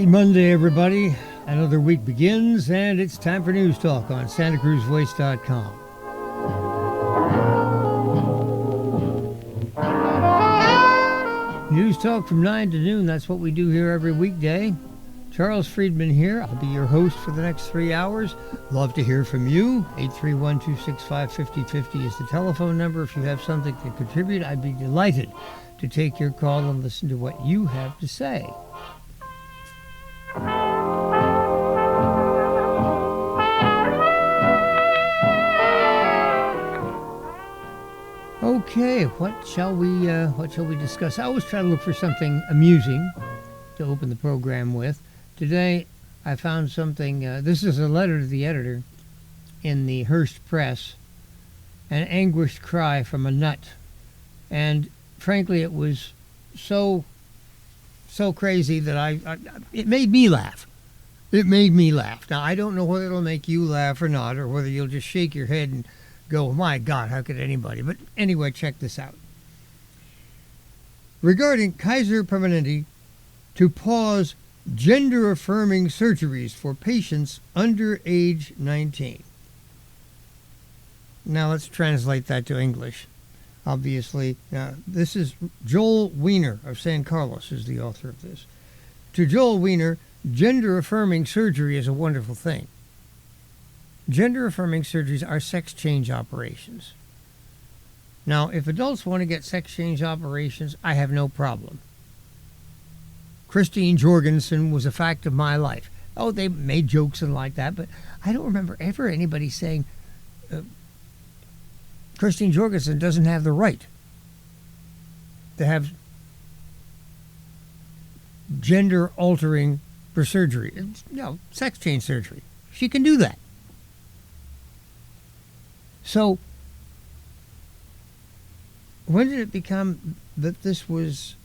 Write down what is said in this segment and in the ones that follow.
Happy Monday, everybody. Another week begins, and it's time for News Talk on SantaCruzVoice.com. News Talk from 9 to noon. That's what we do here every weekday. Charles Freedman here. I'll be your host for the next 3 hours. Love to hear from you. 831-265-5050 is the telephone number. If you have something to contribute, I'd be delighted to take your call and listen to what you have to say. Okay, what shall we discuss? I always try to look for something amusing to open the program with. Today, I found something. This is a letter to the editor in the Hearst Press, an anguished cry from a nut, and frankly, it was so crazy that it made me laugh. It made me laugh. Now, I don't know whether it'll make you laugh or not, or whether you'll just shake your head and go, my God, how could anybody? But anyway, check this out. Regarding Kaiser Permanente to pause gender-affirming surgeries for patients under age 19. Now, let's translate that to English. Obviously, this is Joel Wiener of San Carlos is the author of this. To Joel Wiener, gender-affirming surgery is a wonderful thing. Gender-affirming surgeries are sex change operations. Now, if adults want to get sex change operations, I have no problem. Christine Jorgensen was a fact of my life. Oh, they made jokes and like that, but I don't remember ever anybody saying Christine Jorgensen doesn't have the right to have gender-altering for surgery. Sex change surgery. She can do that. So, when did it become that this was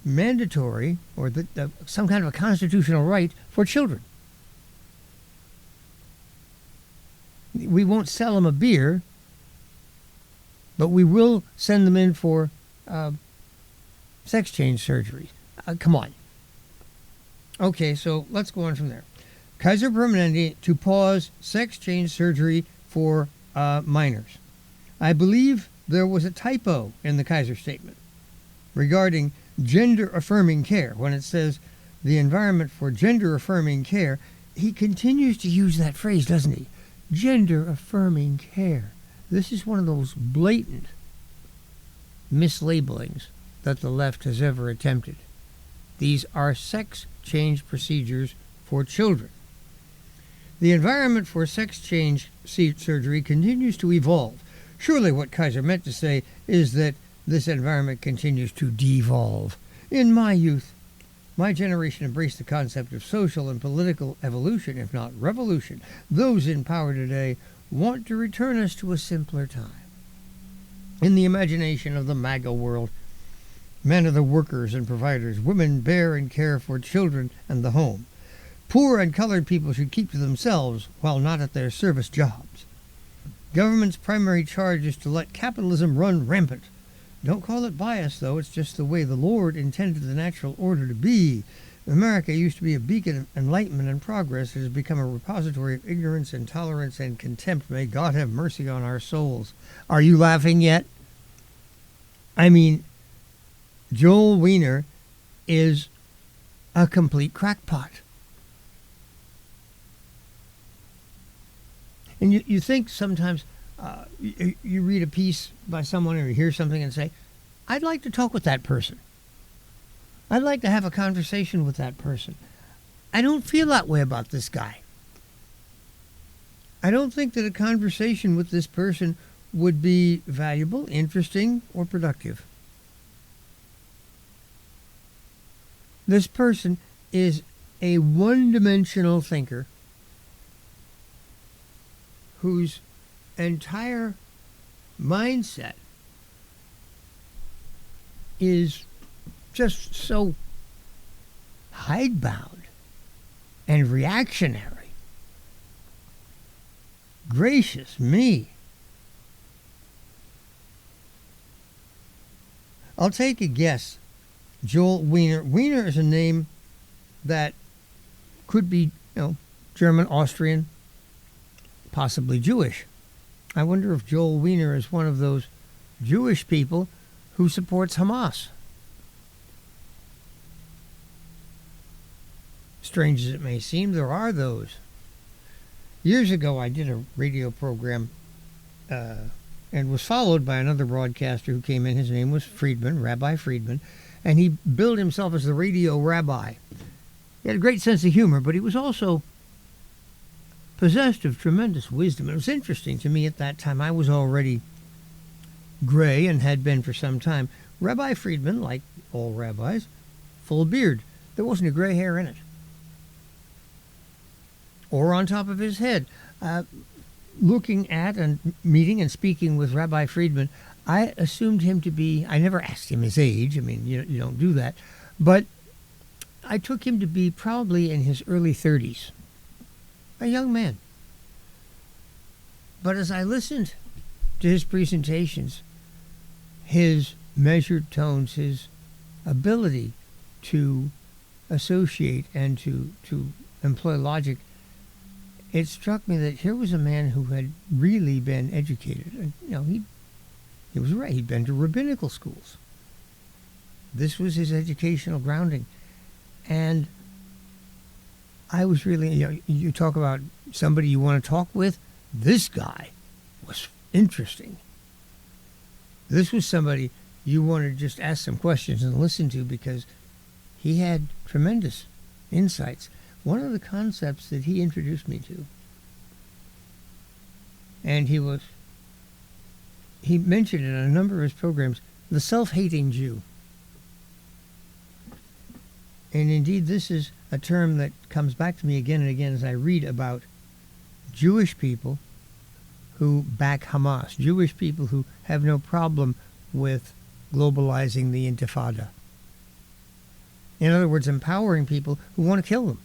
mandatory or that some kind of a constitutional right for children? We won't sell them a beer, but we will send them in for sex change surgery. Come on. Okay, so let's go on from there. Kaiser Permanente to pause sex change surgery for minors. I believe there was a typo in the Kaiser statement regarding gender-affirming care. When it says the environment for gender-affirming care, he continues to use that phrase, doesn't he? Gender-affirming care. This is one of those blatant mislabelings that the left has ever attempted. These are sex change procedures for children. The environment for sex change surgery continues to evolve. Surely what Kaiser meant to say is that this environment continues to devolve. In my youth, my generation embraced the concept of social and political evolution, if not revolution. Those in power today want to return us to a simpler time. In the imagination of the MAGA world, men are the workers and providers. Women bear and care for children and the home. Poor and colored people should keep to themselves while not at their service jobs. Government's primary charge is to let capitalism run rampant. Don't call it bias, though. It's just the way the Lord intended the natural order to be. America used to be a beacon of enlightenment and progress. It has become a repository of ignorance, intolerance, and contempt. May God have mercy on our souls. Are you laughing yet? I mean, Joel Wiener is a complete crackpot. And you think sometimes you read a piece by someone or you hear something and say, I'd like to talk with that person. I'd like to have a conversation with that person. I don't feel that way about this guy. I don't think that a conversation with this person would be valuable, interesting, or productive. This person is a one-dimensional thinker whose entire mindset is just so hidebound and reactionary. Gracious me. I'll take a guess. Joel Wiener. Wiener is a name that could be, German, Austrian, possibly Jewish. I wonder if Joel Wiener is one of those Jewish people who supports Hamas. Strange as it may seem, there are those. Years ago, I did a radio program and was followed by another broadcaster who came in. His name was Freedman, Rabbi Freedman, and he billed himself as the radio rabbi. He had a great sense of humor, but he was also possessed of tremendous wisdom. It was interesting to me at that time. I was already gray and had been for some time. Rabbi Freedman, like all rabbis, full beard. There wasn't a gray hair in it, or on top of his head. Looking at and meeting and speaking with Rabbi Freedman, I assumed him to be, I never asked him his age. I mean, you don't do that. But I took him to be probably in his early 30s. A young man. But as I listened to his presentations, his measured tones, his ability to associate and to employ logic, it struck me that here was a man who had really been educated. And, he was right. He'd been to rabbinical schools. This was his educational grounding. And I was really, you talk about somebody you want to talk with. This guy was interesting. This was somebody you want to just ask some questions and listen to, because he had tremendous insights. One of the concepts that he introduced me to, and he mentioned in a number of his programs, the self-hating Jew. And indeed, this is a term that comes back to me again and again as I read about Jewish people who back Hamas, Jewish people who have no problem with globalizing the Intifada. In other words, empowering people who want to kill them.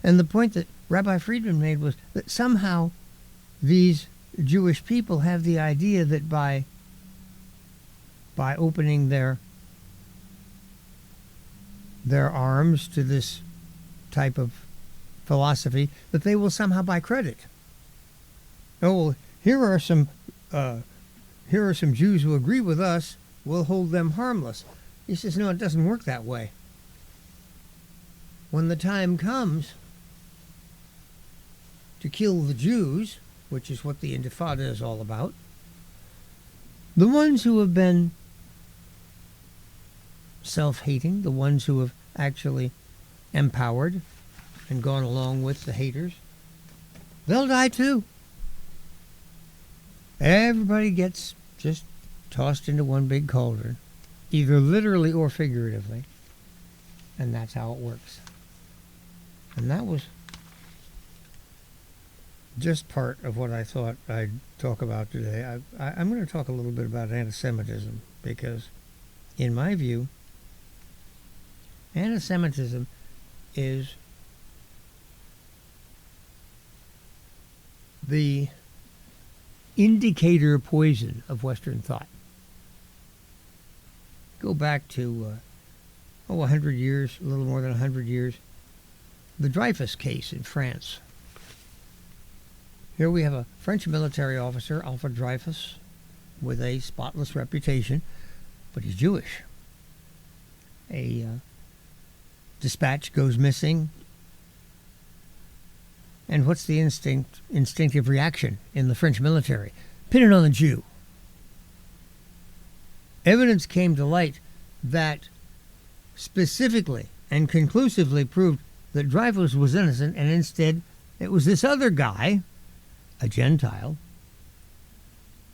And the point that Rabbi Freedman made was that somehow these Jewish people have the idea that by opening their arms to this type of philosophy, that they will somehow buy credit. Oh, well, here are some Jews who agree with us. We'll hold them harmless. He says, no, it doesn't work that way. When the time comes to kill the Jews, which is what the Intifada is all about, the ones who have been self-hating, the ones who have actually empowered and gone along with the haters, they'll die too. Everybody gets just tossed into one big cauldron, either literally or figuratively, and that's how it works. And that was just part of what I thought I'd talk about today. I'm going to talk a little bit about anti-Semitism, because in my view, anti-Semitism is the indicator poison of Western thought. Go back to 100 years, a little more than 100 years, the Dreyfus case in France. Here we have a French military officer, Alfred Dreyfus, with a spotless reputation, but he's Jewish. A dispatch goes missing, and what's the instinctive reaction in the French military? Pin it on the Jew. Evidence came to light that specifically and conclusively proved that Dreyfus was innocent, and instead it was this other guy, a Gentile,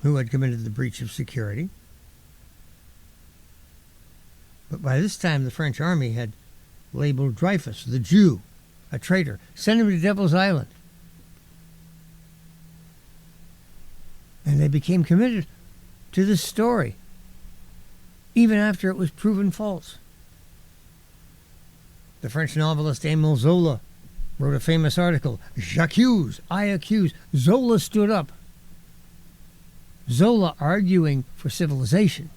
who had committed the breach of security. But by this time, the French army had labeled Dreyfus, the Jew, a traitor, sent him to Devil's Island. And they became committed to this story, even after it was proven false. The French novelist Émile Zola wrote a famous article, J'accuse, I accuse. Zola stood up. Zola arguing for civilization.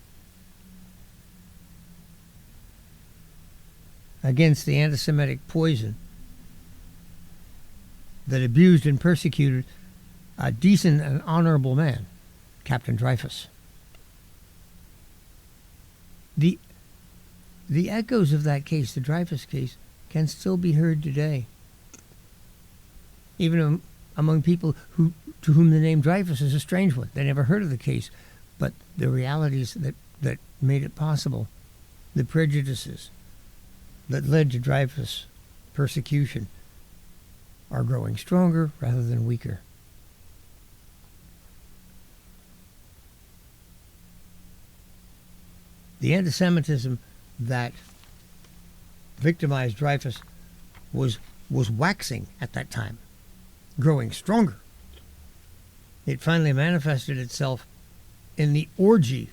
against the anti-Semitic poison that abused and persecuted a decent and honorable man, Captain Dreyfus. The echoes of that case, the Dreyfus case, can still be heard today, even among people to whom the name Dreyfus is a strange one. They never heard of the case, but the realities that made it possible, the prejudices that led to Dreyfus persecution, are growing stronger rather than weaker. The anti-Semitism that victimized Dreyfus was waxing at that time, growing stronger. It finally manifested itself in the orgy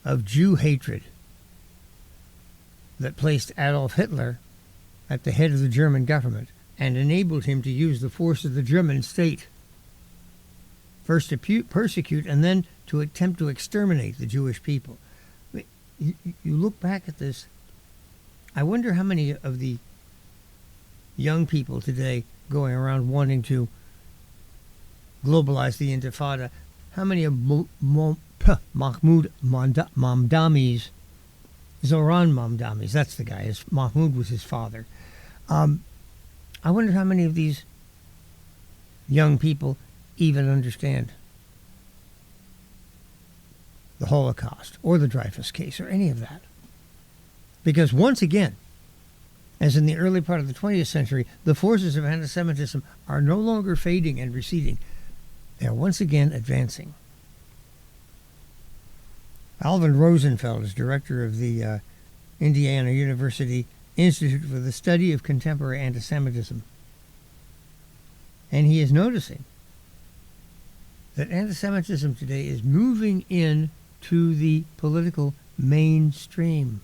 of Jew hatred that placed Adolf Hitler at the head of the German government and enabled him to use the force of the German state first to persecute and then to attempt to exterminate the Jewish people. You look back at this, I wonder how many of the young people today going around wanting to globalize the Intifada, how many of Mahmoud Mamdami's, Zoran Mamdami's, that's the guy, Mahmoud was his father. I wonder how many of these young people even understand the Holocaust or the Dreyfus case or any of that. Because once again, as in the early part of the 20th century, the forces of anti-Semitism are no longer fading and receding. They are once again advancing. Alvin Rosenfeld is director of the Indiana University Institute for the Study of Contemporary Anti-Semitism. And he is noticing that anti-Semitism today is moving in to the political mainstream.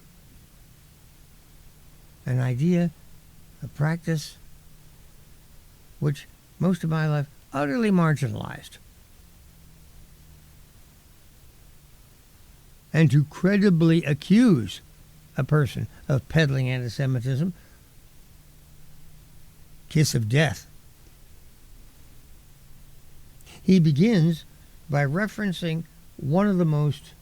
An idea, a practice, which most of my life utterly marginalized. And to credibly accuse a person of peddling anti-Semitism, kiss of death. He begins by referencing one of the most,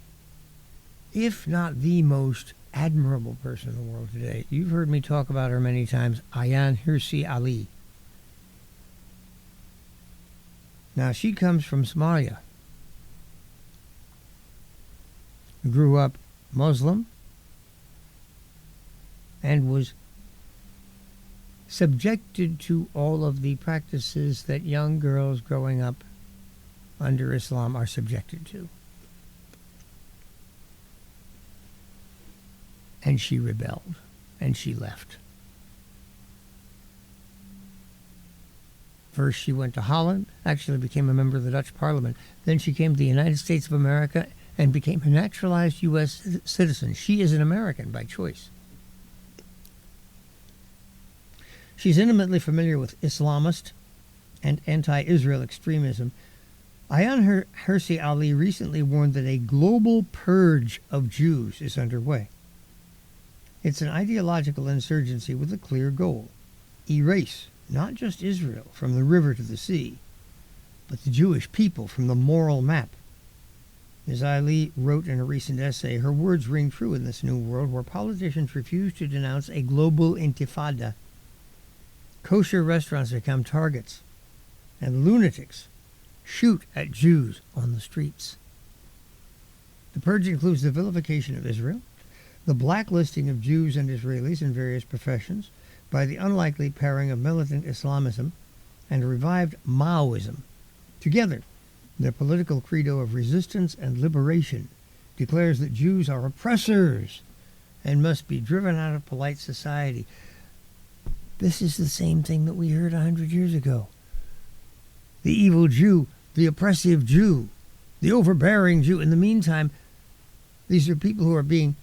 if not the most, admirable person in the world today. You've heard me talk about her many times, Ayaan Hirsi Ali. Now, she comes from Somalia. Grew up Muslim and was subjected to all of the practices that young girls growing up under Islam are subjected to. And she rebelled, and she left. First, she went to Holland, actually became a member of the Dutch Parliament. Then she came to the United States of America and became a naturalized U.S. citizen. She is an American by choice. She's intimately familiar with Islamist and anti-Israel extremism. Ayaan Hirsi Ali recently warned that a global purge of Jews is underway. It's an ideological insurgency with a clear goal: erase not just Israel from the river to the sea, but the Jewish people from the moral map. As Ali wrote in a recent essay, her words ring true in this new world where politicians refuse to denounce a global intifada. Kosher restaurants become targets, and lunatics shoot at Jews on the streets. The purge includes the vilification of Israel, the blacklisting of Jews and Israelis in various professions by the unlikely pairing of militant Islamism and revived Maoism. Together, their political credo of resistance and liberation declares that Jews are oppressors and must be driven out of polite society. This is the same thing that we heard 100 years ago. The evil Jew, the oppressive Jew, the overbearing Jew. In the meantime, these are people who are being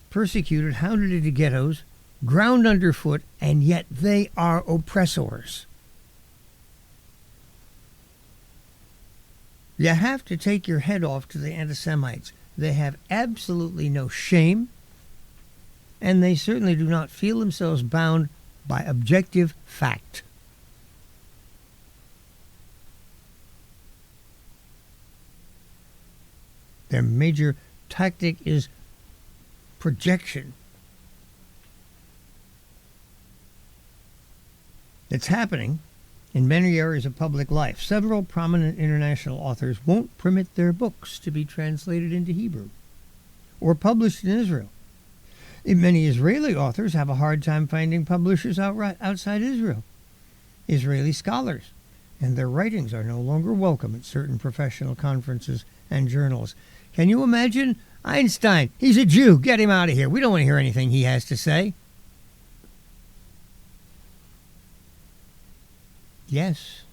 persecuted, hounded into ghettos, ground underfoot, and yet they are oppressors. You have to take your head off to the anti-Semites. They have absolutely no shame and they certainly do not feel themselves bound by objective fact. Their major tactic is projection. It's happening in many areas of public life. Several prominent international authors won't permit their books to be translated into Hebrew or published in Israel. Many Israeli authors have a hard time finding publishers outside Israel. Israeli scholars and their writings are no longer welcome at certain professional conferences and journals. Can you imagine? Einstein, he's a Jew. Get him out of here. We don't want to hear anything he has to say. Yes.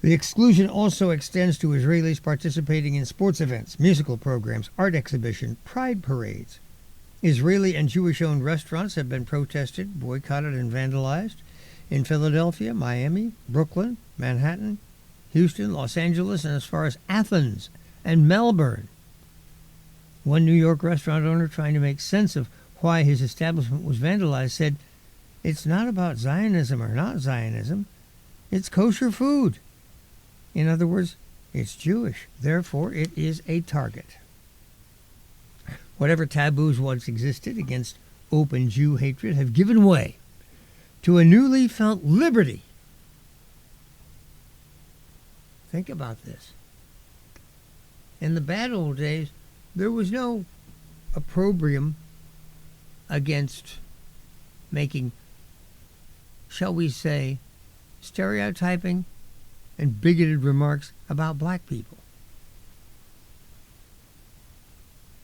The exclusion also extends to Israelis participating in sports events, musical programs, art exhibitions, pride parades. Israeli and Jewish-owned restaurants have been protested, boycotted, and vandalized in Philadelphia, Miami, Brooklyn, Manhattan, Houston, Los Angeles, and as far as Athens and Melbourne. One New York restaurant owner trying to make sense of why his establishment was vandalized said, "It's not about Zionism or not Zionism. It's kosher food. In other words, it's Jewish. Therefore, it is a target." Whatever taboos once existed against open Jew hatred have given way to a newly felt liberty. Think about this. In the bad old days, there was no opprobrium against making, shall we say, stereotyping and bigoted remarks about black people.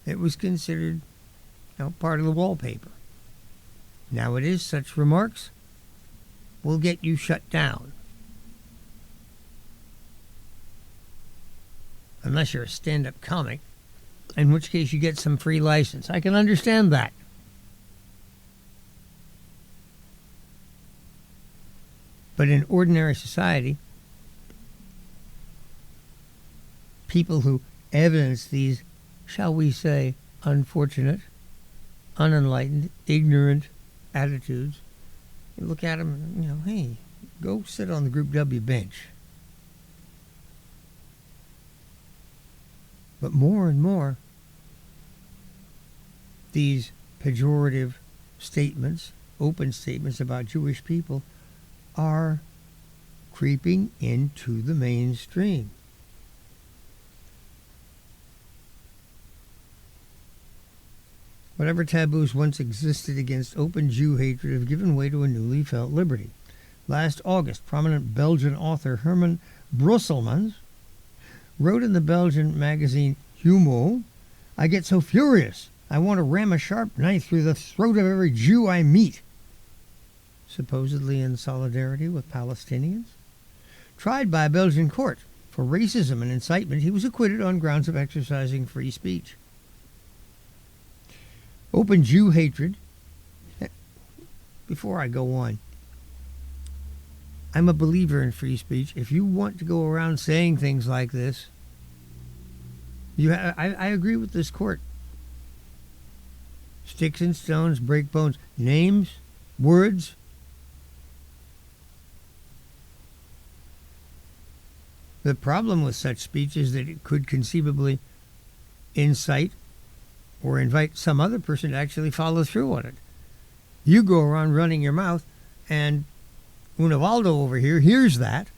It was considered, part of the wallpaper. Nowadays, such remarks will get you shut down. Unless you're a stand-up comic, in which case you get some free license. I can understand that. But in ordinary society, people who evidence these, shall we say, unfortunate, unenlightened, ignorant attitudes, you look at them and, hey, go sit on the Group W bench. But more and more, these pejorative statements, open statements about Jewish people, are creeping into the mainstream. Whatever taboos once existed against open Jew hatred have given way to a newly felt liberty. Last August, prominent Belgian author Herman Brusselmans wrote in the Belgian magazine Humo, "I get so furious, I want to ram a sharp knife through the throat of every Jew I meet," supposedly in solidarity with Palestinians. Tried by a Belgian court for racism and incitement, he was acquitted on grounds of exercising free speech. Open Jew hatred. Before I go on, I'm a believer in free speech. If you want to go around saying things like this, I agree with this court. Sticks and stones break bones. Names, words. The problem with such speech is that it could conceivably incite or invite some other person to actually follow through on it. You go around running your mouth, and Unavaldo over here hears that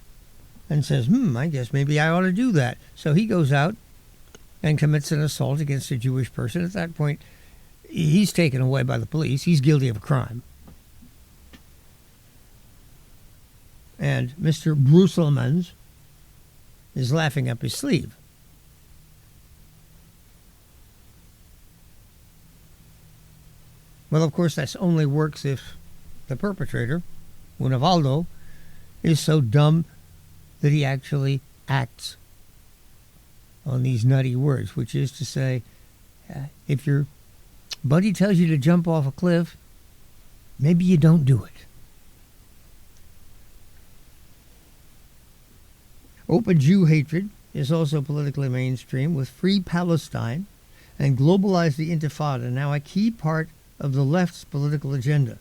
and says, I guess maybe I ought to do that. So he goes out and commits an assault against a Jewish person. At that point, he's taken away by the police. He's guilty of a crime. And Mr. Brusselmans is laughing up his sleeve. Well, of course, that only works if the perpetrator, Unavaldo, is so dumb that he actually acts on these nutty words, which is to say, if your buddy tells you to jump off a cliff, maybe you don't do it. Open Jew hatred is also politically mainstream, with Free Palestine and Globalize the Intifada now a key part of the left's political agenda.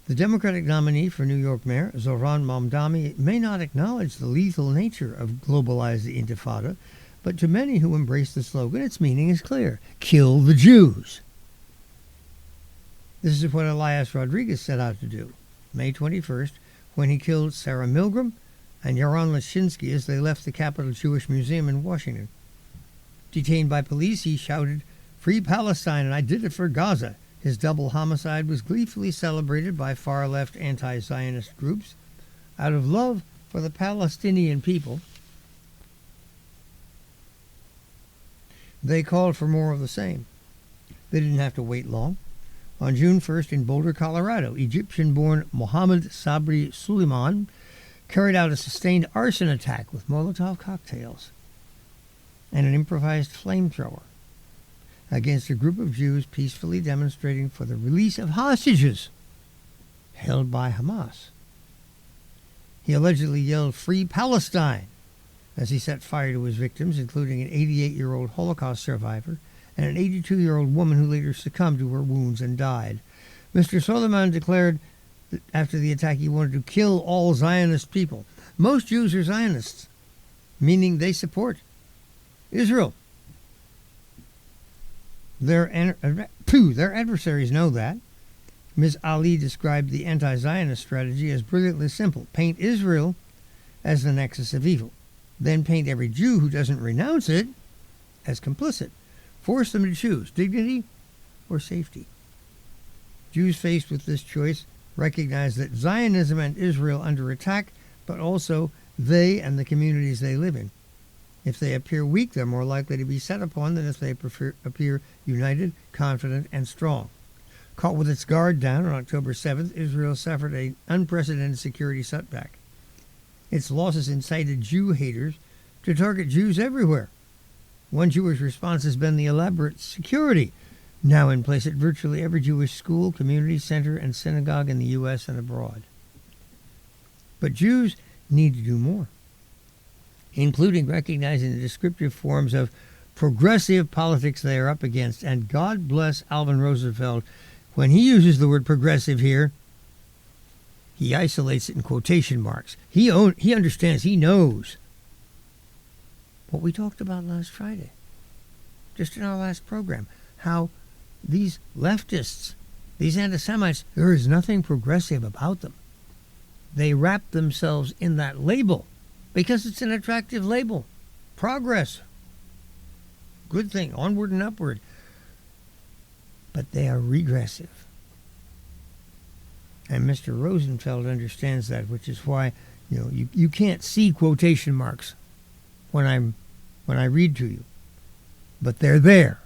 The Democratic nominee for New York Mayor, Zohran Mamdani, may not acknowledge the lethal nature of Globalize the Intifada, but to many who embrace the slogan, its meaning is clear: kill the Jews. This is what Elias Rodriguez set out to do, May 21st, when he killed Sarah Milgram and Yaron Lashinsky as they left the Capitol Jewish Museum in Washington. Detained by police, he shouted, "Free Palestine, and I did it for Gaza." His double homicide was gleefully celebrated by far-left anti-Zionist groups. Out of love for the Palestinian people, they called for more of the same. They didn't have to wait long. On June 1st in Boulder, Colorado, Egyptian-born Mohammed Sabri Suleiman carried out a sustained arson attack with Molotov cocktails and an improvised flamethrower against a group of Jews peacefully demonstrating for the release of hostages held by Hamas. He allegedly yelled, "Free Palestine," as he set fire to his victims, including an 88-year-old Holocaust survivor and an 82-year-old woman who later succumbed to her wounds and died. Mr. Suleiman declared that after the attack he wanted to kill all Zionist people. Most Jews are Zionists, meaning they support Israel. Their adversaries know that. Ms. Ali described the anti-Zionist strategy as brilliantly simple. Paint Israel as the nexus of evil. Then paint every Jew who doesn't renounce it as complicit. Force them to choose dignity or safety. Jews faced with this choice recognize that Zionism and Israel under attack, but also they and the communities they live in. If they appear weak, they're more likely to be set upon than if they appear united, confident, and strong. Caught with its guard down on October 7th, Israel suffered an unprecedented security setback. Its losses incited Jew haters to target Jews everywhere. One Jewish response has been the elaborate security now in place at virtually every Jewish school, community center, and synagogue in the U.S. and abroad. But Jews need to do more, including recognizing the descriptive forms of progressive politics they are up against. And God bless Alvin Roosevelt. When he uses the word progressive here, he isolates it in quotation marks. He understands, he knows what we talked about last Friday, just in our last program, how these leftists, these anti-Semites, there is nothing progressive about them. They wrap themselves in that label because it's an attractive label. Progress. Good thing, onward and upward. But they are regressive. And Mr. Rosenfeld understands that, which is why you can't see quotation marks when I read to you, but they're there.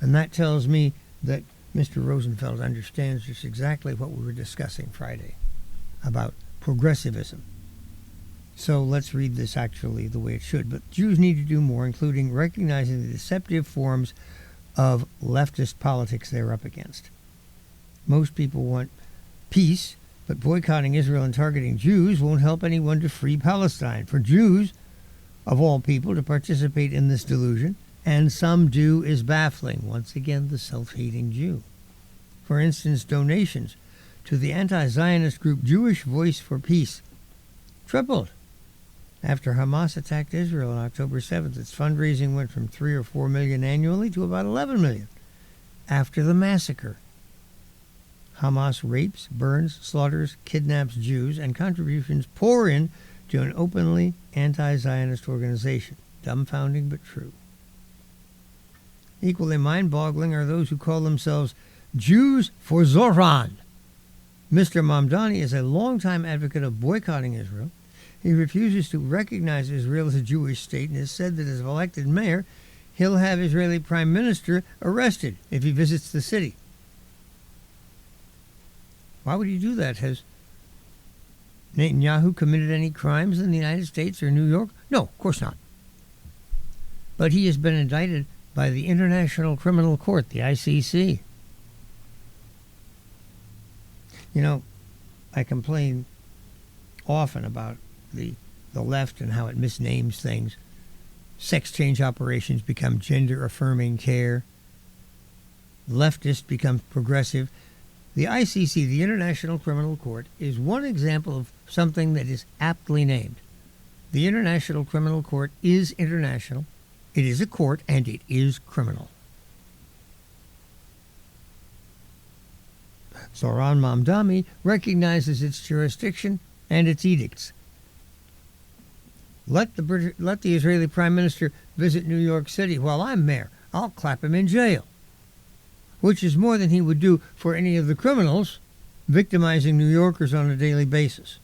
And that tells me that Mr. Rosenfeld understands just exactly what we were discussing Friday about progressivism. So let's read this actually the way it should. But Jews need to do more, including recognizing the deceptive forms of leftist politics they're up against. Most people want peace, but boycotting Israel and targeting Jews won't help anyone to free Palestine. For Jews, of all people, to participate in this delusion, and some do, is baffling. Once again, the self-hating Jew. For instance, donations to the anti-Zionist group Jewish Voice for Peace tripled after Hamas attacked Israel on October 7th. Its fundraising went from 3 or 4 million annually to about 11 million after the massacre. Hamas rapes, burns, slaughters, kidnaps Jews, and contributions pour in to an openly anti-Zionist organization. Dumbfounding but true. Equally mind-boggling are those who call themselves Jews for Zohran. Mr. Mamdani is a longtime advocate of boycotting Israel. He refuses to recognize Israel as a Jewish state and has said that as elected mayor, he'll have Israeli prime minister arrested if he visits the city. Why would he do that? Has Netanyahu committed any crimes in the United States or New York? No, of course not. But he has been indicted by the International Criminal Court, the ICC. I complain often about the the left and how it misnames things. Sex change operations become gender-affirming care. Leftist becomes progressive. The ICC, the International Criminal Court, is one example of something that is aptly named. The International Criminal Court is international. It is a court, and it is criminal. Zoran Mamdani recognizes its jurisdiction and its edicts. Let the Israeli Prime Minister visit New York City while I'm mayor. I'll clap him in jail, which is more than he would do for any of the criminals victimizing New Yorkers on a daily basis.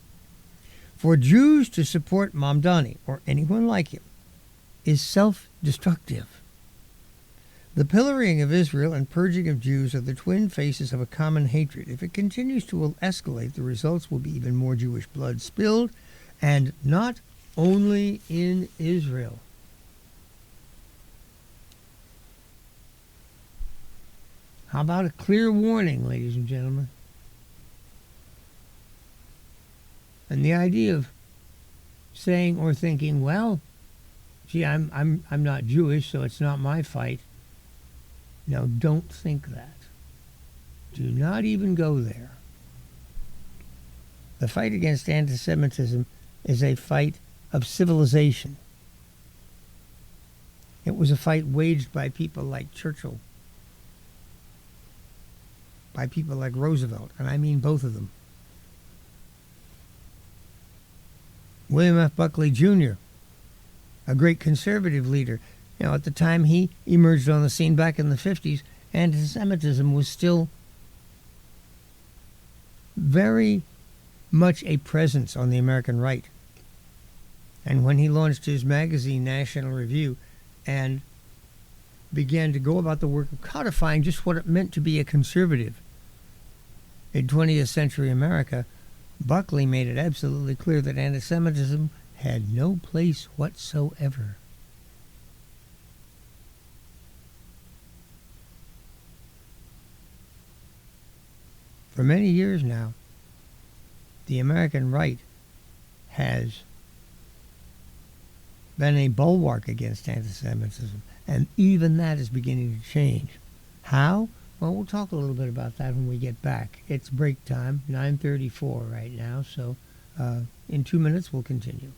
For Jews to support Mamdani, or anyone like him, is self-destructive. The pillorying of Israel and purging of Jews are the twin faces of a common hatred. If it continues to escalate, the results will be even more Jewish blood spilled, and not only in Israel. How about a clear warning, ladies and gentlemen? And the idea of saying or thinking, well, gee, I'm not Jewish, so it's not my fight. Now, don't think that. Do not even go there. The fight against anti-Semitism is a fight of civilization. It was a fight waged by people like Churchill, by people like Roosevelt, and I mean both of them. William F. Buckley Jr., a great conservative leader. You know, at the time he emerged on the scene back in the 50s, anti-Semitism was still very much a presence on the American right. And when he launched his magazine, National Review, and began to go about the work of codifying just what it meant to be a conservative in 20th century America, Buckley made it absolutely clear that anti-Semitism had no place whatsoever. For many years now, the American right has been a bulwark against anti-Semitism, and even that is beginning to change. How? Well, we'll talk a little bit about that when we get back. It's break time, 9:34 right now, so in 2 minutes we'll continue.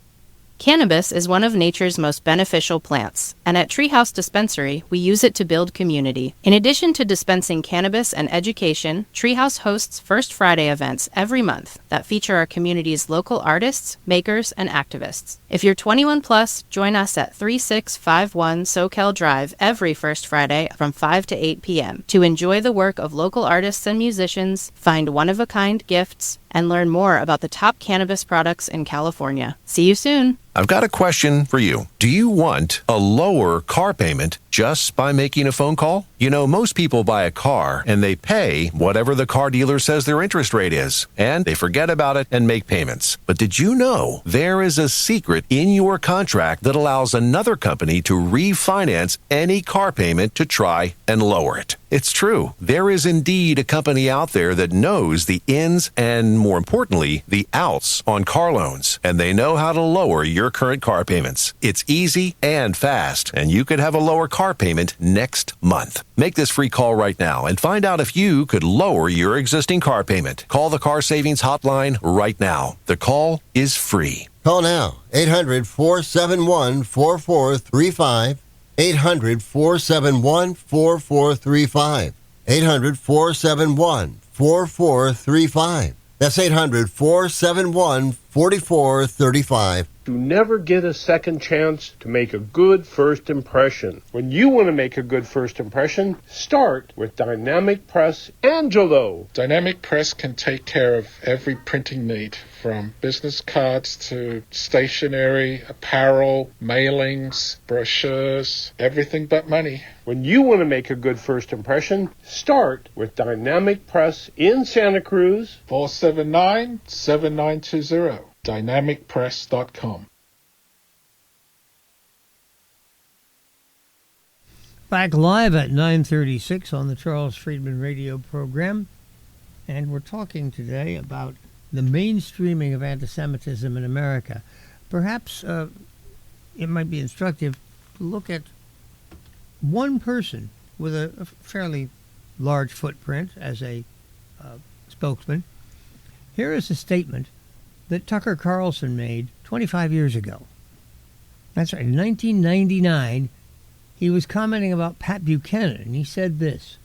Cannabis is one of nature's most beneficial plants, and at Treehouse Dispensary, we use it to build community. In addition to dispensing cannabis and education, Treehouse hosts First Friday events every month that feature our community's local artists, makers, and activists. If you're 21 plus, join us at 3651 Soquel Drive every First Friday from 5 to 8 p.m. to enjoy the work of local artists and musicians, find one-of-a-kind gifts, and learn more about the top cannabis products in California. See you soon. I've got a question for you. Do you want a lower car payment just by making a phone call? You know, most people buy a car and they pay whatever the car dealer says their interest rate is, and they forget about it and make payments. But did you know there is a secret in your contract that allows another company to refinance any car payment to try and lower it? It's true. There is indeed a company out there that knows the ins and, more importantly, the outs on car loans, and they know how to lower your current car payments. It's easy and fast, and you could have a lower car payment next month. Make this free call right now and find out if you could lower your existing car payment. Call the Car Savings Hotline right now. The call is free. Call now, 800-471-4435. 800-471-4435. 800-471-4435. That's 800-471-4435. You never get a second chance to make a good first impression. When you want to make a good first impression, start with Dynamic Press Angelo. Dynamic Press can take care of every printing need, from business cards to stationery, apparel, mailings, brochures, everything but money. When you want to make a good first impression, start with Dynamic Press in Santa Cruz. 479-7920. dynamicpress.com. Back live at 9:36 on the Charles Freedman radio program, and we're talking today about the mainstreaming of anti-Semitism in America. perhaps it might be instructive to look at one person with a fairly large footprint as a spokesman. Here is a statement that Tucker Carlson made 25 years ago. That's right, in 1999, he was commenting about Pat Buchanan, and he said this: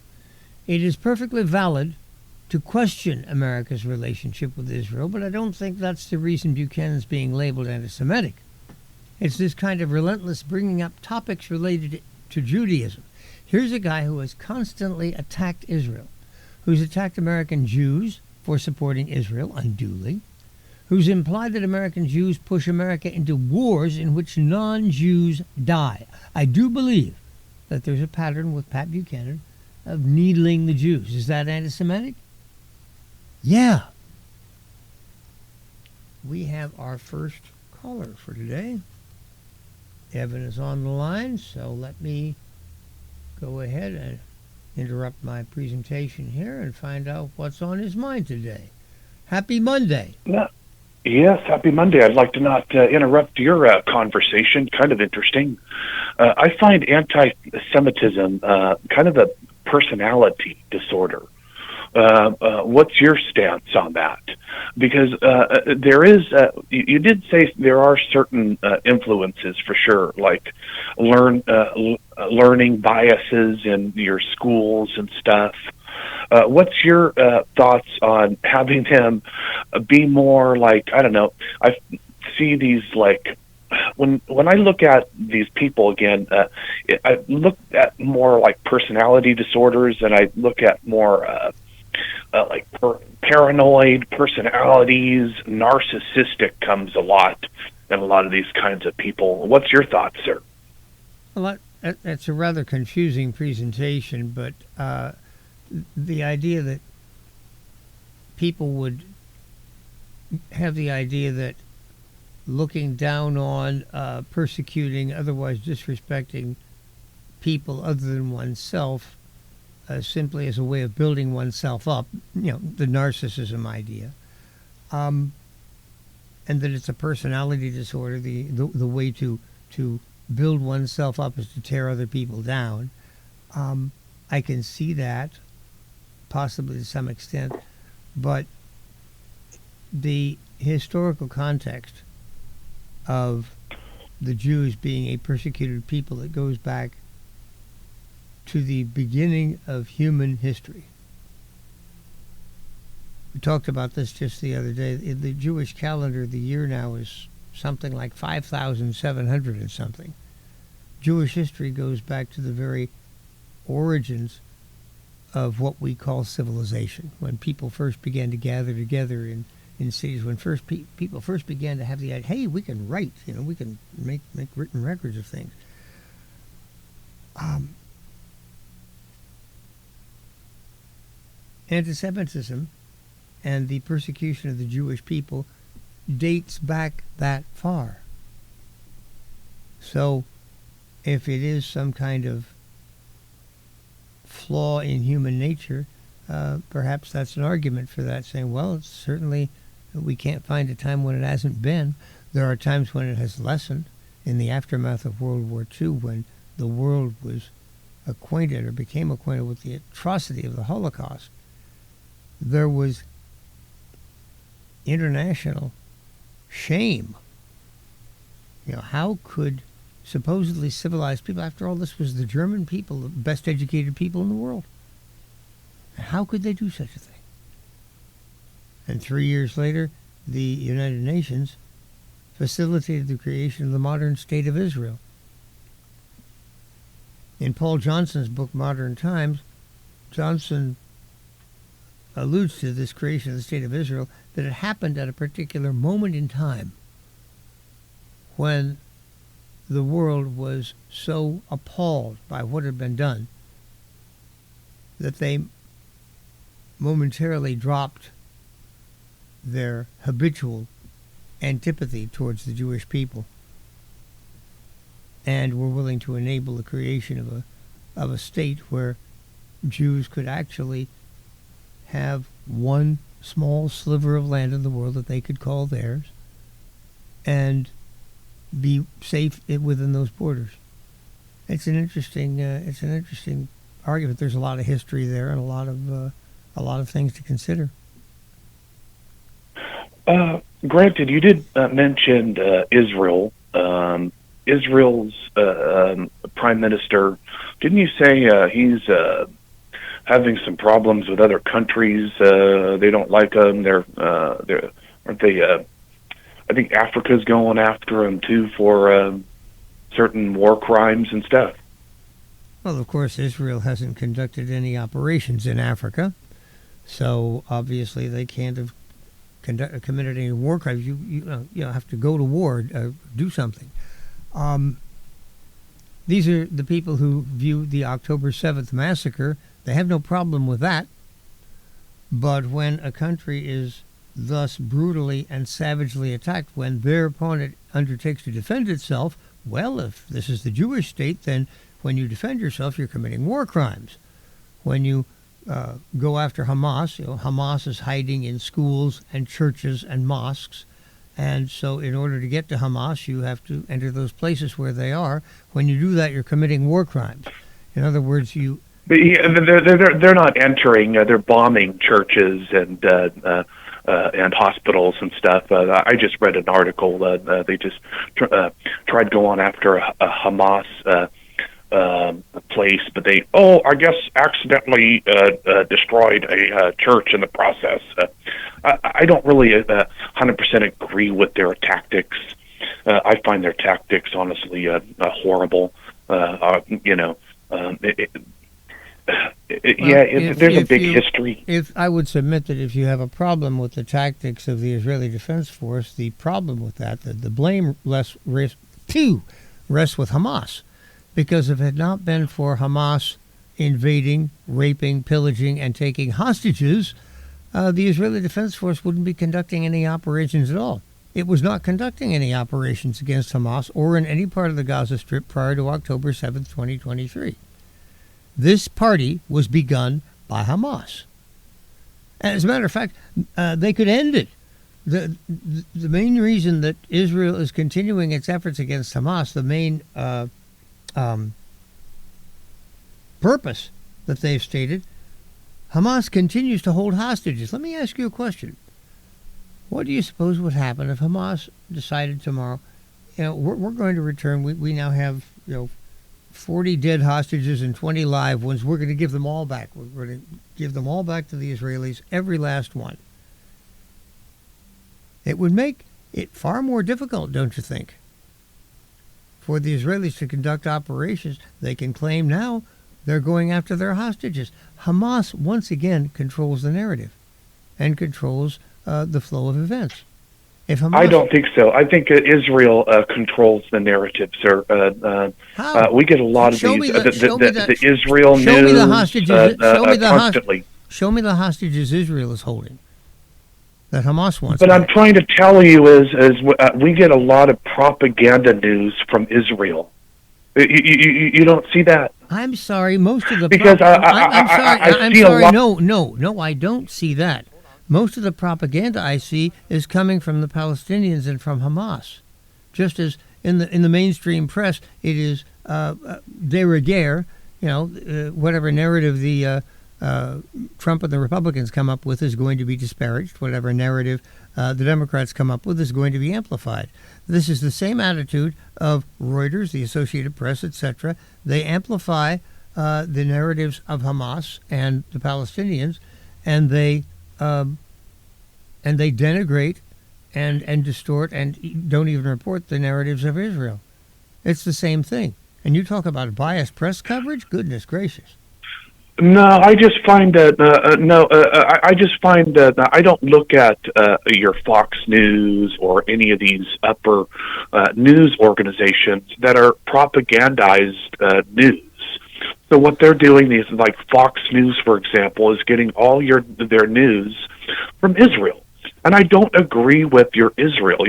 "It is perfectly valid to question America's relationship with Israel, but I don't think that's the reason Buchanan's being labeled anti-Semitic. It's this kind of relentless bringing up topics related to Judaism. Here's a guy who has constantly attacked Israel, who's attacked American Jews for supporting Israel unduly, who's implied that American Jews push America into wars in which non-Jews die. I do believe that there's a pattern with Pat Buchanan of needling the Jews. Is that anti-Semitic? Yeah." We have our first caller for today. Evan is on the line, so let me go ahead and interrupt my presentation here and find out what's on his mind today. Happy Monday. Yes, happy Monday. I'd like to not interrupt your conversation. Kind of interesting. I find anti-Semitism kind of a personality disorder. What's your stance on that? Because there is, you did say there are certain influences for sure, like learning biases in your schools and stuff. What's your thoughts on having them be more like, I don't know, I see these like, when I look at these people again, I look at more like personality disorders, and I look at more like paranoid personalities. Narcissistic comes a lot in a lot of these kinds of people. What's your thoughts, sir? Well, that's a rather confusing presentation, but the idea that people would have the idea that looking down on, persecuting, otherwise disrespecting people other than oneself simply as a way of building oneself up, the narcissism idea, and that it's a personality disorder, the way to build oneself up is to tear other people down. I can see that, possibly to some extent, but the historical context of the Jews being a persecuted people that goes back to the beginning of human history. We talked about this just the other day. In the Jewish calendar, the year now is something like 5,700 and something. Jewish history goes back to the very origins of what we call civilization, when people first began to gather together in cities, when people first began to have the idea, hey, we can write, we can make written records of things. Anti-Semitism and the persecution of the Jewish people dates back that far. So if it is some kind of flaw in human nature, perhaps that's an argument for that, saying, well, it's certainly, we can't find a time when it hasn't been. There are times when it has lessened. In the aftermath of World War II, when the world was acquainted or became acquainted with the atrocity of the Holocaust, there was international shame. How could supposedly civilized people, after all, this was the German people, the best educated people in the world, how could they do such a thing? And 3 years later, the United Nations facilitated the creation of the modern state of Israel. In Paul Johnson's book, Modern Times, Johnson alludes to this creation of the state of Israel, that it happened at a particular moment in time when the world was so appalled by what had been done that they momentarily dropped their habitual antipathy towards the Jewish people and were willing to enable the creation of a state where Jews could actually have one small sliver of land in the world that they could call theirs, and be safe within those borders. It's an interesting argument. There's a lot of history there and a lot of things to consider. Granted, you did mention Israel. Israel's prime minister, didn't you say he's having some problems with other countries? They don't like him. Aren't they? I think Africa's going after him too for certain war crimes and stuff. Well, of course, Israel hasn't conducted any operations in Africa, so obviously they can't have committed any war crimes. You have to go to war, do something. These are the people who view the October 7th massacre. They have no problem with that. But when a country is thus brutally and savagely attacked, when their opponent undertakes to defend itself, well, if this is the Jewish state, then when you defend yourself, you're committing war crimes. When you go after Hamas, Hamas is hiding in schools and churches and mosques. And so in order to get to Hamas, you have to enter those places where they are. When you do that, you're committing war crimes. In other words, they're not entering. They're bombing churches and hospitals and stuff. I just read an article. They just tried going after a Hamas place, but they, I guess, accidentally destroyed a church in the process. I don't really 100% agree with their tactics. I find their tactics, honestly, horrible. There's a big history. If I would submit that if you have a problem with the tactics of the Israeli Defense Force, the problem with that, the blame rests with Hamas. Because if it had not been for Hamas invading, raping, pillaging, and taking hostages, the Israeli Defense Force wouldn't be conducting any operations at all. It was not conducting any operations against Hamas or in any part of the Gaza Strip prior to October 7th, 2023. This party was begun by Hamas. And as a matter of fact, they could end it. The main reason that Israel is continuing its efforts against Hamas, the main purpose that they've stated, Hamas continues to hold hostages. Let me ask you a question. What do you suppose would happen if Hamas decided tomorrow, we're going to return, we now have, 40 dead hostages and 20 live ones. We're going to give them all back. We're going to give them all back to the Israelis, every last one. It would make it far more difficult, don't you think, for the Israelis to conduct operations. They can claim now they're going after their hostages. Hamas, once again, controls the narrative and controls the flow of events. If Hamas, I don't think so. I think Israel controls the narrative, sir. We get a lot of these. The Israel news. Show me the hostages. Constantly. Show me the hostages Israel is holding that Hamas wants. But I'm trying to tell you is we get a lot of propaganda news from Israel. You don't see that? I'm sorry. Most of the because I'm sorry. No, I don't see that. Most of the propaganda I see is coming from the Palestinians and from Hamas. Just as in the mainstream press, it is de rigueur, whatever narrative the Trump and the Republicans come up with is going to be disparaged. Whatever narrative the Democrats come up with is going to be amplified. This is the same attitude of Reuters, the Associated Press, etc. They amplify the narratives of Hamas and the Palestinians, and they denigrate and distort and don't even report the narratives of Israel. It's the same thing. And you talk about biased press coverage? Goodness gracious. No, I just find that I don't look at your Fox News or any of these upper news organizations that are propagandized news. So what they're doing is, like Fox News, for example, is getting all their news from Israel. And I don't agree with your Israel.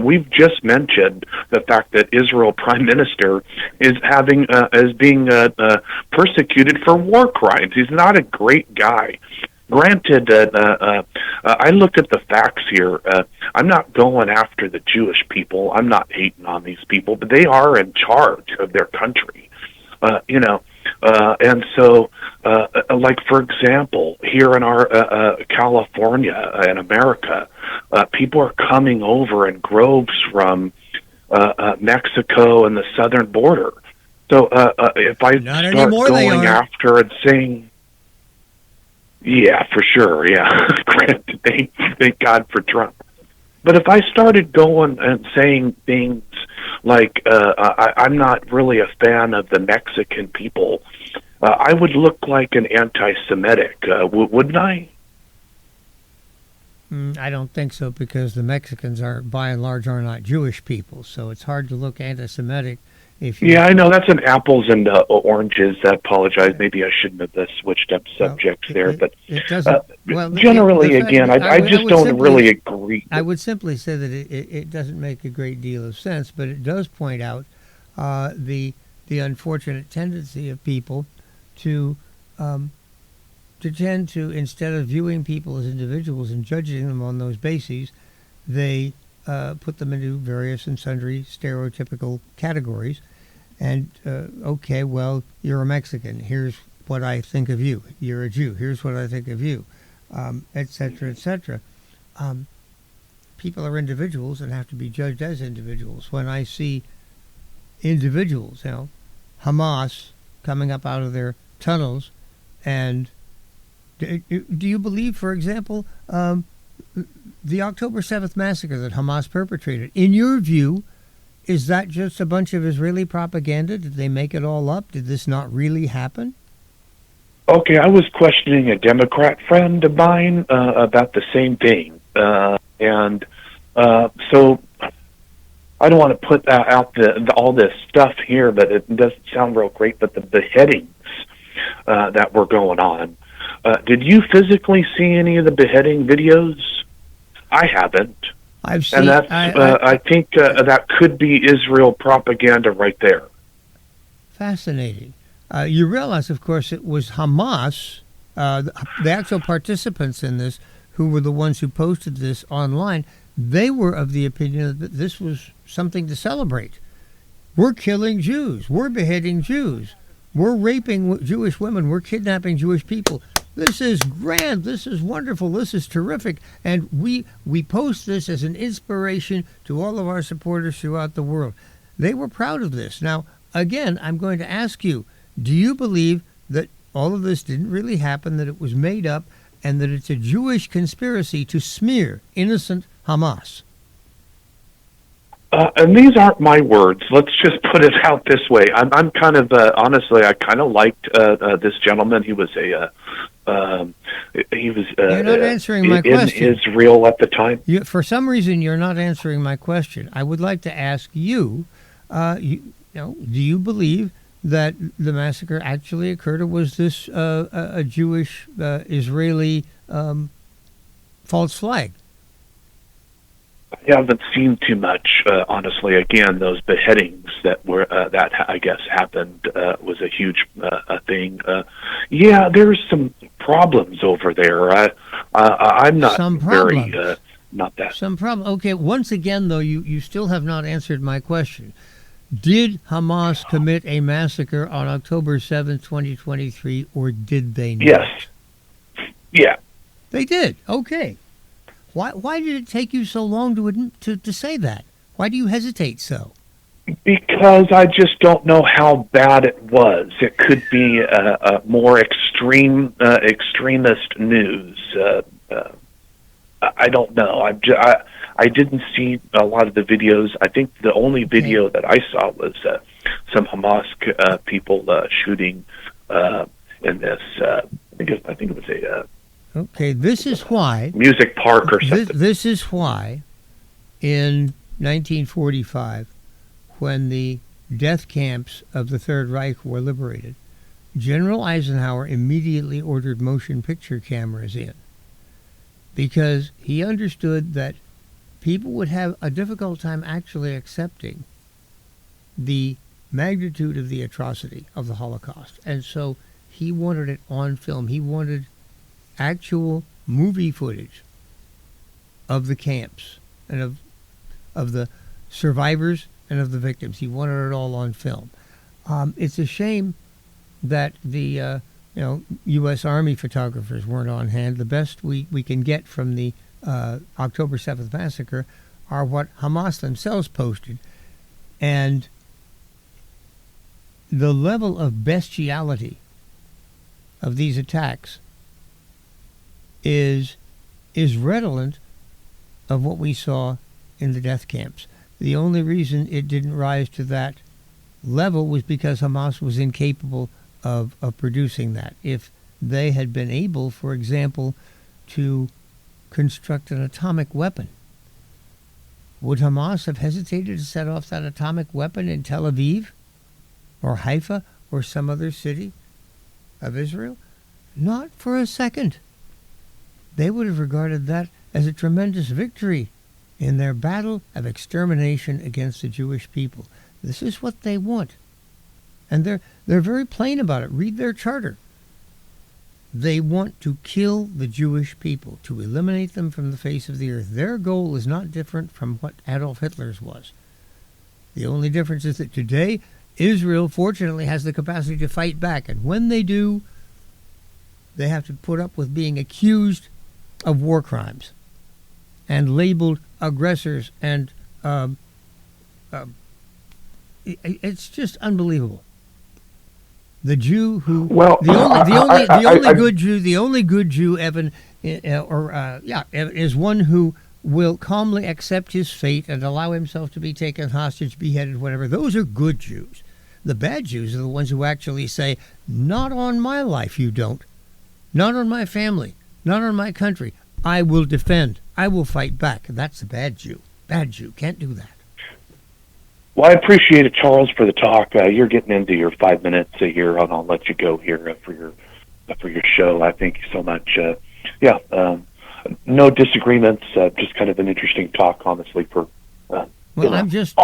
We've just mentioned the fact that Israel Prime Minister is being persecuted for war crimes. He's not a great guy. Granted, I look at the facts here. I'm not going after the Jewish people. I'm not hating on these people, but they are in charge of their country. And so, like for example, here in our California in America, people are coming over in groves from Mexico and the southern border. So if I Not start anymore, they going are. after and saying, yeah, for sure, yeah, thank God for Trump. But if I started going and saying things like, I'm not really a fan of the Mexican people, I would look like an anti-Semitic, wouldn't I? I don't think so, because the Mexicans are, by and large, are not Jewish people. So it's hard to look anti-Semitic if you... Yeah, I know that's an apples and oranges. I apologize. Maybe I shouldn't have switched up subjects there. But it doesn't. Well, generally, the fact- again, I just would don't simply- really agree. I would simply say that it doesn't make a great deal of sense, but it does point out the unfortunate tendency of people to tend to, instead of viewing people as individuals and judging them on those bases, they put them into various and sundry stereotypical categories. And, okay, well, you're a Mexican. Here's what I think of you. You're a Jew. Here's what I think of you, et cetera, et cetera. People are individuals and have to be judged as individuals. When I see individuals, Hamas coming up out of their tunnels, and do you believe, for example, the October 7th massacre that Hamas perpetrated, in your view, is that just a bunch of Israeli propaganda? Did they make it all up? Did this not really happen? Okay, I was questioning a Democrat friend of mine about the same thing. And so I don't want to put out all this stuff here, but it doesn't sound real great. But the beheadings that were going on, did you physically see any of the beheading videos? I haven't. I've seen. And that's, I think that could be Israel propaganda right there. Fascinating. You realize, of course, it was Hamas, the actual participants in this, who were the ones who posted this online. They were of the opinion that this was something to celebrate. We're killing Jews. We're beheading Jews. We're raping Jewish women. We're kidnapping Jewish people. This is grand. This is wonderful. This is terrific. And we post this as an inspiration to all of our supporters throughout the world. They were proud of this. Now, again, I'm going to ask you, do you believe that all of this didn't really happen, that it was made up, and that it's a Jewish conspiracy to smear innocent Hamas? And these aren't my words. Let's just put it out this way. I'm kind of honestly, I kind of liked this gentleman. He was You're not answering my in question. Israel at the time. For some reason, you're not answering my question. I would like to ask you, do you believe that the massacre actually occurred, or was this a Jewish Israeli false flag? I haven't seen too much, honestly. Again, those beheadings that were that I guess happened was a huge thing. Yeah, there's some problems over there. I'm not Some very problems. not that. Some problem. Okay, once again, though, you still have not answered my question. Did Hamas commit a massacre on October 7th, 2023, or did they not? Yes. Yeah. They did. Okay. Why did it take you so long to say that? Why do you hesitate so? Because I just don't know how bad it was. It could be a more extremist news. I don't know. I didn't see a lot of the videos. I think the only video that I saw was some Hamas people shooting in this. I think it was a. Okay, this is why music park or something. This is why, in 1945, when the death camps of the Third Reich were liberated, General Eisenhower immediately ordered motion picture cameras in, because he understood that people would have a difficult time actually accepting the magnitude of the atrocity of the Holocaust. And so he wanted it on film. He wanted actual movie footage of the camps and of the survivors and of the victims. He wanted it all on film. It's a shame that the U.S. Army photographers weren't on hand. The best we can get from the October 7th massacre are what Hamas themselves posted. And the level of bestiality of these attacks is redolent of what we saw in the death camps. The only reason it didn't rise to that level was because Hamas was incapable of producing that. If they had been able, for example, to construct an atomic weapon, would Hamas have hesitated to set off that atomic weapon in Tel Aviv or Haifa or some other city of Israel? Not for a second. They would have regarded that as a tremendous victory in their battle of extermination against the Jewish people. This is what they want. And they're very plain about it. Read their charter. They want to kill the Jewish people, to eliminate them from the face of the earth. Their goal is not different from what Adolf Hitler's was. The only difference is that today, Israel fortunately has the capacity to fight back. And when they do, they have to put up with being accused of war crimes and labeled aggressors. And it's just unbelievable. The Jew who the only good Jew, Evan, is one who will calmly accept his fate and allow himself to be taken hostage, beheaded, whatever. Those are good Jews. The bad Jews are the ones who actually say, "Not on my life, you don't. Not on my family. Not on my country. I will defend. I will fight back." That's the bad Jew. Bad Jew can't do that. Well, I appreciate it, Charles, for the talk. You're getting into your 5 minutes here, and I'll let you go here for your show. I thank you so much. No disagreements. Just kind of an interesting talk, honestly. I'm just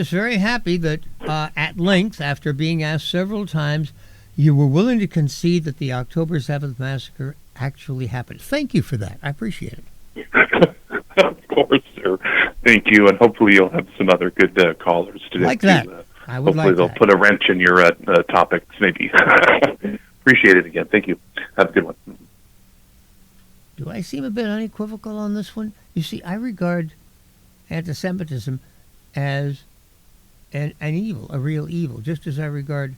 very happy that at length, after being asked several times, you were willing to concede that the October 7th massacre actually happened. Thank you for that. I appreciate it. Of course, sir. Thank you, and hopefully you'll have some other good callers today. Like that. I would hopefully like they'll that. put a wrench in your topics, maybe. Appreciate it again. Thank you. Have a good one. Do I seem a bit unequivocal on this one? You see, I regard anti-Semitism as an evil, a real evil, just as I regard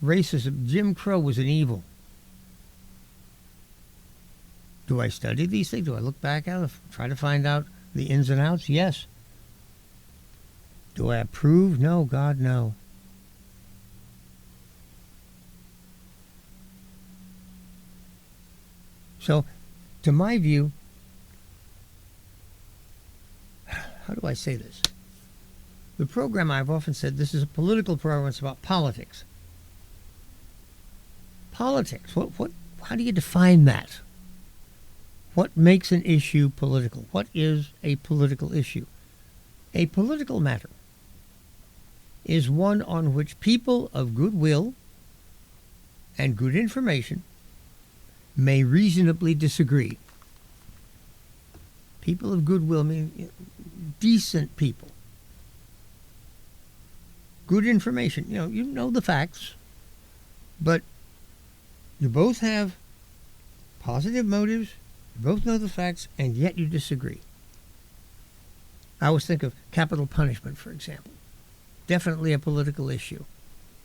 racism. Jim Crow was an evil. Do I study these things? Do I look back at them, try to find out the ins and outs? Yes. Do I approve? No, God, no. So, to my view, how do I say this? The program, I've often said, this is a political program. It's about politics. Politics. How do you define that? What makes an issue political? What is a political issue? A political matter is one on which people of goodwill and good information may reasonably disagree. People of goodwill mean decent people. Good information. You know the facts, but you both have positive motives. You both know the facts, and yet you disagree. I always think of capital punishment, for example. Definitely a political issue.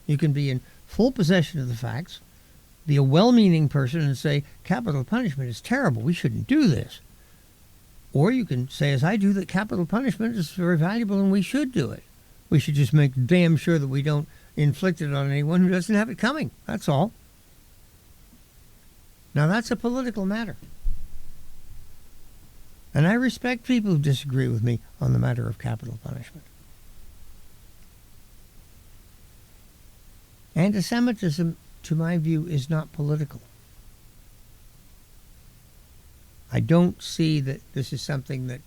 You can be in full possession of the facts, be a well-meaning person and say, capital punishment is terrible, we shouldn't do this. Or you can say, as I do, that capital punishment is very valuable and we should do it. We should just make damn sure that we don't inflict it on anyone who doesn't have it coming. That's all. Now, that's a political matter. And I respect people who disagree with me on the matter of capital punishment. Anti-Semitism, to my view, is not political. I don't see that this is something that,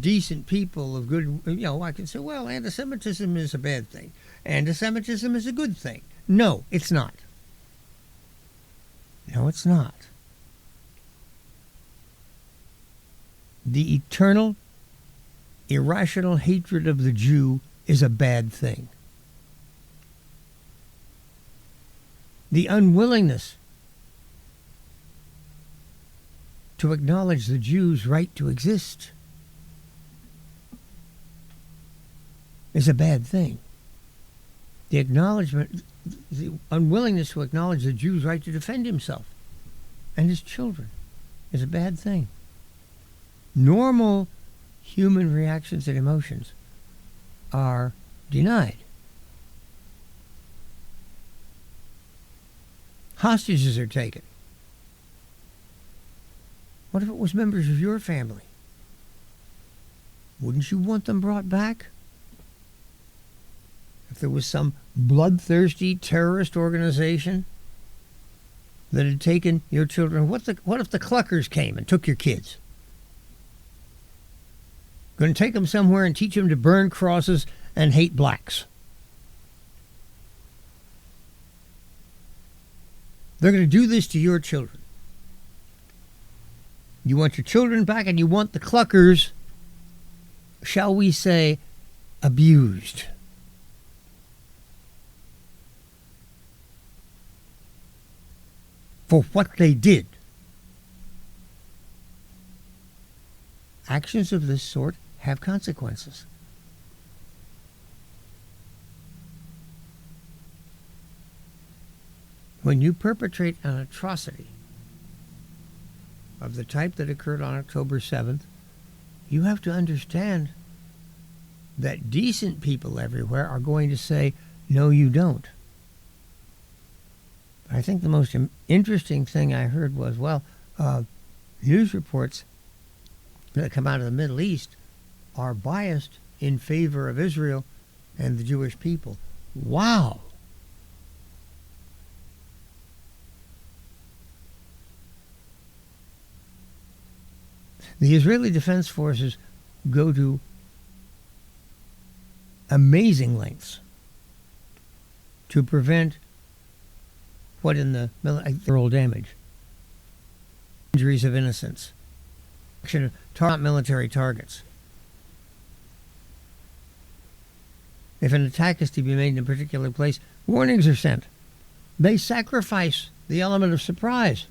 decent people of good, I can say, anti-Semitism is a bad thing. Anti-Semitism is a good thing. No, it's not. No, it's not. the eternal, irrational hatred of the Jew is a bad thing. The unwillingness to acknowledge the Jews' right to exist is a bad thing. The unwillingness to acknowledge the Jew's right to defend himself and his children is a bad thing. Normal human reactions and emotions are denied. Hostages are taken. What if it was members of your family? Wouldn't you want them brought back? If there was some bloodthirsty terrorist organization that had taken your children, what if the Cluckers came and took your kids? Going to take them somewhere and teach them to burn crosses and hate blacks. They're going to do this to your children. You want your children back, and you want the Cluckers, shall we say, abused. For what they did. Actions of this sort have consequences. When you perpetrate an atrocity of the type that occurred on October 7th, you have to understand that decent people everywhere are going to say, no, you don't. I think the most interesting thing I heard was, news reports that come out of the Middle East are biased in favor of Israel and the Jewish people. Wow! The Israeli Defense Forces go to amazing lengths to prevent what in the collateral damage, injuries of innocents, not military targets. If an attack is to be made in a particular place, warnings are sent. They sacrifice the element of surprise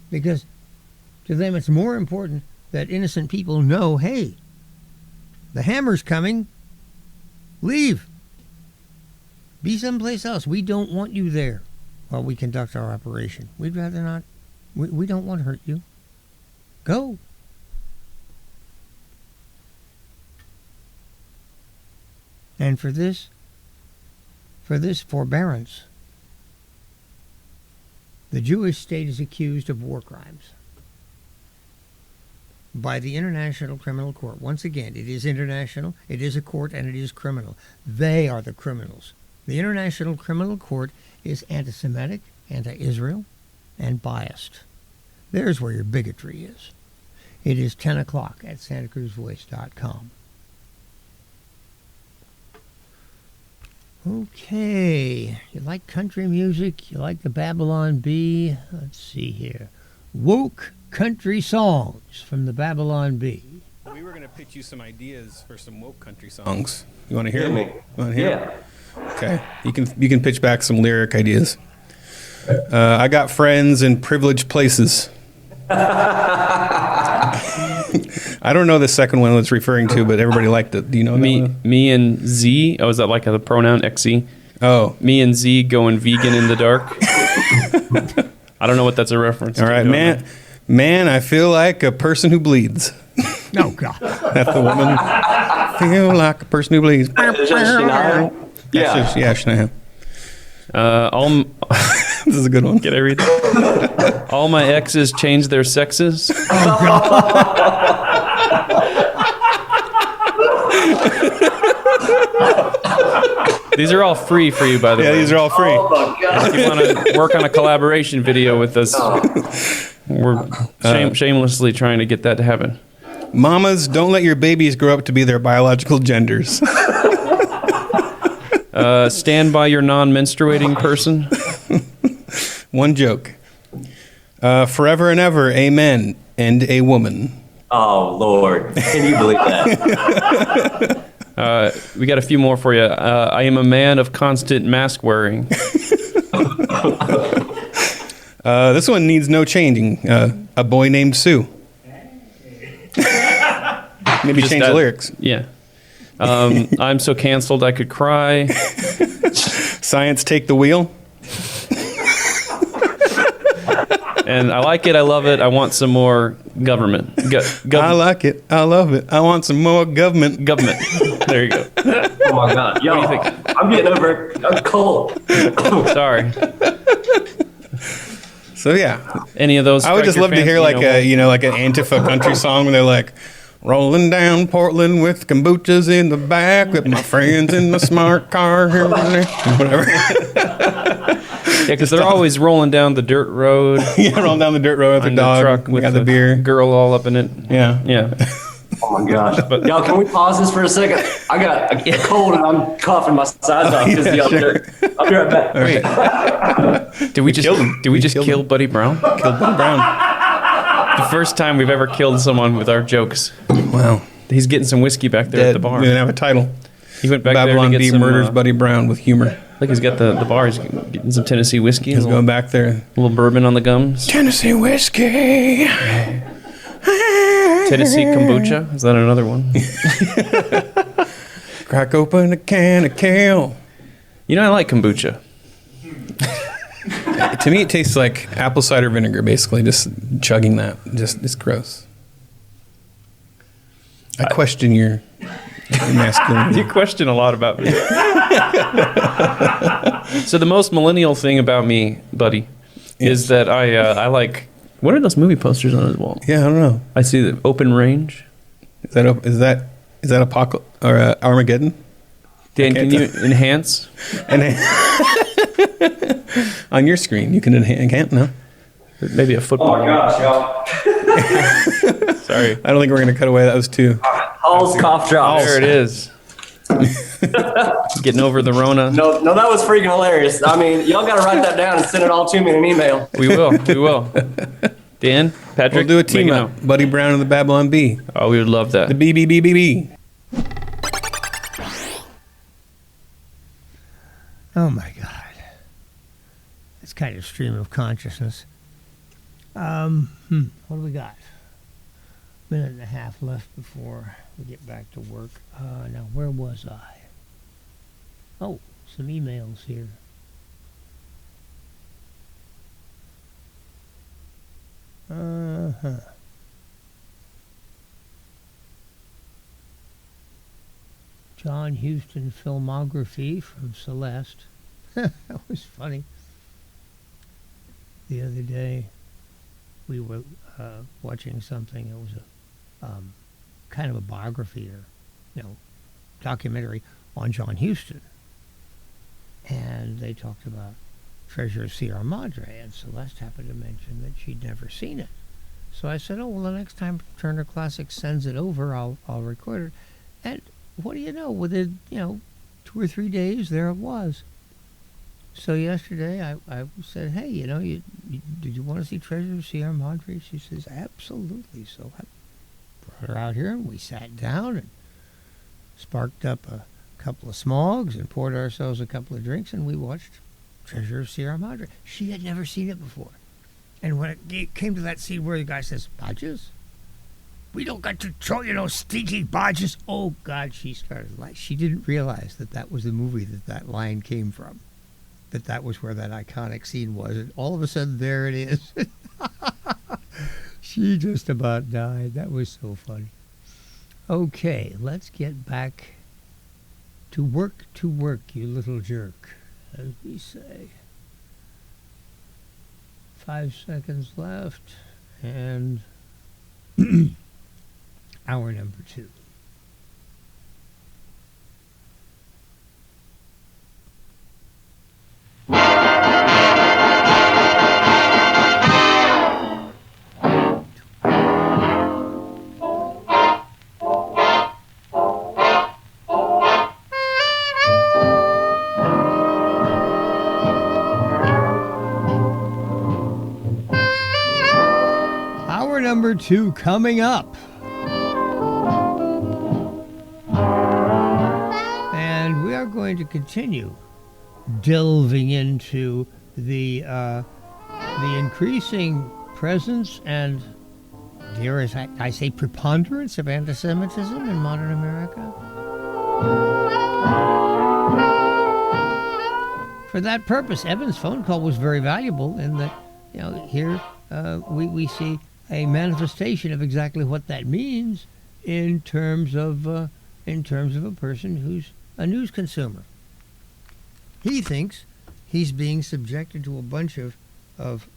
because to them it's more important that innocent people know, hey, the hammer's coming, leave. Be someplace else. We don't want you there while we conduct our operation. We'd rather not. We don't want to hurt you. Go. And for this forbearance, the Jewish state is accused of war crimes by the International Criminal Court. Once again, it is international, it is a court, and it is criminal. They are the criminals. The International Criminal Court is anti-Semitic, anti-Israel, and biased. There's where your bigotry is. It is 10 o'clock at santacruzvoice.com. Okay, you like country music? You like the Babylon Bee? Let's see here. Woke country songs from the Babylon Bee. We were going to pitch you some ideas for some woke country songs. You want to hear them? Yeah. Okay, you can pitch back some lyric ideas. I got friends in privileged places. I don't know the second one it's referring to, but everybody liked it. Do you know me and Z? Oh, is that like the pronoun XZ? Oh, me and Z going vegan in the dark. I don't know what that's a reference to. All right, man, I feel like a person who bleeds. Oh God, that's the woman. Feel like a person who bleeds. Yeah, Shania. This is a good one. Can I read that? All my exes changed their sexes. Oh, God. These are all free for you, by the way. Yeah, these are all free. Oh, my God. If you want to work on a collaboration video with us, we're shamelessly trying to get that to happen. Mamas, don't let your babies grow up to be their biological genders. Stand by your non-menstruating person. One joke. Forever and ever, amen, and a woman. Oh, Lord. Can you believe that? We got a few more for you. I am a man of constant mask wearing. This one needs no changing. A boy named Sue. Maybe Just change that- the lyrics. Yeah. I'm so canceled I could cry. Science take the wheel. And I like it. I love it. I want some more government. I like it. I love it. I want some more government. Government. There you go. Oh, my God. Yo, What do you think? I'm getting over a cold. Sorry. So yeah, Any of those? I would just love to hear like like an Antifa country song where they're like, rolling down Portland with kombuchas in the back with my friends in the smart car, whatever. Yeah, because they're always rolling down the dirt road. Yeah, rolling down the dirt road with on the dog. truck We with got the beer. girl all up in it. Yeah. Yeah. Oh, my gosh. Y'all, can we pause this for a second? I got a cold and I'm coughing my sides off. Because Yeah, sure. I'll be right back. Wait. Did we just killed him. Did we We just killed kill him. Buddy Brown? Killed Buddy Brown. The first time we've ever killed someone with our jokes. Wow. He's getting some whiskey back there at the bar. We didn't have a title. He went back Babylon there to B get some. murders Buddy Brown with humor. Look, he's got the bar. He's getting some Tennessee whiskey. He's a going little, back there. little bourbon on the gums. Tennessee whiskey. Tennessee kombucha. Is that another one? Crack open a can of kale. You know, I like kombucha. To me, it tastes like apple cider vinegar, basically. Just chugging that. It's gross. I question your masculinity. You question a lot about me. So the most millennial thing about me, buddy, is that I like. What are those movie posters on his wall? Yeah, I don't know. I see the open range. Is that Apocalypse or Armageddon? Dan, can you enhance? And on your screen, you can enhance. No, Maybe a football. Oh, my gosh, y'all. Sorry. I don't think we're going to cut away. That was too. Hall's cough drops. There it is. Getting over the Rona. No, that was freaking hilarious. I mean, y'all got to write that down and send it all to me in an email. We will. We will. Dan, Patrick, We'll do a team make it up. known. Buddy Brown and the Babylon Bee. Oh, we would love that. The BBBBB. Oh my God. It's kind of stream of consciousness. What do we got? Minute and a half left before we get back to work. Now, where was I? Oh, some emails here. Uh-huh. John Huston filmography from Celeste. That was funny. The other day, we were watching something. It was a kind of a biography or, documentary on John Huston. And they talked about Treasure of Sierra Madre, and Celeste happened to mention that she'd never seen it. So I said, oh, well, the next time Turner Classics sends it over, I'll record it. And what do you know? Within, 2 or 3 days, there it was. So yesterday, I said, hey, did you want to see Treasure of Sierra Madre? She says, absolutely. So I brought her out here, and we sat down and sparked up a couple of smogs and poured ourselves a couple of drinks, and we watched Treasure of Sierra Madre. She had never seen it before. And when it came to that scene where the guy says, Bodges? We don't got to show you no stinky Bodges. Oh, God, she started like she didn't realize that was the movie that line came from. That was where that iconic scene was. And all of a sudden, there it is. She just about died. That was so funny. Okay, let's get back to work, you little jerk, as we say. 5 seconds left, and hour number 2. Hour number 2 coming up. going to continue delving into the increasing presence and, dare I say, preponderance of anti-Semitism in modern America. For that purpose, Evan's phone call was very valuable in that, here we see a manifestation of exactly what that means in terms of a person who's a news consumer. He thinks he's being subjected to a bunch of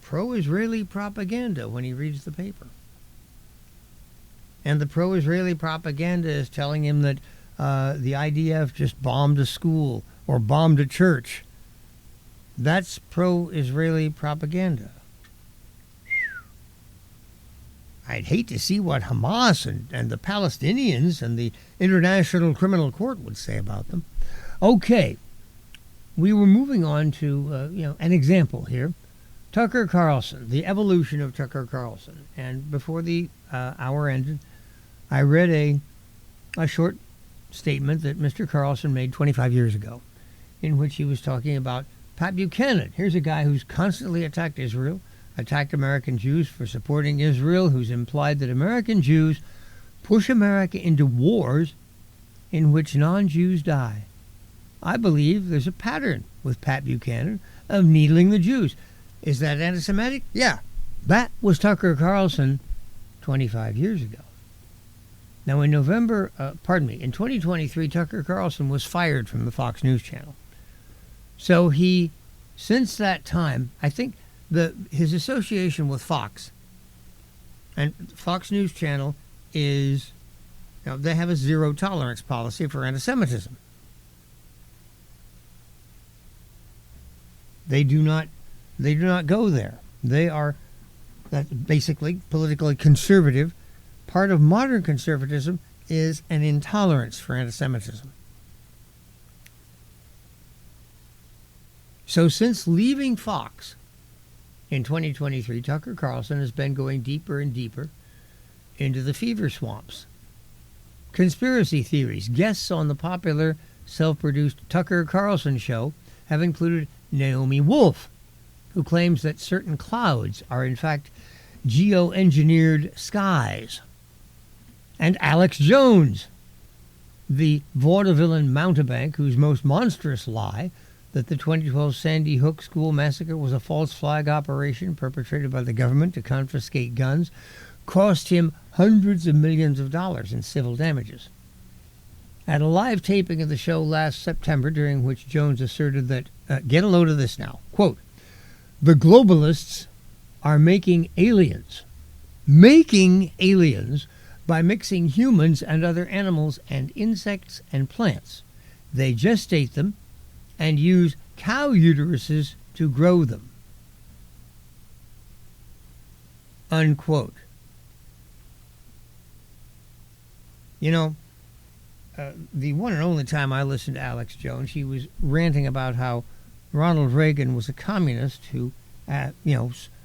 pro-Israeli propaganda when he reads the paper. And the pro-Israeli propaganda is telling him that the IDF just bombed a school or bombed a church. That's pro-Israeli propaganda. I'd hate to see what Hamas and the Palestinians and the International Criminal Court would say about them. Okay, we were moving on to an example here. Tucker Carlson, the evolution of Tucker Carlson. And before the hour ended, I read a short statement that Mr. Carlson made 25 years ago, in which he was talking about Pat Buchanan. Here's a guy who's constantly attacked Israel, attacked American Jews for supporting Israel, who's implied that American Jews push America into wars in which non-Jews die. I believe there's a pattern with Pat Buchanan of needling the Jews. Is that anti-Semitic? Yeah. That was Tucker Carlson 25 years ago. Now in in 2023, Tucker Carlson was fired from the Fox News channel. So since that time, I think his association with Fox and Fox News channel is, they have a zero tolerance policy for anti-Semitism. They do not go there. They are basically politically conservative. Part of modern conservatism is an intolerance for anti-Semitism. So since leaving Fox in 2023, Tucker Carlson has been going deeper and deeper into the fever swamps. Conspiracy theories. Guests on the popular self-produced Tucker Carlson show have included Naomi Wolf, who claims that certain clouds are in fact geoengineered skies, and Alex Jones, the vaudevillain mountebank whose most monstrous lie, that the 2012 Sandy Hook school massacre was a false flag operation perpetrated by the government to confiscate guns, cost him hundreds of millions of dollars in civil damages. At a live taping of the show last September, during which Jones asserted that, get a load of this now, quote, the globalists are making aliens by mixing humans and other animals and insects and plants. They gestate them and use cow uteruses to grow them. Unquote. The one and only time I listened to Alex Jones, he was ranting about how Ronald Reagan was a communist who,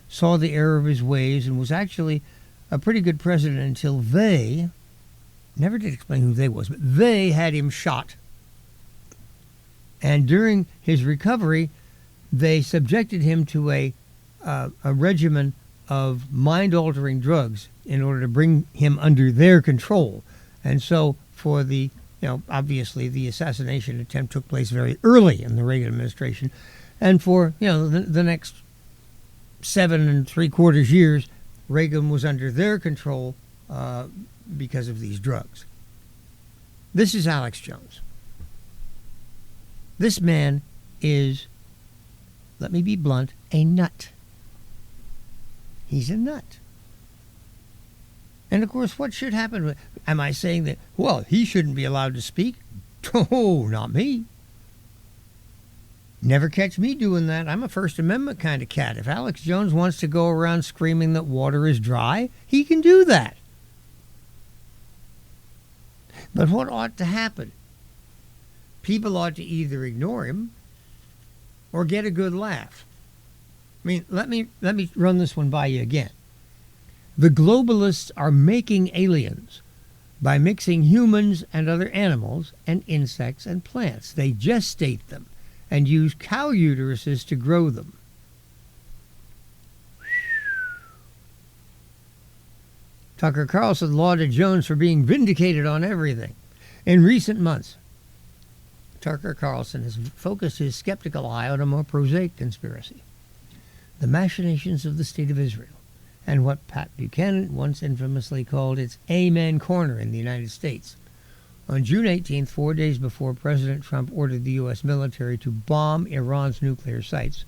saw the error of his ways and was actually a pretty good president until they, never did explain who they was, but they had him shot. And during his recovery, they subjected him to a regimen of mind-altering drugs in order to bring him under their control. And so for the, obviously the assassination attempt took place very early in the Reagan administration. And for, the next 7 3/4 years, Reagan was under their control because of these drugs. This is Alex Jones. This man is, let me be blunt, a nut. He's a nut. And of course, what should happen? Am I saying that, well, he shouldn't be allowed to speak? Oh, not me. Never catch me doing that. I'm a First Amendment kind of cat. If Alex Jones wants to go around screaming that water is dry, he can do that. But what ought to happen? People ought to either ignore him or get a good laugh. I mean, let me run this one by you again. The globalists are making aliens by mixing humans and other animals and insects and plants. They gestate them and use cow uteruses to grow them. Tucker Carlson lauded Jones for being vindicated on everything. In recent months, Tucker Carlson has focused his skeptical eye on a more prosaic conspiracy: the machinations of the State of Israel, and what Pat Buchanan once infamously called its Amen Corner in the United States. On June 18th, 4 days before President Trump ordered the U.S. military to bomb Iran's nuclear sites,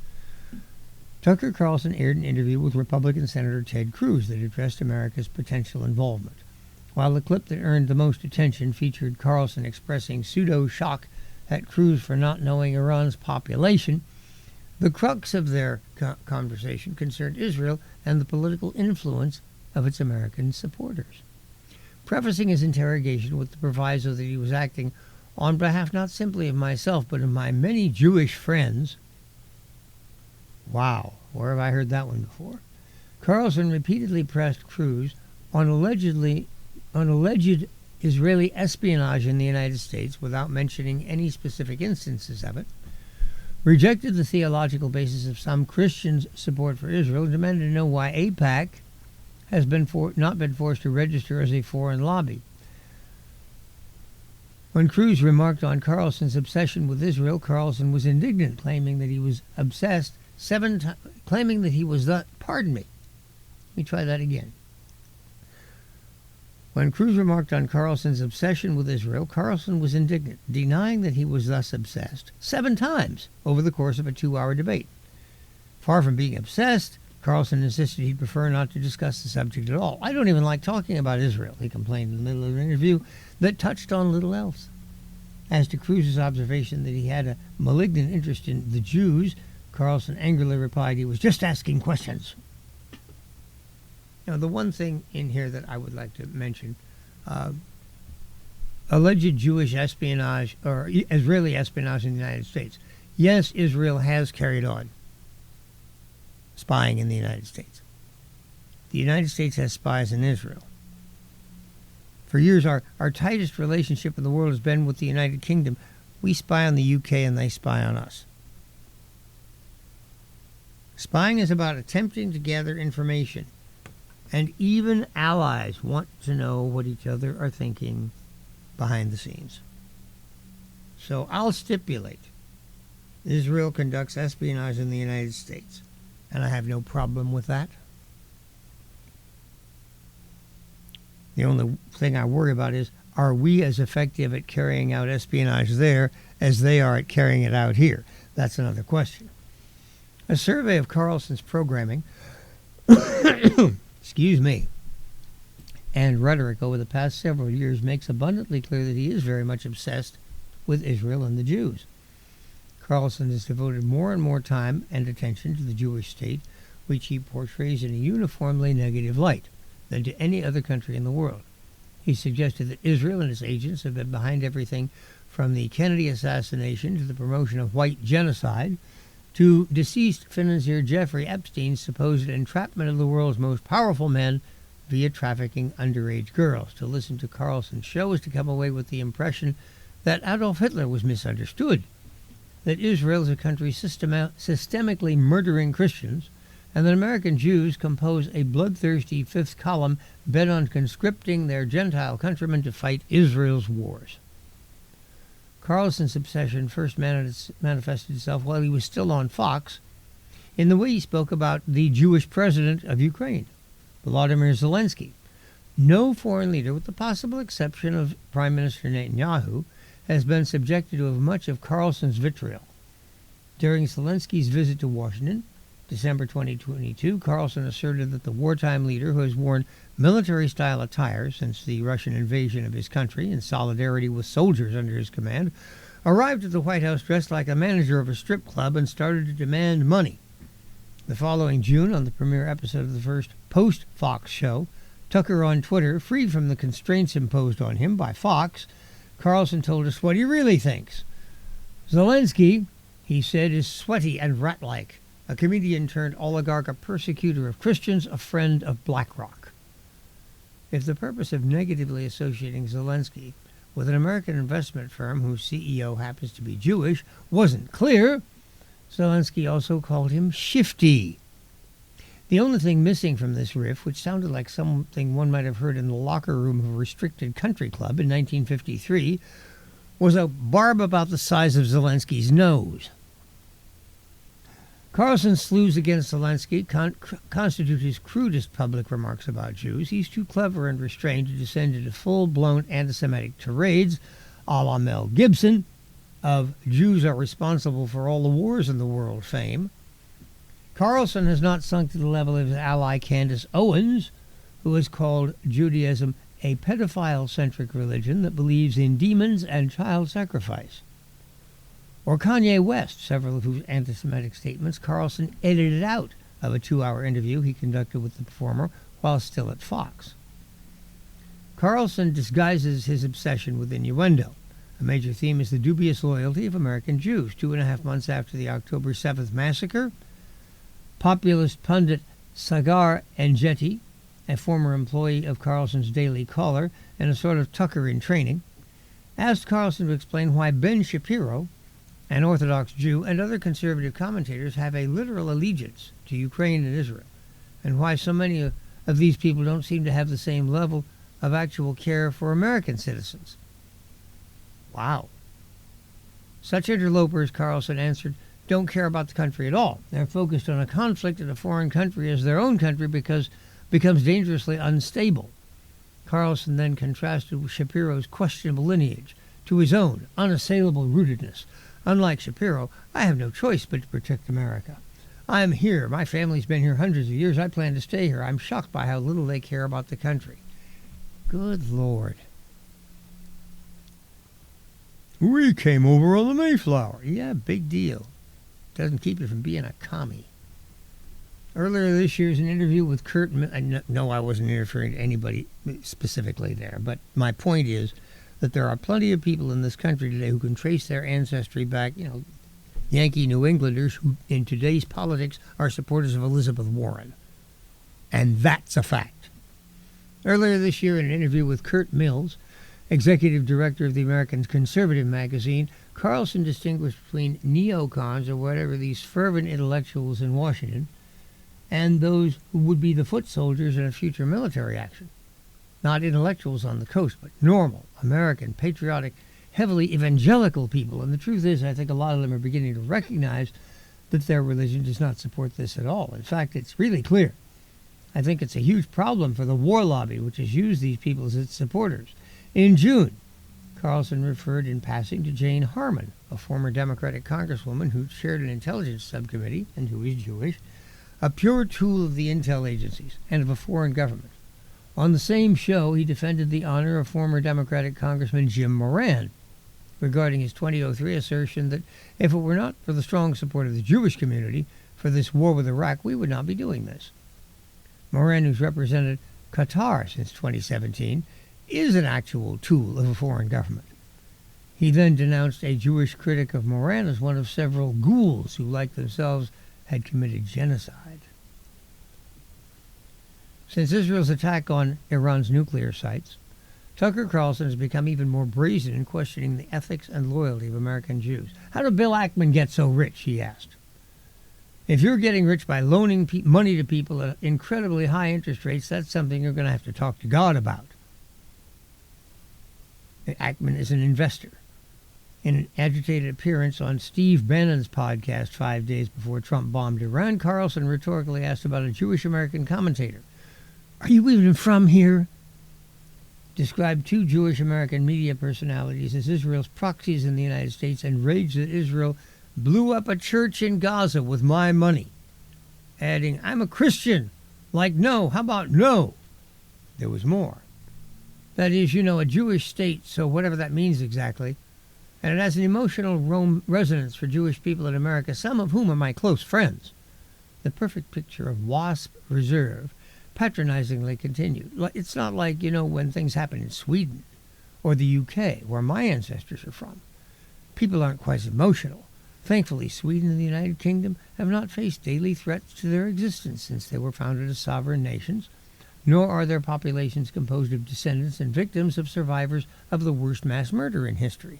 Tucker Carlson aired an interview with Republican Senator Ted Cruz that addressed America's potential involvement. While the clip that earned the most attention featured Carlson expressing pseudo-shock at Cruz for not knowing Iran's population, the crux of their conversation concerned Israel and the political influence of its American supporters. Prefacing his interrogation with the proviso that he was acting on behalf not simply of myself but of my many Jewish friends. Wow, where have I heard that one before? Carlson repeatedly pressed Cruz on alleged Israeli espionage in the United States without mentioning any specific instances of it, rejected the theological basis of some Christians' support for Israel, and demanded to know why AIPAC has not been forced to register as a foreign lobby. When Cruz remarked on Carlson's obsession with Israel, Carlson was indignant, claiming that he was obsessed claiming that he was the... Pardon me. Let me try that again. When Cruz remarked on Carlson's obsession with Israel, Carlson was indignant, denying that he was thus obsessed 7 times over the course of a 2-hour debate. Far from being obsessed, Carlson insisted he'd prefer not to discuss the subject at all. I don't even like talking about Israel, he complained in the middle of an interview that touched on little else. As to Cruz's observation that he had a malignant interest in the Jews, Carlson angrily replied he was just asking questions. Now, the one thing in here that I would like to mention, alleged Jewish espionage or Israeli espionage in the United States. Yes, Israel has carried on spying in the United States. The United States has spies in Israel. For years, our tightest relationship in the world has been with the United Kingdom. We spy on the UK and they spy on us. Spying is about attempting to gather information, and even allies want to know what each other are thinking behind the scenes. So I'll stipulate Israel conducts espionage in the United States, and I have no problem with that. The only thing I worry about is, are we as effective at carrying out espionage there as they are at carrying it out here? That's another question. A survey of Carlson's programming, excuse me, and rhetoric over the past several years makes abundantly clear that he is very much obsessed with Israel and the Jews. Carlson has devoted more and more time and attention to the Jewish state, which he portrays in a uniformly negative light, than to any other country in the world. He suggested that Israel and its agents have been behind everything from the Kennedy assassination to the promotion of white genocide, to deceased financier Jeffrey Epstein's supposed entrapment of the world's most powerful men via trafficking underage girls. To listen to Carlson's show is to come away with the impression that Adolf Hitler was misunderstood, that Israel is a country systemically murdering Christians, and that American Jews compose a bloodthirsty fifth column bent on conscripting their Gentile countrymen to fight Israel's wars. Carlson's obsession first manifested itself while he was still on Fox in the way he spoke about the Jewish president of Ukraine, Volodymyr Zelensky. No foreign leader, with the possible exception of Prime Minister Netanyahu, has been subjected to much of Carlson's vitriol. During Zelensky's visit to Washington, December 2022, Carlson asserted that the wartime leader, who has worn military-style attire since the Russian invasion of his country in solidarity with soldiers under his command, arrived at the White House dressed like a manager of a strip club and started to demand money. The following June, on the premiere episode of the first post-Fox show, Tucker on Twitter, freed from the constraints imposed on him by Fox, Carlson told us what he really thinks. Zelensky, he said, is sweaty and rat-like, a comedian turned oligarch, a persecutor of Christians, a friend of BlackRock. if the purpose of negatively associating Zelensky with an American investment firm whose CEO happens to be Jewish wasn't clear, Zelensky also called him shifty. The only thing missing from this riff, which sounded like something one might have heard in the locker room of a restricted country club in 1953, was a barb about the size of Zelensky's nose. Carlson's slews against Zelensky constitute his crudest public remarks about Jews. He's too clever and restrained to descend into full-blown anti-Semitic tirades, a la Mel Gibson, of Jews are responsible for all the wars in the world fame. Carlson has not sunk to the level of his ally Candace Owens, who has called Judaism a pedophile-centric religion that believes in demons and child sacrifice. Or Kanye West, several of whose anti-Semitic statements Carlson edited out of a 2-hour interview he conducted with the performer while still at Fox. Carlson disguises his obsession with innuendo. A major theme is the dubious loyalty of American Jews. 2.5 months after the October 7th massacre, populist pundit Sagar Enjeti, a former employee of Carlson's Daily Caller and a sort of Tucker in training, asked Carlson to explain why Ben Shapiro, an Orthodox Jew, and other conservative commentators have a literal allegiance to Ukraine and Israel, and why so many of these people don't seem to have the same level of actual care for American citizens. Wow. Such interlopers, Carlson answered, don't care about the country at all. They're focused on a conflict in a foreign country as their own country because it becomes dangerously unstable. Carlson then contrasted Shapiro's questionable lineage to his own unassailable rootedness. Unlike Shapiro, I have no choice but to protect America. I am here. My family's been here hundreds of years. I plan to stay here. I'm shocked by how little they care about the country. Good Lord. We came over on the Mayflower. Yeah, big deal. Doesn't keep you from being a commie. Earlier this year, in an interview with Kurt... No, I wasn't interfering to anybody specifically there, but my point is that there are plenty of people in this country today who can trace their ancestry back, Yankee New Englanders who in today's politics are supporters of Elizabeth Warren. And that's a fact. Earlier this year, in an interview with Kurt Mills, executive director of the American Conservative magazine, Carlson distinguished between neocons, or whatever, these fervent intellectuals in Washington, and those who would be the foot soldiers in a future military action. Not intellectuals on the coast, but normal, American, patriotic, heavily evangelical people. And the truth is, I think a lot of them are beginning to recognize that their religion does not support this at all. In fact, it's really clear. I think it's a huge problem for the war lobby, which has used these people as its supporters. In June, Carlson referred in passing to Jane Harman, a former Democratic congresswoman who chaired an intelligence subcommittee and who is Jewish, a pure tool of the intel agencies and of a foreign government. On the same show, he defended the honor of former Democratic Congressman Jim Moran regarding his 2003 assertion that if it were not for the strong support of the Jewish community for this war with Iraq, we would not be doing this. Moran, who's represented Qatar since 2017, is an actual tool of a foreign government. He then denounced a Jewish critic of Moran as one of several ghouls who, like themselves, had committed genocide. Since Israel's attack on Iran's nuclear sites, Tucker Carlson has become even more brazen in questioning the ethics and loyalty of American Jews. How did Bill Ackman get so rich, he asked. If you're getting rich by loaning money to people at incredibly high interest rates, that's something you're going to have to talk to God about. Ackman is an investor. In an agitated appearance on Steve Bannon's podcast 5 days before Trump bombed Iran, Carlson rhetorically asked about a Jewish-American commentator. Are you even from here? Described two Jewish-American media personalities as Israel's proxies in the United States and raged that Israel blew up a church in Gaza with my money, adding, I'm a Christian. Like no, how about no? There was more. That is, a Jewish state, so whatever that means exactly, and it has an emotional resonance for Jewish people in America, some of whom are my close friends. The perfect picture of WASP reserve patronizingly continued. It's not like, when things happen in Sweden or the UK, where my ancestors are from. People aren't quite as emotional. Thankfully, Sweden and the United Kingdom have not faced daily threats to their existence since they were founded as sovereign nations. nor are their populations composed of descendants and victims of survivors of the worst mass murder in history.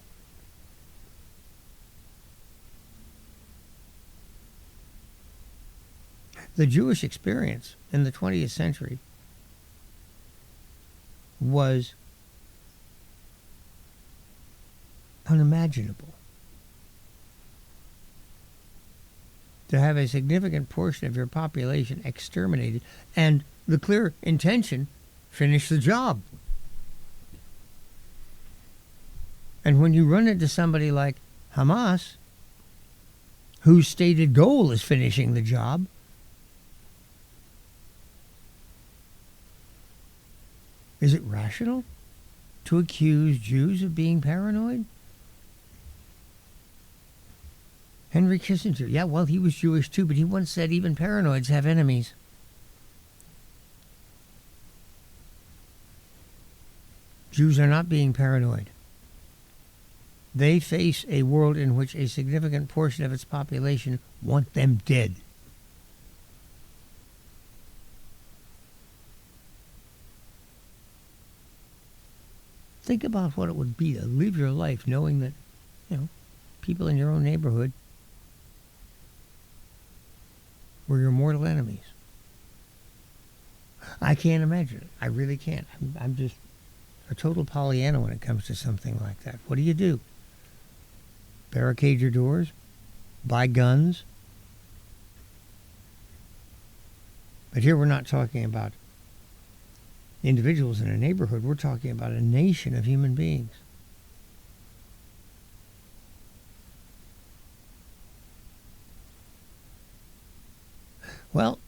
The Jewish experience in the 20th century was unimaginable. To have a significant portion of your population exterminated, and the clear intention, finish the job. And when you run into somebody like Hamas, whose stated goal is finishing the job, is it rational to accuse Jews of being paranoid? Henry Kissinger, yeah, well, he was Jewish too, but he once said even paranoids have enemies. Jews are not being paranoid. They face a world in which a significant portion of its population want them dead. Think about what it would be to live your life knowing that, people in your own neighborhood were your mortal enemies. I can't imagine it. I really can't. I'm just a total Pollyanna when it comes to something like that. What do? Barricade your doors? Buy guns? But here we're not talking about individuals in a neighborhood. We're talking about a nation of human beings. Well,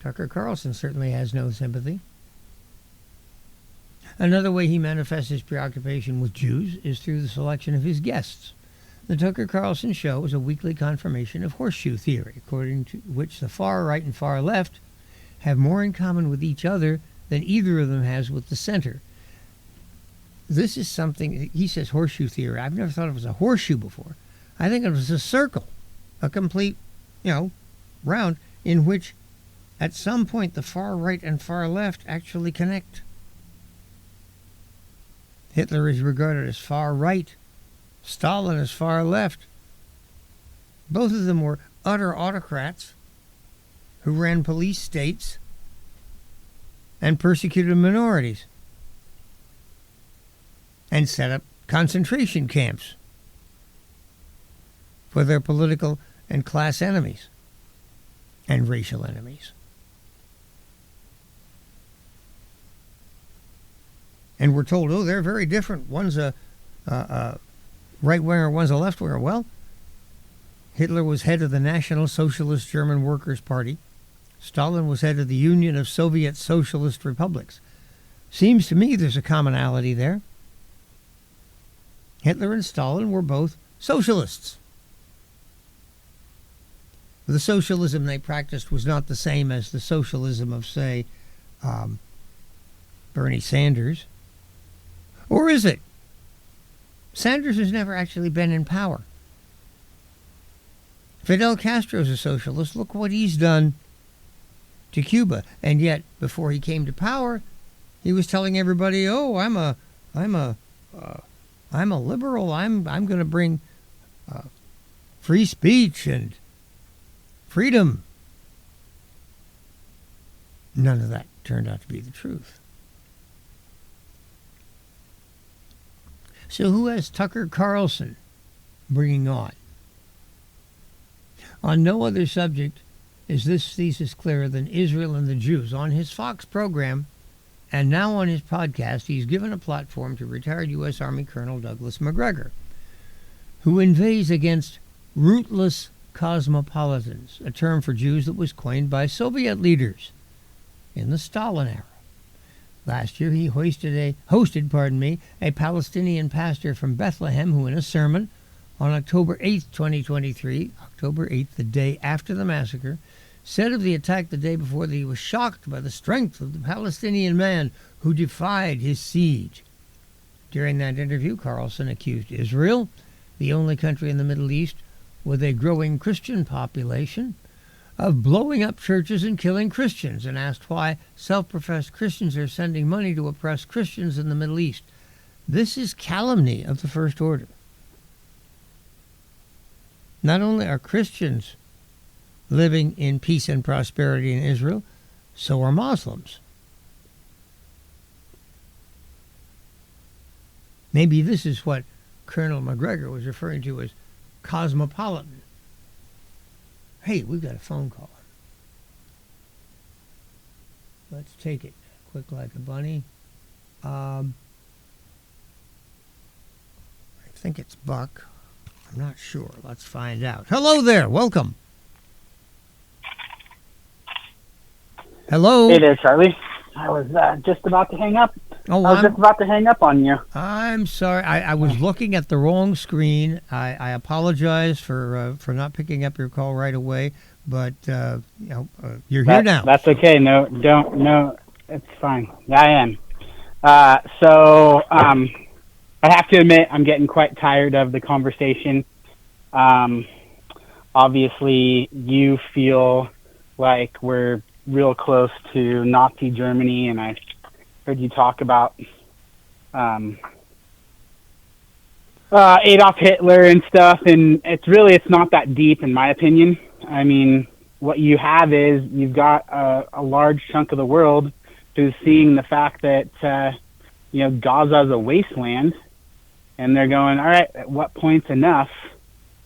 Tucker Carlson certainly has no sympathy. Another way he manifests his preoccupation with Jews is through the selection of his guests. The Tucker Carlson Show is a weekly confirmation of horseshoe theory, according to which the far right and far left have more in common with each other than either of them has with the center. This is something, he says horseshoe theory. I've never thought it was a horseshoe before. I think it was a circle, a complete, round, in which at some point the far right and far left actually connect. Hitler is regarded as far right. Stalin as far left. Both of them were utter autocrats who ran police states and persecuted minorities and set up concentration camps for their political and class enemies and racial enemies. And we're told, they're very different. One's a right-winger, one's a left-winger. Well, Hitler was head of the National Socialist German Workers' Party. Stalin was head of the Union of Soviet Socialist Republics. Seems to me there's a commonality there. Hitler and Stalin were both socialists. The socialism they practiced was not the same as the socialism of, say, Bernie Sanders. Or is it? Sanders has never actually been in power. Fidel Castro's a socialist. Look what he's done to Cuba. And yet, before he came to power, he was telling everybody, I'm a liberal. I'm going to bring free speech and freedom. None of that turned out to be the truth. So who has Tucker Carlson bringing on? On no other subject is this thesis clearer than Israel and the Jews. On his Fox program, and now on his podcast, he's given a platform to retired U.S. Army Colonel Douglas McGregor, who inveighs against rootless cosmopolitans, a term for Jews that was coined by Soviet leaders in the Stalin era. Last year, he hosted a Palestinian pastor from Bethlehem who, in a sermon on October 8th, 2023, October 8th, the day after the massacre, said of the attack the day before that he was shocked by the strength of the Palestinian man who defied his siege. During that interview, Carlson accused Israel, the only country in the Middle East with a growing Christian population, of blowing up churches and killing Christians, and asked why self-professed Christians are sending money to oppress Christians in the Middle East. This is calumny of the first order. Not only are Christians living in peace and prosperity in Israel, so are Muslims. Maybe this is what Colonel McGregor was referring to as cosmopolitan. Hey, we've got a phone call. Let's take it. Quick like a bunny. I think it's Buck. I'm not sure. Let's find out. Hello there. Welcome. Hello. Hey there, Charlie. I was just about to hang up. Oh, I was just about to hang up on you. I'm sorry. I was looking at the wrong screen. I apologize for not picking up your call right away. But you're here now. That's okay. No, it's fine. Yeah, I am. I have to admit, I'm getting quite tired of the conversation. Obviously, you feel like we're real close to Nazi Germany, and I heard you talk about Adolf Hitler and stuff, and it's not that deep, in my opinion. I mean, what you have is you've got a large chunk of the world who's seeing the fact that Gaza is a wasteland, and they're going, all right, at what point's enough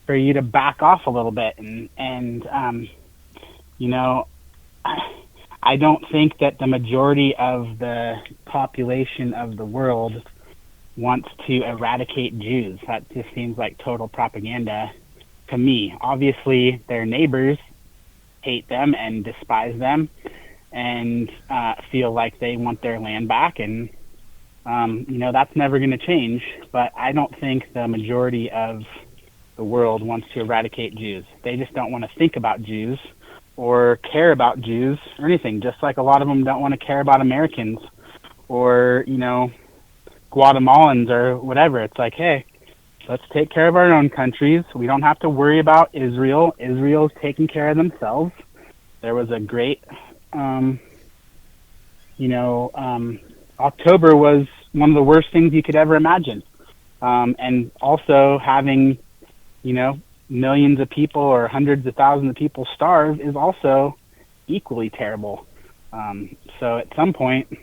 for you to back off a little bit? And I don't think that the majority of the population of the world wants to eradicate Jews. That just seems like total propaganda to me. Obviously, their neighbors hate them and despise them and feel like they want their land back, and that's never going to change. But I don't think the majority of the world wants to eradicate Jews. They just don't want to think about Jews or care about Jews or anything, just like a lot of them don't want to care about Americans or, Guatemalans or whatever. It's like, hey, let's take care of our own countries. We don't have to worry about Israel. Israel's taking care of themselves. There was a great, October was one of the worst things you could ever imagine. And also having, millions of people or hundreds of thousands of people starve is also equally terrible. So at some point,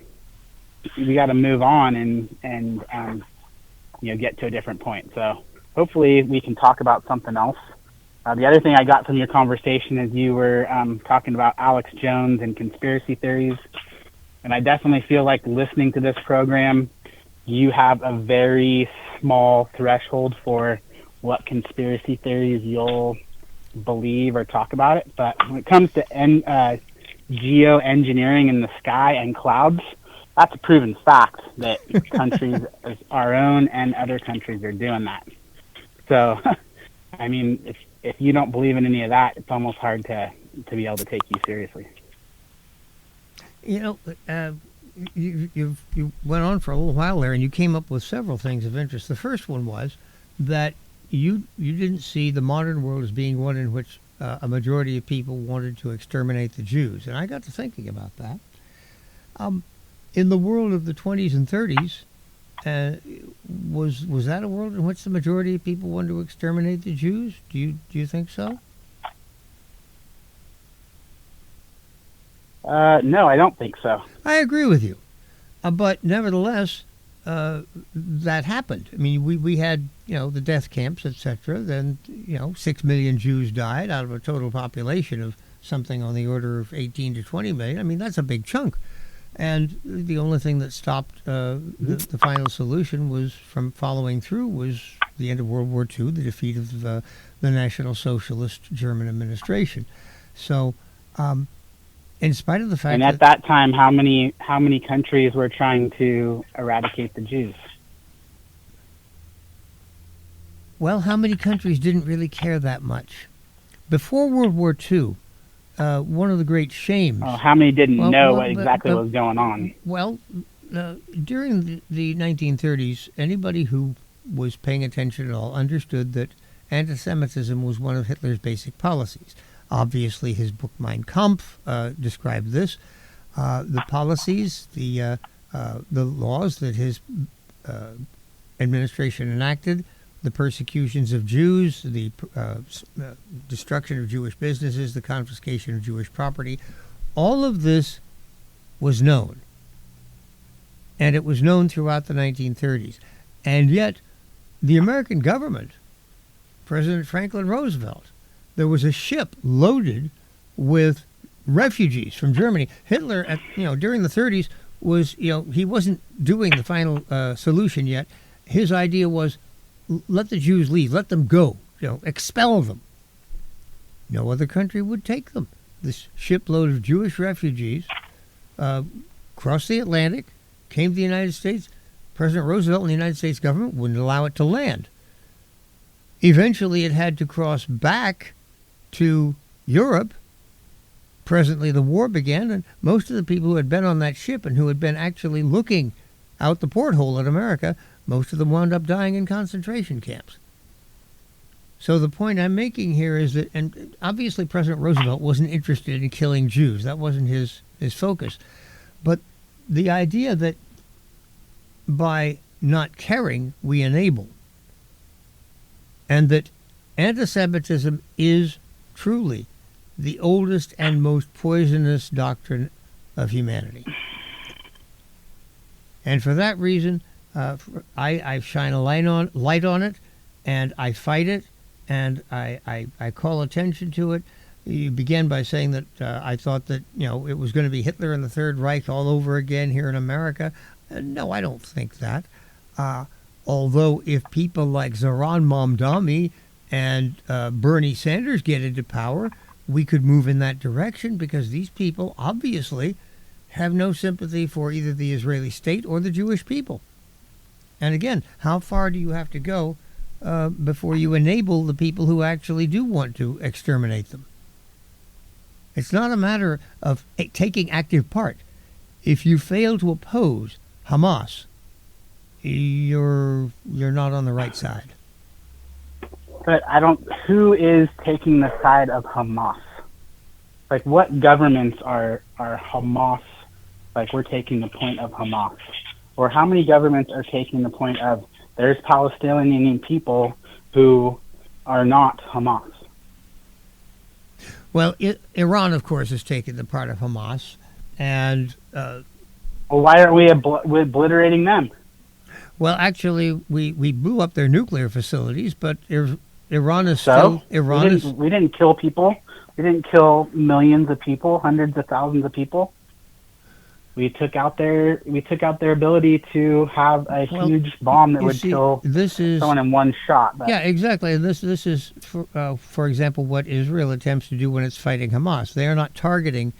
we got to move on and get to a different point. So hopefully we can talk about something else. The other thing I got from your conversation is you were talking about Alex Jones and conspiracy theories. And I definitely feel like listening to this program, you have a very small threshold for what conspiracy theories you'll believe or talk about it. But when it comes to geoengineering in the sky and clouds, that's a proven fact that countries, our own and other countries, are doing that. So, I mean, if you don't believe in any of that, it's almost hard to be able to take you seriously. You went on for a little while there, and you came up with several things of interest. The first one was that you didn't see the modern world as being one in which a majority of people wanted to exterminate the Jews. And I got to thinking about that. In the world of the 20s and 30s, was that a world in which the majority of people wanted to exterminate the Jews? Do you think so? No, I don't think so. I agree with you. But nevertheless, that happened. I mean, we had, the death camps, etc. Then, 6 million Jews died out of a total population of something on the order of 18 to 20 million. I mean, that's a big chunk. And the only thing that stopped the final solution was from following through was the end of World War II, the defeat of the National Socialist German administration. So, in spite of the fact and at that time, how many countries were trying to eradicate the Jews? Well, how many countries didn't really care that much? Before World War II, one of the great shames... Oh, how many didn't know what exactly was going on? Well, during the 1930s, anybody who was paying attention at all understood that anti-Semitism was one of Hitler's basic policies. Obviously, his book Mein Kampf described this. The policies, the laws that his administration enacted, the persecutions of Jews, the destruction of Jewish businesses, the confiscation of Jewish property, all of this was known. And it was known throughout the 1930s. And yet, the American government, President Franklin Roosevelt, there was a ship loaded with refugees from Germany. Hitler, during the 30s, he wasn't doing the final solution yet. His idea was, let the Jews leave, let them go, expel them. No other country would take them. This shipload of Jewish refugees crossed the Atlantic, came to the United States. President Roosevelt and the United States government wouldn't allow it to land. Eventually, it had to cross back to Europe. Presently, the war began, and most of the people who had been on that ship and who had been actually looking out the porthole at America, most of them wound up dying in concentration camps. So the point I'm making here is that, and obviously President Roosevelt wasn't interested in killing Jews. That wasn't his focus. But the idea that by not caring, we enable, and that anti-Semitism is truly the oldest and most poisonous doctrine of humanity. And for that reason, I shine a light on it, and I fight it, and I call attention to it. You began by saying that I thought that it was going to be Hitler and the Third Reich all over again here in America. No, I don't think that. Although if people like Zoran Mamdani and Bernie Sanders get into power, we could move in that direction, because these people obviously have no sympathy for either the Israeli state or the Jewish people. And again, how far do you have to go before you enable the people who actually do want to exterminate them? It's not a matter of taking active part. If you fail to oppose Hamas, you're not on the right side. But who is taking the side of Hamas? Like, what governments are Hamas, like, we're taking the point of Hamas? Or how many governments are taking the point of there's Palestinian people who are not Hamas? Well, Iran, of course, has taken the part of Hamas, and well, why aren't we obliterating them? Well, actually, we blew up their nuclear facilities, but Iran is still... We didn't kill people. We didn't kill millions of people, hundreds of thousands of people. We took out their ability to have a huge bomb that would kill someone in one shot. Yeah, exactly. And this is, for example, what Israel attempts to do when it's fighting Hamas. They are not targeting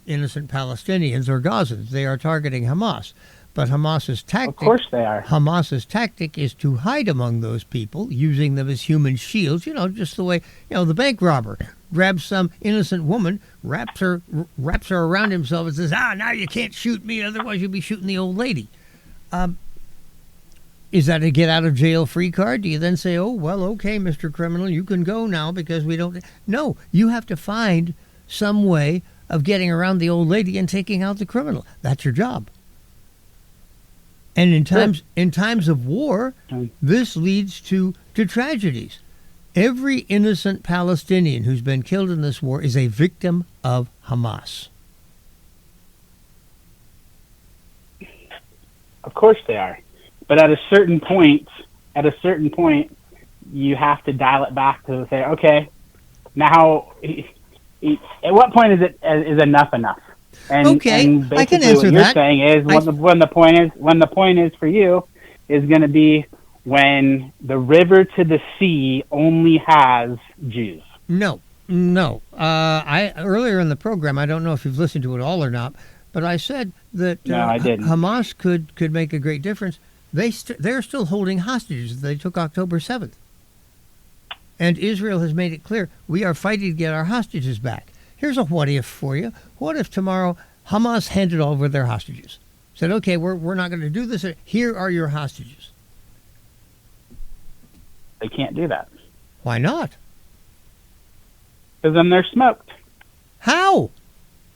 innocent Palestinians or Gazans. They are targeting Hamas. But Hamas's tactic, of course they are. Hamas's tactic is to hide among those people, using them as human shields. Just the way the bank robber grabs some innocent woman, wraps her around himself, and says, now you can't shoot me, otherwise you'll be shooting the old lady. Is that a get out of jail free card? Do you then say, oh, well, okay, Mr. Criminal, you can go now because we don't... No, you have to find some way of getting around the old lady and taking out the criminal. That's your job. And in times of war, this leads to tragedies. Every innocent Palestinian who's been killed in this war is a victim of Hamas. Of course they are. But at a certain point, you have to dial it back to say, okay, now, at what point is enough enough? And, okay, and I can answer what that. You're saying is when the point is for you is going to be when the river to the sea only has Jews. No. I earlier in the program, I don't know if you've listened to it all or not, but I said that no, I didn't. Hamas could make a great difference. They're still holding hostages. They took October 7th. And Israel has made it clear, we are fighting to get our hostages back. Here's a what if for you. What if tomorrow Hamas handed over their hostages? Said, okay, we're not going to do this. Here are your hostages. They can't do that. Why not? Because then they're smoked. How?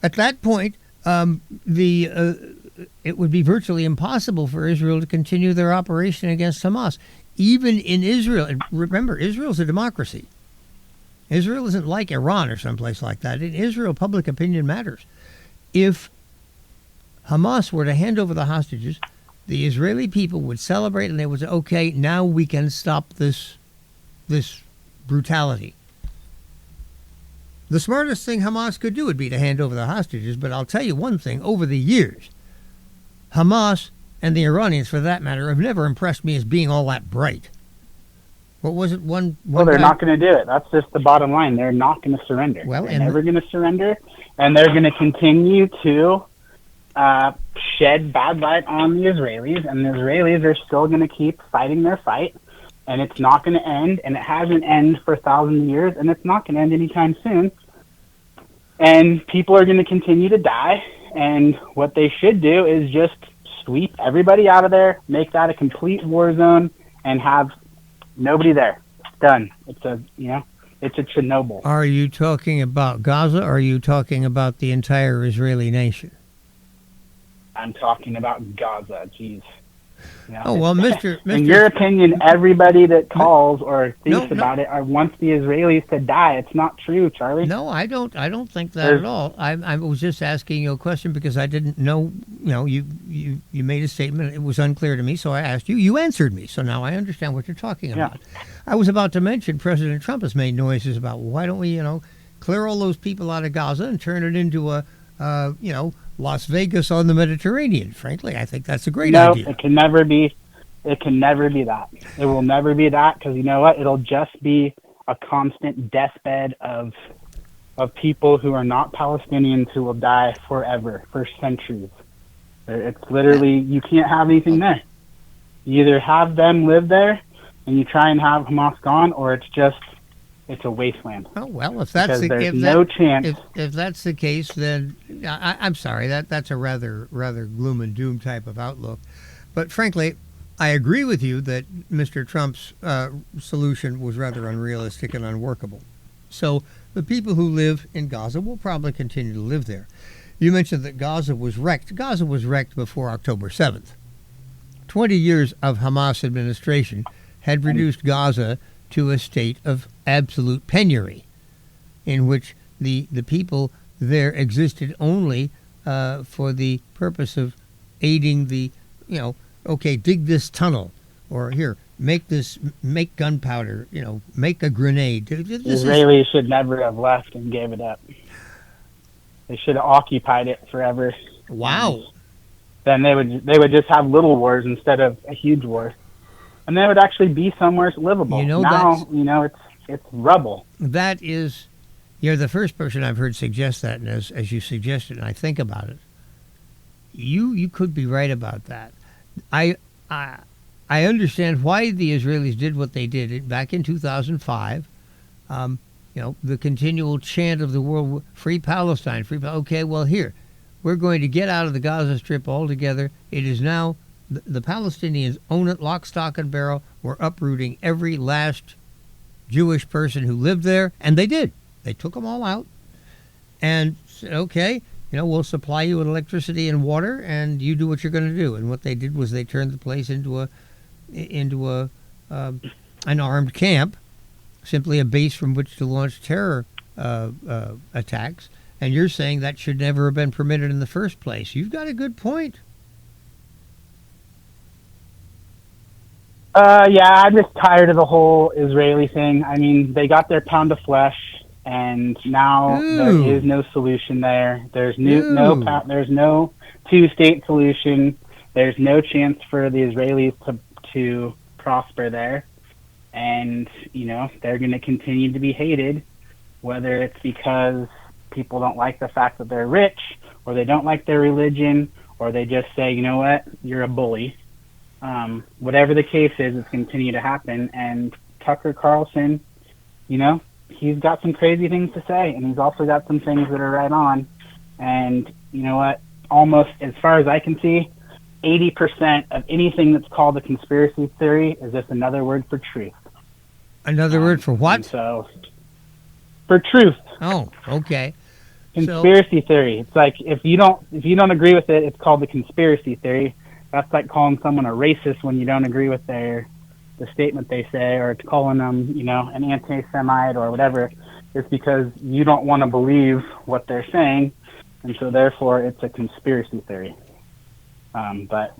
At that point, it would be virtually impossible for Israel to continue their operation against Hamas. Even in Israel, and remember, Israel's a democracy. Israel isn't like Iran or someplace like that. In Israel, public opinion matters. If Hamas were to hand over the hostages, the Israeli people would celebrate and they would say, okay, now we can stop this brutality. The smartest thing Hamas could do would be to hand over the hostages, but I'll tell you one thing, over the years, Hamas, and the Iranians for that matter, have never impressed me as being all that bright. What was it? Well, they're not going to do it. That's just the bottom line. They're not going to surrender. Well, they're never going to surrender, and they're going to continue to shed bad light on the Israelis, and the Israelis are still going to keep fighting their fight, and it's not going to end, and it hasn't ended for thousands of years, and it's not going to end anytime soon. And people are going to continue to die, and what they should do is just sweep everybody out of there, make that a complete war zone, and have nobody there. It's done. It's a Chernobyl. Are you talking about Gaza, or are you talking about the entire Israeli nation? I'm talking about Gaza. Jeez. Yeah. Oh, well, Mr. In your opinion, everybody that calls or thinks about it wants the Israelis to die. It's not true, Charlie. No, I don't think that at all. I was just asking you a question because I didn't know. You made a statement. It was unclear to me, so I asked you. You answered me, so now I understand what you're talking about. Yeah. I was about to mention President Trump has made noises about, well, why don't we, clear all those people out of Gaza and turn it into a, Las Vegas on the Mediterranean. Frankly, I think that's a great idea. No, it can never be. It can never be that. It will never be that, because you know what? It'll just be a constant deathbed of people who are not Palestinians who will die forever, for centuries. It's literally, you can't have anything there. You either have them live there and you try and have Hamas gone, or it's a wasteland. Oh, well, if that's chance. If that's the case, then I'm sorry. That's a rather gloom and doom type of outlook. But frankly, I agree with you that Mr. Trump's solution was rather unrealistic and unworkable. So the people who live in Gaza will probably continue to live there. You mentioned that Gaza was wrecked. Gaza was wrecked before October 7th. 20 years of Hamas administration had reduced Gaza to a state of absolute penury, in which the people there existed only for the purpose of aiding the, dig this tunnel, or here, make gunpowder, make a grenade. The Israelis should never have left and gave it up. They should have occupied it forever. Wow. Then they would just have little wars instead of a huge war. And they would actually be somewhere livable. Now, it's rubble. That is, you're the first person I've heard suggest that, and as you suggested, and I think about it, you could be right about that. I understand why the Israelis did what they did back in 2005. The continual chant of the world, free Palestine, free Palestine. Okay, well, here, we're going to get out of the Gaza Strip altogether. It is now, the Palestinians own it, lock, stock, and barrel. We're uprooting every last Jewish person who lived there, and they did. They took them all out and said, okay, we'll supply you with electricity and water, and you do what you're going to do. And what they did was they turned the place into an armed camp, simply a base from which to launch terror attacks. And you're saying that should never have been permitted in the first place. You've got a good point. I'm just tired of the whole Israeli thing. I mean, they got their pound of flesh, and now there is no solution there. There's no two-state solution. There's no chance for the Israelis to prosper there, and they're going to continue to be hated, whether it's because people don't like the fact that they're rich, or they don't like their religion, or they just say, you know what, you're a bully. Whatever the case is, it's continue to happen. And Tucker Carlson, he's got some crazy things to say, and he's also got some things that are right on. And you know what? Almost, as far as I can see, 80% of anything that's called a conspiracy theory is just another word for truth. Another word for what? So, for truth. Oh, okay. Conspiracy theory. It's like if you don't agree with it, it's called the conspiracy theory. That's like calling someone a racist when you don't agree with the statement they say, or calling them, an anti-Semite or whatever. It's because you don't want to believe what they're saying, and so therefore it's a conspiracy theory. But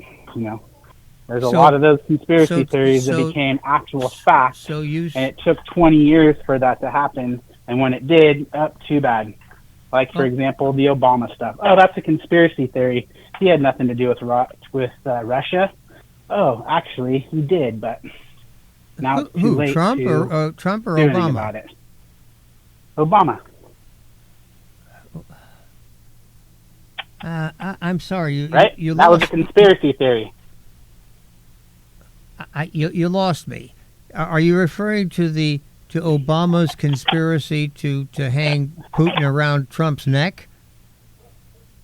there's a lot of those conspiracy theories that became actual facts, and it took 20 years for that to happen. And when it did, too bad. Like, for example, the Obama stuff. Oh, that's a conspiracy theory. He had nothing to do with Russia. Oh, actually, he did, but now it's too late. Trump to or do anything Obama? About it. Obama. I'm sorry. Right? That was a conspiracy theory. You lost me. Are you referring to Obama's conspiracy to hang Putin around Trump's neck?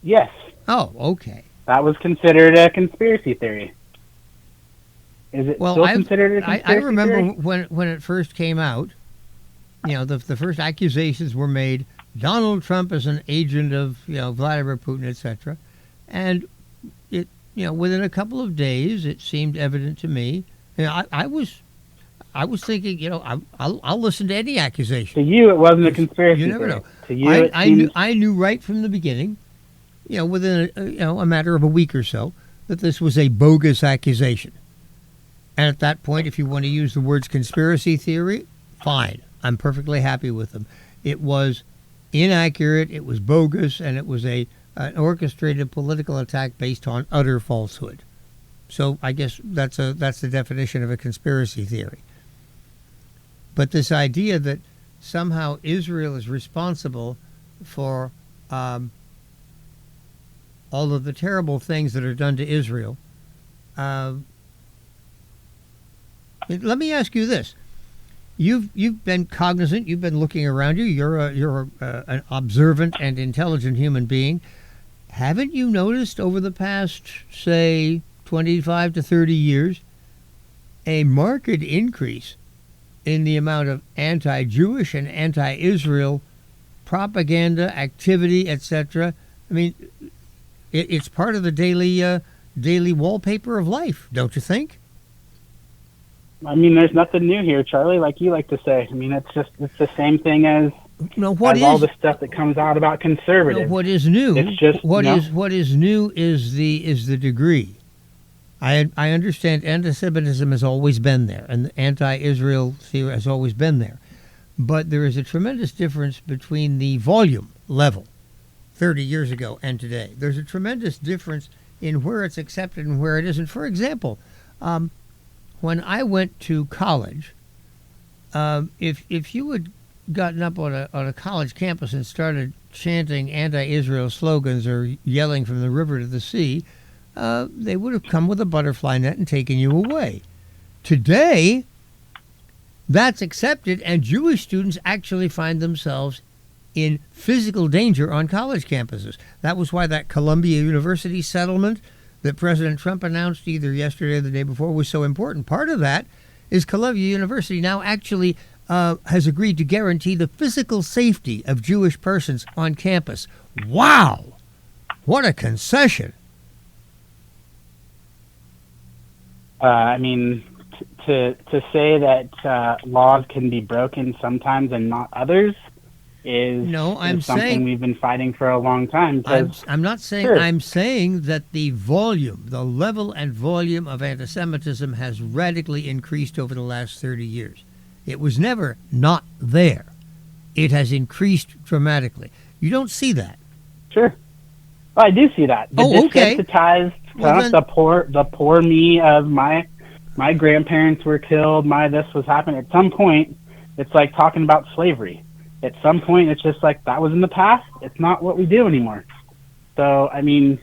Yes. Oh, okay. That was considered a conspiracy theory. Is it still considered a conspiracy I remember theory? when it first came out, the first accusations were made, Donald Trump is an agent of, Vladimir Putin, etc. And it, within a couple of days, it seemed evident to me. I was thinking, I'll listen to any accusation. To you, it wasn't a conspiracy. You never theory. know. To you, I knew right from the beginning, within a matter of a week or so, that this was a bogus accusation. And at that point, if you want to use the words conspiracy theory, fine. I'm perfectly happy with them. It was inaccurate, it was bogus, and it was an orchestrated political attack based on utter falsehood. So I guess that's the definition of a conspiracy theory. But this idea that somehow Israel is responsible for all of the terrible things that are done to Israel. Let me ask you this: you've been cognizant, you've been looking around you. You're an observant and intelligent human being. Haven't you noticed over the past, say, 25 to 30 years, a marked increase in the amount of anti-Jewish and anti-Israel propaganda, activity, etc.? I mean, it's part of the daily wallpaper of life, don't you think? I mean, there's nothing new here, Charlie, like you like to say. I mean, it's the same thing as all the stuff that comes out about conservatives. What is new? It's just what is new is the degree. I understand anti-Semitism has always been there, and the anti-Israel theory has always been there, but there is a tremendous difference between the volume level 30 years ago and today. There's a tremendous difference in where it's accepted and where it isn't. For example, when I went to college, if you had gotten up on a college campus and started chanting anti-Israel slogans or yelling from the river to the sea, they would have come with a butterfly net and taken you away. Today, that's accepted, and Jewish students actually find themselves in physical danger on college campuses. That was why that Columbia University settlement that President Trump announced either yesterday or the day before was so important. Part of that is Columbia University now actually has agreed to guarantee the physical safety of Jewish persons on campus. Wow! What a concession. I mean, to say that laws can be broken sometimes and not others is something we've been fighting for a long time. I'm not saying. Sure. I'm saying that the level and volume of anti-Semitism has radically increased over the last 30 years. It was never not there. It has increased dramatically. You don't see that. Sure. Well, I do see that. The desensitized, the poor me of my grandparents were killed, this was happening. At some point, it's like talking about slavery. At some point, it's just like, that was in the past. It's not what we do anymore. So, I mean,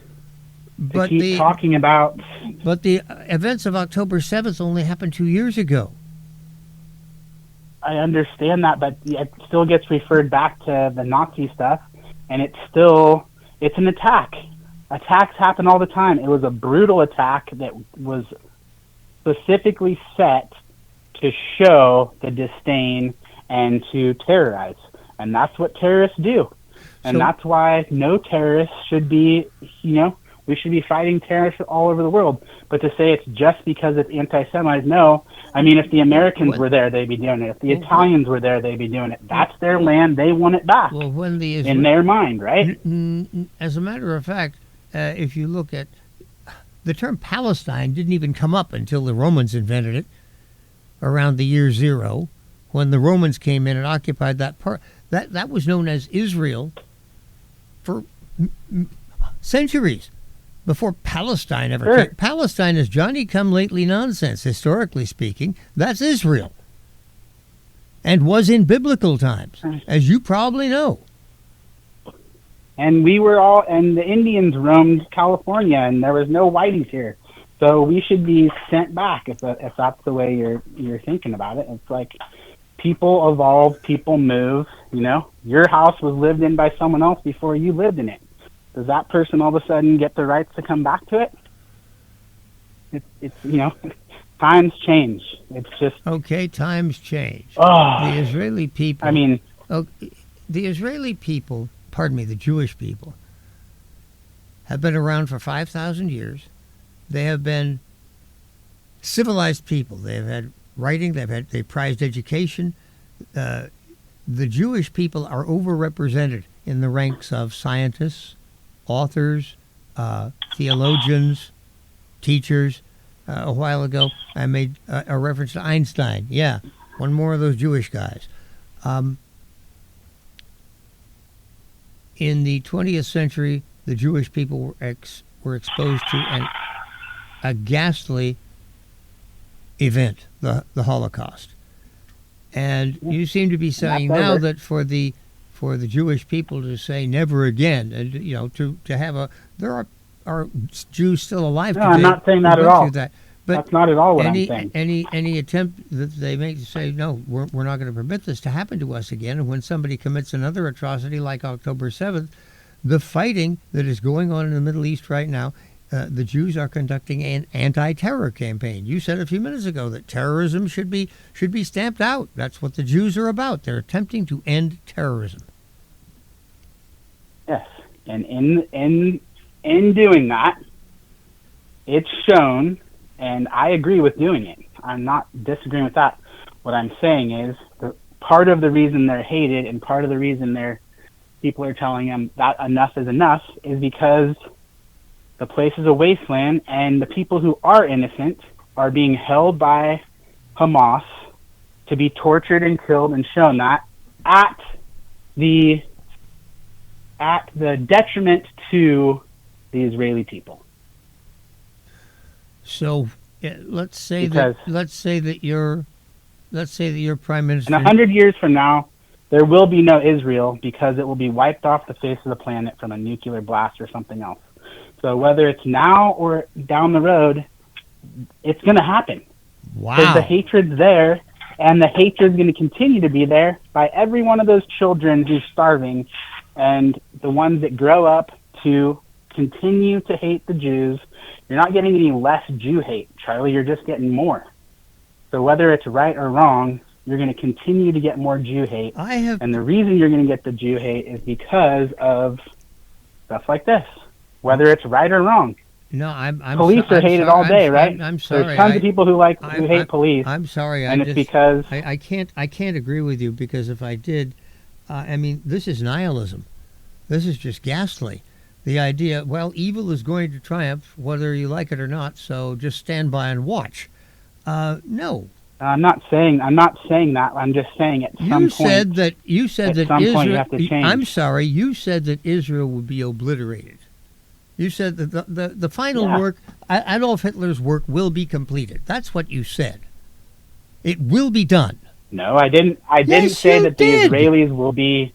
talking about... But the events of October 7th only happened 2 years ago. I understand that, but it still gets referred back to the Nazi stuff, and it's an attack. Attacks happen all the time. It was a brutal attack that was specifically set to show the disdain and to terrorize. And that's what terrorists do. And that's why no terrorists should be, we should be fighting terrorists all over the world. But to say it's just because it's anti-Semites, no. I mean, if the Americans were there, they'd be doing it. If the Italians were there, they'd be doing it. That's their land. They want it back. Well, when the in their mind, right? As a matter of fact, if you look at the term Palestine, didn't even come up until the Romans invented it around the year 0, when the Romans came in and occupied that part. That was known as Israel for centuries before Palestine ever came. Palestine is Johnny-come-lately nonsense, historically speaking. That's Israel. And was in biblical times, as you probably know. And and the Indians roamed California, and there was no whiteys here. So we should be sent back if that's the way you're thinking about it. It's like people evolve, people move. Your house was lived in by someone else before you lived in it. Does that person all of a sudden get the rights to come back to it? It's times change. It's just okay. Times change. Oh, the Israeli people. I mean, the Israeli people. Pardon me. The Jewish people have been around for 5,000 years. They have been civilized people. They've had writing. They prized education. The Jewish people are overrepresented in the ranks of scientists, authors, theologians, teachers. A while ago, I made a reference to Einstein. Yeah, one more of those Jewish guys. In the 20th century, the Jewish people were exposed to a ghastly event, the Holocaust. And you seem to be saying now that for the Jewish people to say never again, and to have there are Jews still alive today. No, I'm not saying that at all. But that's not at all what I'm saying. Any attempt that they make to say no, we're not going to permit this to happen to us again. And when somebody commits another atrocity like October 7th, the fighting that is going on in the Middle East right now, the Jews are conducting an anti-terror campaign. You said a few minutes ago that terrorism should be stamped out. That's what the Jews are about. They're attempting to end terrorism. Yes, and in doing that, it's shown, and I agree with doing it. I'm not disagreeing with that. What I'm saying is part of the reason they're hated and part of the reason people are telling them that enough is enough is because the place is a wasteland, and the people who are innocent are being held by Hamas to be tortured and killed, and shown that at the detriment to the Israeli people. So let's say that your prime minister. In 100 years from now, there will be no Israel because it will be wiped off the face of the planet from a nuclear blast or something else. So whether it's now or down the road, it's going to happen. Wow. Because the hatred's there, and the hatred's going to continue to be there by every one of those children who's starving, and the ones that grow up to continue to hate the Jews. You're not getting any less Jew hate, Charlie. You're just getting more. So whether it's right or wrong, you're going to continue to get more Jew hate. And the reason you're going to get the Jew hate is because of stuff like this. Whether it's right or wrong. No, I'm police are hated all day, right? I'm sorry. There's tons of people who hate police. I'm sorry. And it's because I can't agree with you, because if I did, this is nihilism. This is just ghastly. The idea, evil is going to triumph whether you like it or not. So just stand by and watch. No. I'm not saying that. I'm just saying at some point. You said that Israel. You have to change. I'm sorry. You said that Israel would be obliterated. You said that the final work, Adolf Hitler's work, will be completed. That's what you said. It will be done. No, I didn't. I didn't say that the Israelis will be.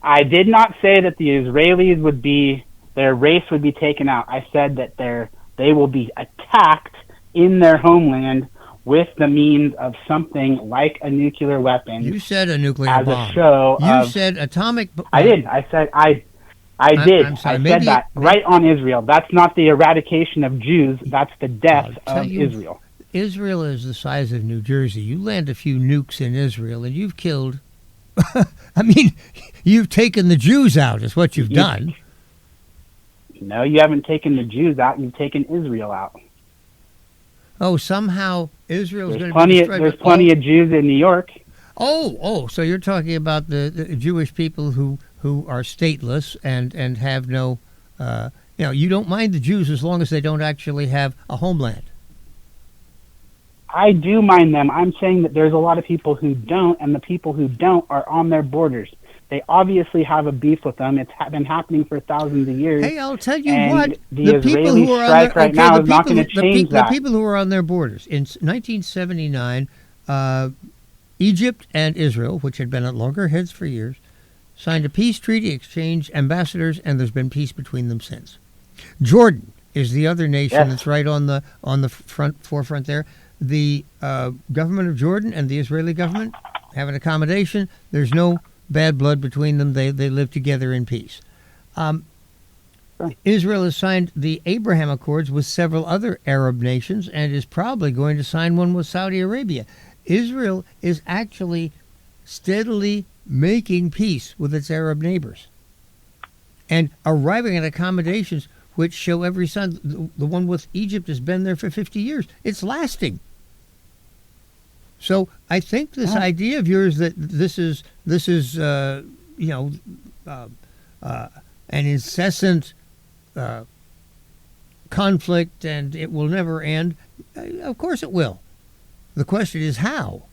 I did not say that the Israelis would be. Their race would be taken out. I said that they will be attacked in their homeland with the means of something like a nuclear weapon. You said a nuclear bomb. As a show. You said atomic. I did. I said I did. I said that right on Israel. That's not the eradication of Jews. That's the death of Israel. Israel is the size of New Jersey. You land a few nukes in Israel, and you've killed I mean, you've taken the Jews out, is what you've done. No, you haven't taken the Jews out. You've taken Israel out. Oh, somehow Israel's going to be Plenty. destroyed. There's plenty of Jews in New York. Oh, so you're talking about the Jewish people who are stateless and have no, you don't mind the Jews as long as they don't actually have a homeland. I do mind them. I'm saying that there's a lot of people who don't, and the people who don't are on their borders. They obviously have a beef with them. It's been happening for thousands of years. Hey, I'll tell you and what. The Israeli strike right now is not going to change that. The people who are on their borders. In 1979, Egypt and Israel, which had been at loggerheads for years, signed a peace treaty, exchanged ambassadors, and there's been peace between them since. Jordan is the other nation that's right on the forefront there. The government of Jordan and the Israeli government have an accommodation. There's no bad blood between them. They live together in peace. Israel has signed the Abraham Accords with several other Arab nations and is probably going to sign one with Saudi Arabia. Israel is actually steadily making peace with its Arab neighbors and arriving at accommodations which show every sign. The one with Egypt has been there for 50 years. It's lasting. So I think this idea of yours that this is an incessant conflict and it will never end. Of course it will. The question is how.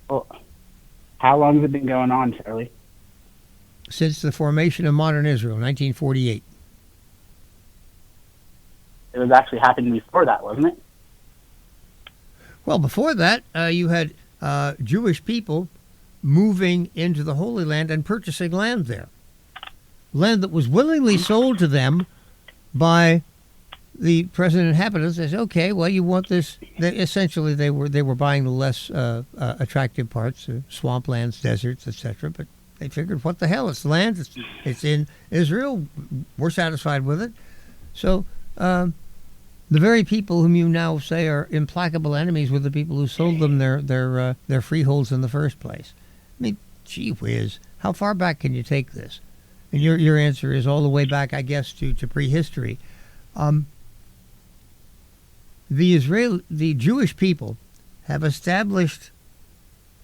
Well, how long has it been going on, Charlie? Since the formation of modern Israel, 1948. It was actually happening before that, wasn't it? Well, before that, you had Jewish people moving into the Holy Land and purchasing land there. Land that was willingly sold to them by the present inhabitants. They said, okay, well, you want this. Essentially, they were buying the less attractive parts, swamplands, deserts, etc. But they figured, what the hell? It's land. It's in Israel. We're satisfied with it. So the very people whom you now say are implacable enemies were the people who sold them their freeholds in the first place. I mean, gee whiz, how far back can you take this? And your answer is all the way back, I guess, to prehistory. The Jewish people have established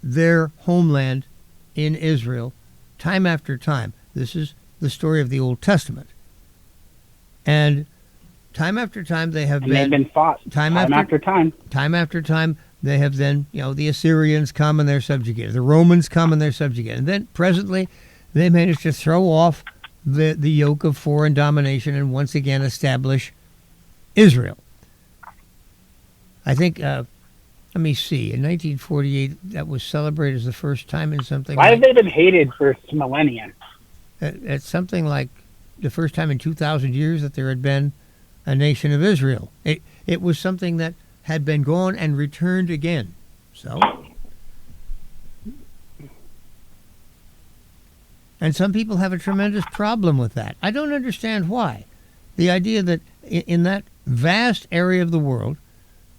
their homeland in Israel time after time. This is the story of the Old Testament. And time after time they've been fought. Time after time. Time after time they have then, the Assyrians come and they're subjugated. The Romans come and they're subjugated. And then presently they managed to throw off the yoke of foreign domination and once again establish Israel. I think, let me see, in 1948 that was celebrated as the first time in something. Why have they been hated for millennia? It's something like the first time in 2,000 years that there had been a nation of Israel. It was something that had been gone and returned again. So, and some people have a tremendous problem with that. I don't understand why. The idea that in that vast area of the world,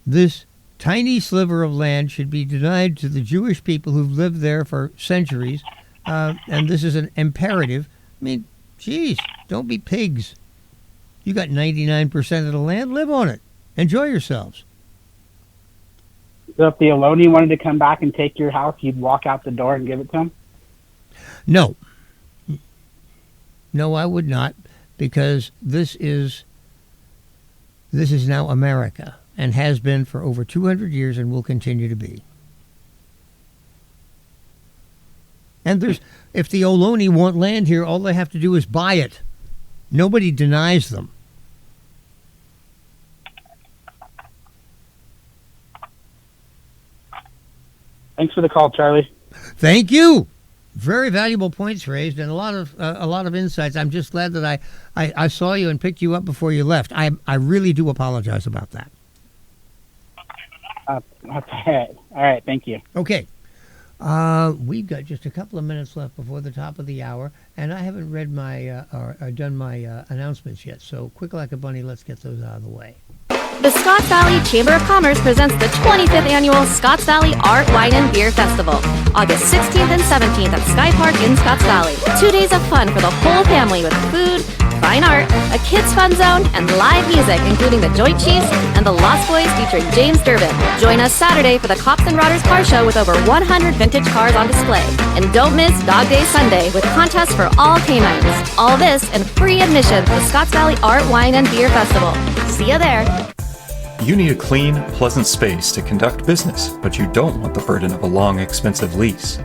this tiny sliver of land should be denied to the Jewish people who've lived there for centuries, and this is an imperative. I mean, geez, don't be pigs. You got 99% of the land, live on it. Enjoy yourselves. So if the Ohlone wanted to come back and take your house, you'd walk out the door and give it to him? No. No, I would not, because this is now America and has been for over 200 years and will continue to be. And if the Ohlone want land here, all they have to do is buy it. Nobody denies them. Thanks for the call, Charlie. Thank you. Very valuable points raised and a lot of insights. I'm just glad that I saw you and picked you up before you left. I really do apologize about that. All right. Thank you. Okay. We've got just a couple of minutes left before the top of the hour, and I haven't read my or done my announcements yet. So quick like a bunny, let's get those out of the way. The Scotts Valley Chamber of Commerce presents the 25th annual Scotts Valley Art, Wine, and Beer Festival, August 16th and 17th at Sky Park in Scotts Valley. 2 days of fun for the whole family with food, fine art, a kids fun zone, and live music, including the Joint Chiefs and the Lost Boys featuring James Durbin. Join us Saturday for the Cops and Rodders Car Show with over 100 vintage cars on display. And don't miss Dog Day Sunday with contests for all canines. All this and free admission to the Scotts Valley Art, Wine, and Beer Festival. See you there. You need a clean, pleasant space to conduct business, but you don't want the burden of a long, expensive lease.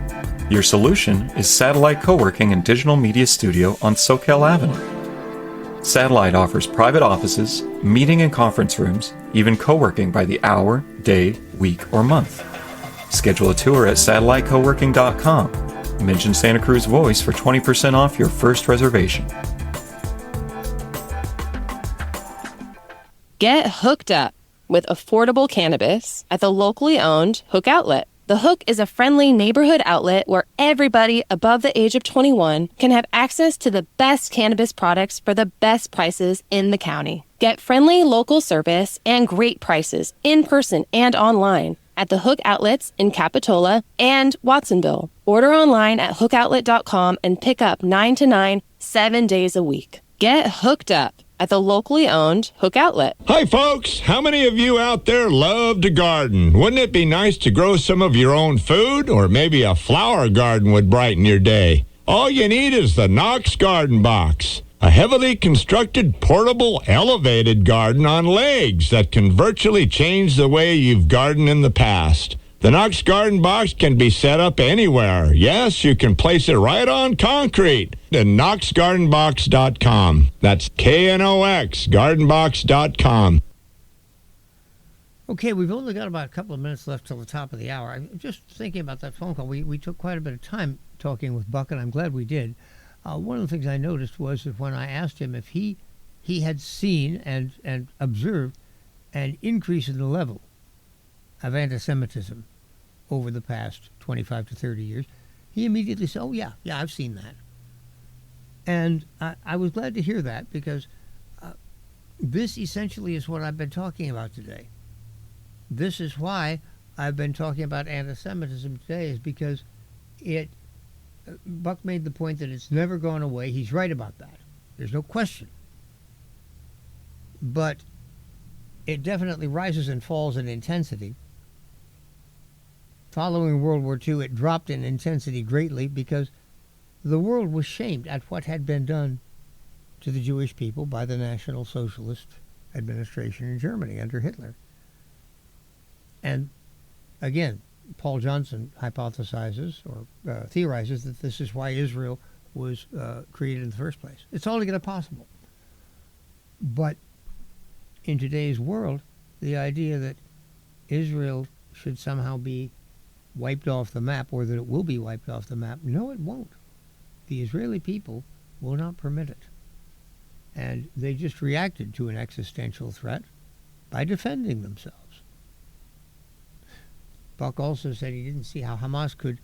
Your solution is Satellite Co-working and Digital Media Studio on Soquel Avenue. Satellite offers private offices, meeting and conference rooms, even co-working by the hour, day, week, or month. Schedule a tour at satellitecoworking.com. Mention Santa Cruz Voice for 20% off your first reservation. Get hooked up with affordable cannabis at the locally owned Hook Outlet. The Hook is a friendly neighborhood outlet where everybody above the age of 21 can have access to the best cannabis products for the best prices in the county. Get friendly local service and great prices in person and online at the Hook Outlets in Capitola and Watsonville. Order online at hookoutlet.com and pick up 9 to 9, 7 days a week. Get hooked up at the locally owned Hook Outlet. Hi, folks. How many of you out there love to garden? Wouldn't it be nice to grow some of your own food? Or maybe a flower garden would brighten your day. All you need is the Knox Garden Box, a heavily constructed, portable, elevated garden on legs that can virtually change the way you've gardened in the past. The Knox Garden Box can be set up anywhere. Yes, you can place it right on concrete at knoxgardenbox.com. That's KNOX, gardenbox.com. Okay, we've only got about a couple of minutes left till the top of the hour. I'm just thinking about that phone call. We took quite a bit of time talking with Buck, and I'm glad we did. One of the things I noticed was that when I asked him if he had seen and observed an increase in the level of anti-Semitism over the past 25 to 30 years, he immediately said, oh, yeah, I've seen that. And I was glad to hear that, because this essentially is what I've been talking about today. This is why I've been talking about anti-Semitism today, is because Buck made the point that it's never gone away. He's right about that. There's no question. But it definitely rises and falls in intensity. Following World War II, it dropped in intensity greatly because the world was shamed at what had been done to the Jewish people by the National Socialist administration in Germany under Hitler. And again, Paul Johnson hypothesizes or theorizes that this is why Israel was created in the first place. It's altogether possible. But in today's world, the idea that Israel should somehow be wiped off the map, or that it will be wiped off the map, no, it won't. The Israeli people will not permit it. And they just reacted to an existential threat by defending themselves. Buck also said he didn't see how Hamas could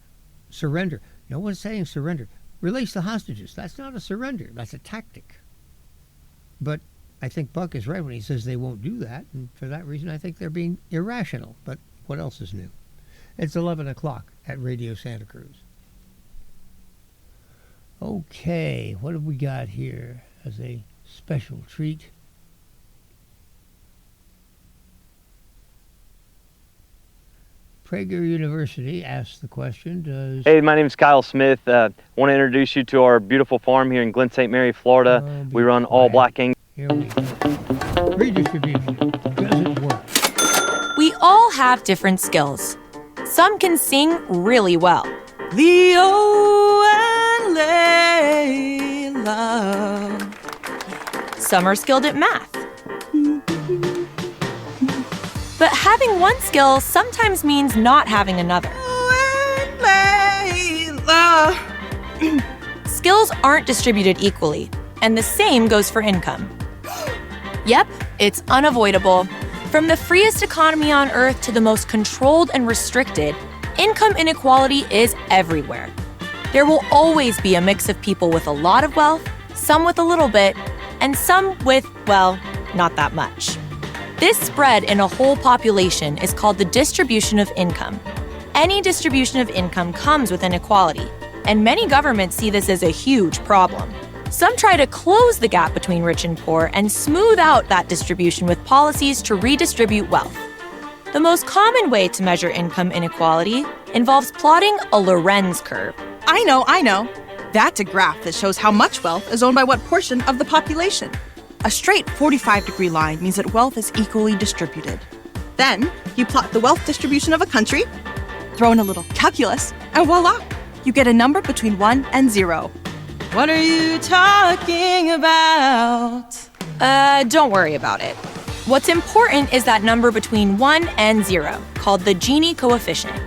surrender. No one's saying surrender. Release the hostages. That's not a surrender. That's a tactic. But I think Buck is right when he says they won't do that. And for that reason, I think they're being irrational. But what else is new? It's 11 o'clock at Radio Santa Cruz. Okay, what have we got here as a special treat? Prager University asks the question, Hey, my name is Kyle Smith. I want to introduce you to our beautiful farm here in Glen St. Mary, Florida. We run all black Angus. Here we go. Redistribution. Does it work? We all have different skills. Some can sing really well. The O-L-A love. Some are skilled at math. But having one skill sometimes means not having another. Skills aren't distributed equally, and the same goes for income. Yep, it's unavoidable. From the freest economy on earth to the most controlled and restricted, income inequality is everywhere. There will always be a mix of people with a lot of wealth, some with a little bit, and some with, well, not that much. This spread in a whole population is called the distribution of income. Any distribution of income comes with inequality, and many governments see this as a huge problem. Some try to close the gap between rich and poor and smooth out that distribution with policies to redistribute wealth. The most common way to measure income inequality involves plotting a Lorenz curve. I know. That's a graph that shows how much wealth is owned by what portion of the population. A straight 45-degree line means that wealth is equally distributed. Then, you plot the wealth distribution of a country, throw in a little calculus, and voila! You get a number between 1 and 0. What are you talking about? Don't worry about it. What's important is that number between 1 and 0, called the Gini coefficient.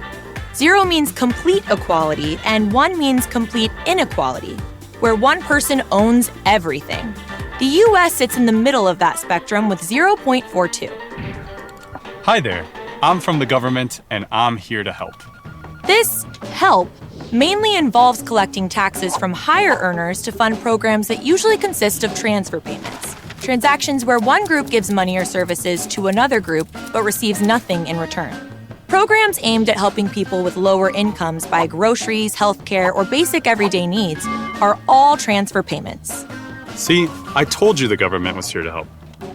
0 means complete equality, and 1 means complete inequality, where one person owns everything. The U.S. sits in the middle of that spectrum with 0.42. Hi there. I'm from the government, and I'm here to help. This help mainly involves collecting taxes from higher earners to fund programs that usually consist of transfer payments, transactions where one group gives money or services to another group but receives nothing in return. Programs aimed at helping people with lower incomes buy groceries, healthcare, or basic everyday needs are all transfer payments. See, I told you the government was here to help.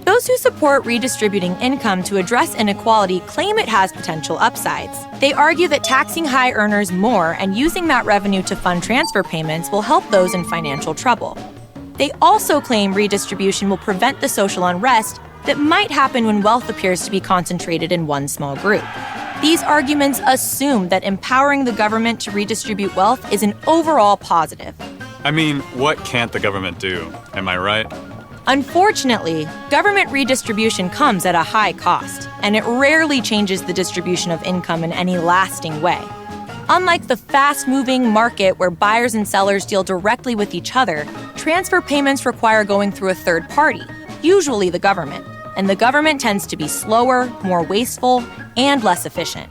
Those who support redistributing income to address inequality claim it has potential upsides. They argue that taxing high earners more and using that revenue to fund transfer payments will help those in financial trouble. They also claim redistribution will prevent the social unrest that might happen when wealth appears to be concentrated in one small group. These arguments assume that empowering the government to redistribute wealth is an overall positive. I mean, what can't the government do? Am I right? Unfortunately, government redistribution comes at a high cost, and it rarely changes the distribution of income in any lasting way. Unlike the fast-moving market where buyers and sellers deal directly with each other, transfer payments require going through a third party, usually the government, and the government tends to be slower, more wasteful, and less efficient.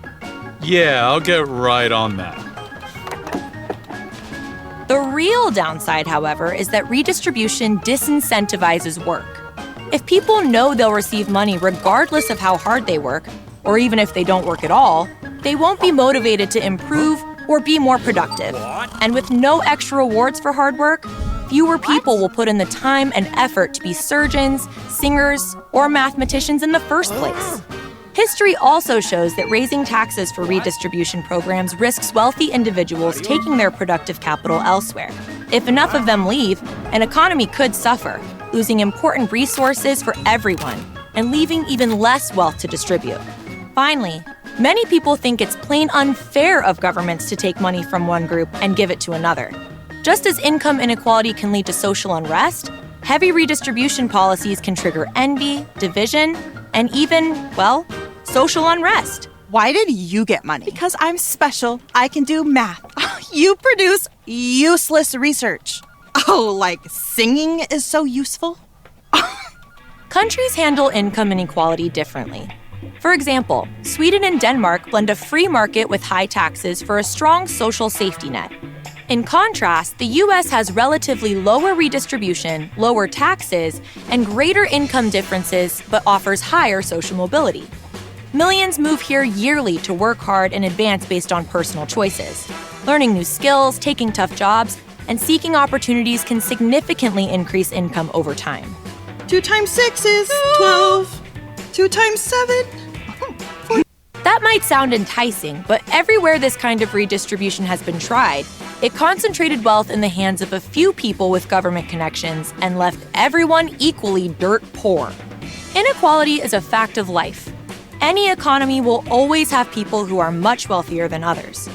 Yeah, I'll get right on that. The real downside, however, is that redistribution disincentivizes work. If people know they'll receive money regardless of how hard they work, or even if they don't work at all, they won't be motivated to improve or be more productive. And with no extra rewards for hard work, fewer people will put in the time and effort to be surgeons, singers, or mathematicians in the first place. History also shows that raising taxes for redistribution programs risks wealthy individuals taking their productive capital elsewhere. If enough of them leave, an economy could suffer, losing important resources for everyone and leaving even less wealth to distribute. Finally, many people think it's plain unfair of governments to take money from one group and give it to another. Just as income inequality can lead to social unrest, heavy redistribution policies can trigger envy, division, and even, well, social unrest. Why did you get money? Because I'm special. I can do math. You produce useless research. Oh, like singing is so useful? Countries handle income inequality differently. For example, Sweden and Denmark blend a free market with high taxes for a strong social safety net. In contrast, the U.S. has relatively lower redistribution, lower taxes, and greater income differences, but offers higher social mobility. Millions move here yearly to work hard and advance based on personal choices. Learning new skills, taking tough jobs, and seeking opportunities can significantly increase income over time. 2 times 6 is 12. 2 times 7. That might sound enticing, but everywhere this kind of redistribution has been tried, it concentrated wealth in the hands of a few people with government connections and left everyone equally dirt poor. Inequality is a fact of life. Any economy will always have people who are much wealthier than others.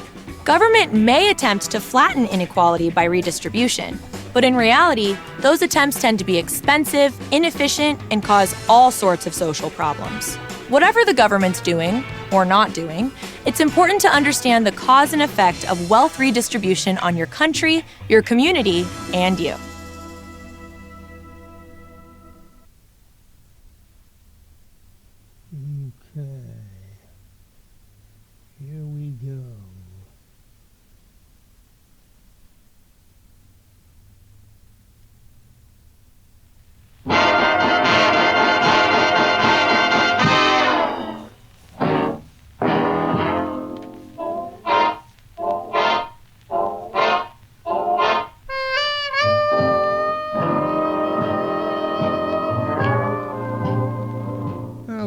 Government may attempt to flatten inequality by redistribution, but in reality, those attempts tend to be expensive, inefficient, and cause all sorts of social problems. Whatever the government's doing, or not doing, it's important to understand the cause and effect of wealth redistribution on your country, your community, and you. Okay. Here we go.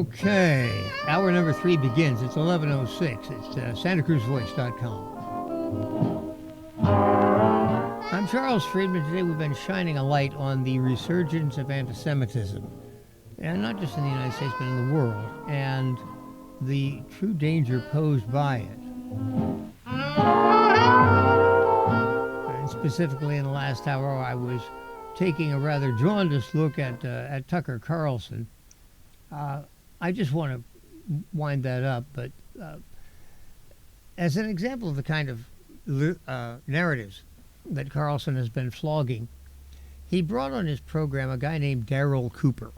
Okay, hour number 3 begins. It's 11:06. It's SantaCruzVoice.com. I'm Charles Freedman. Today we've been shining a light on the resurgence of anti-Semitism, and not just in the United States, but in the world, and the true danger posed by it. And specifically in the last hour, I was taking a rather jaundiced look at Tucker Carlson. I just want to wind that up, but as an example of the kind of narratives that Carlson has been flogging, he brought on his program a guy named Daryl Cooper.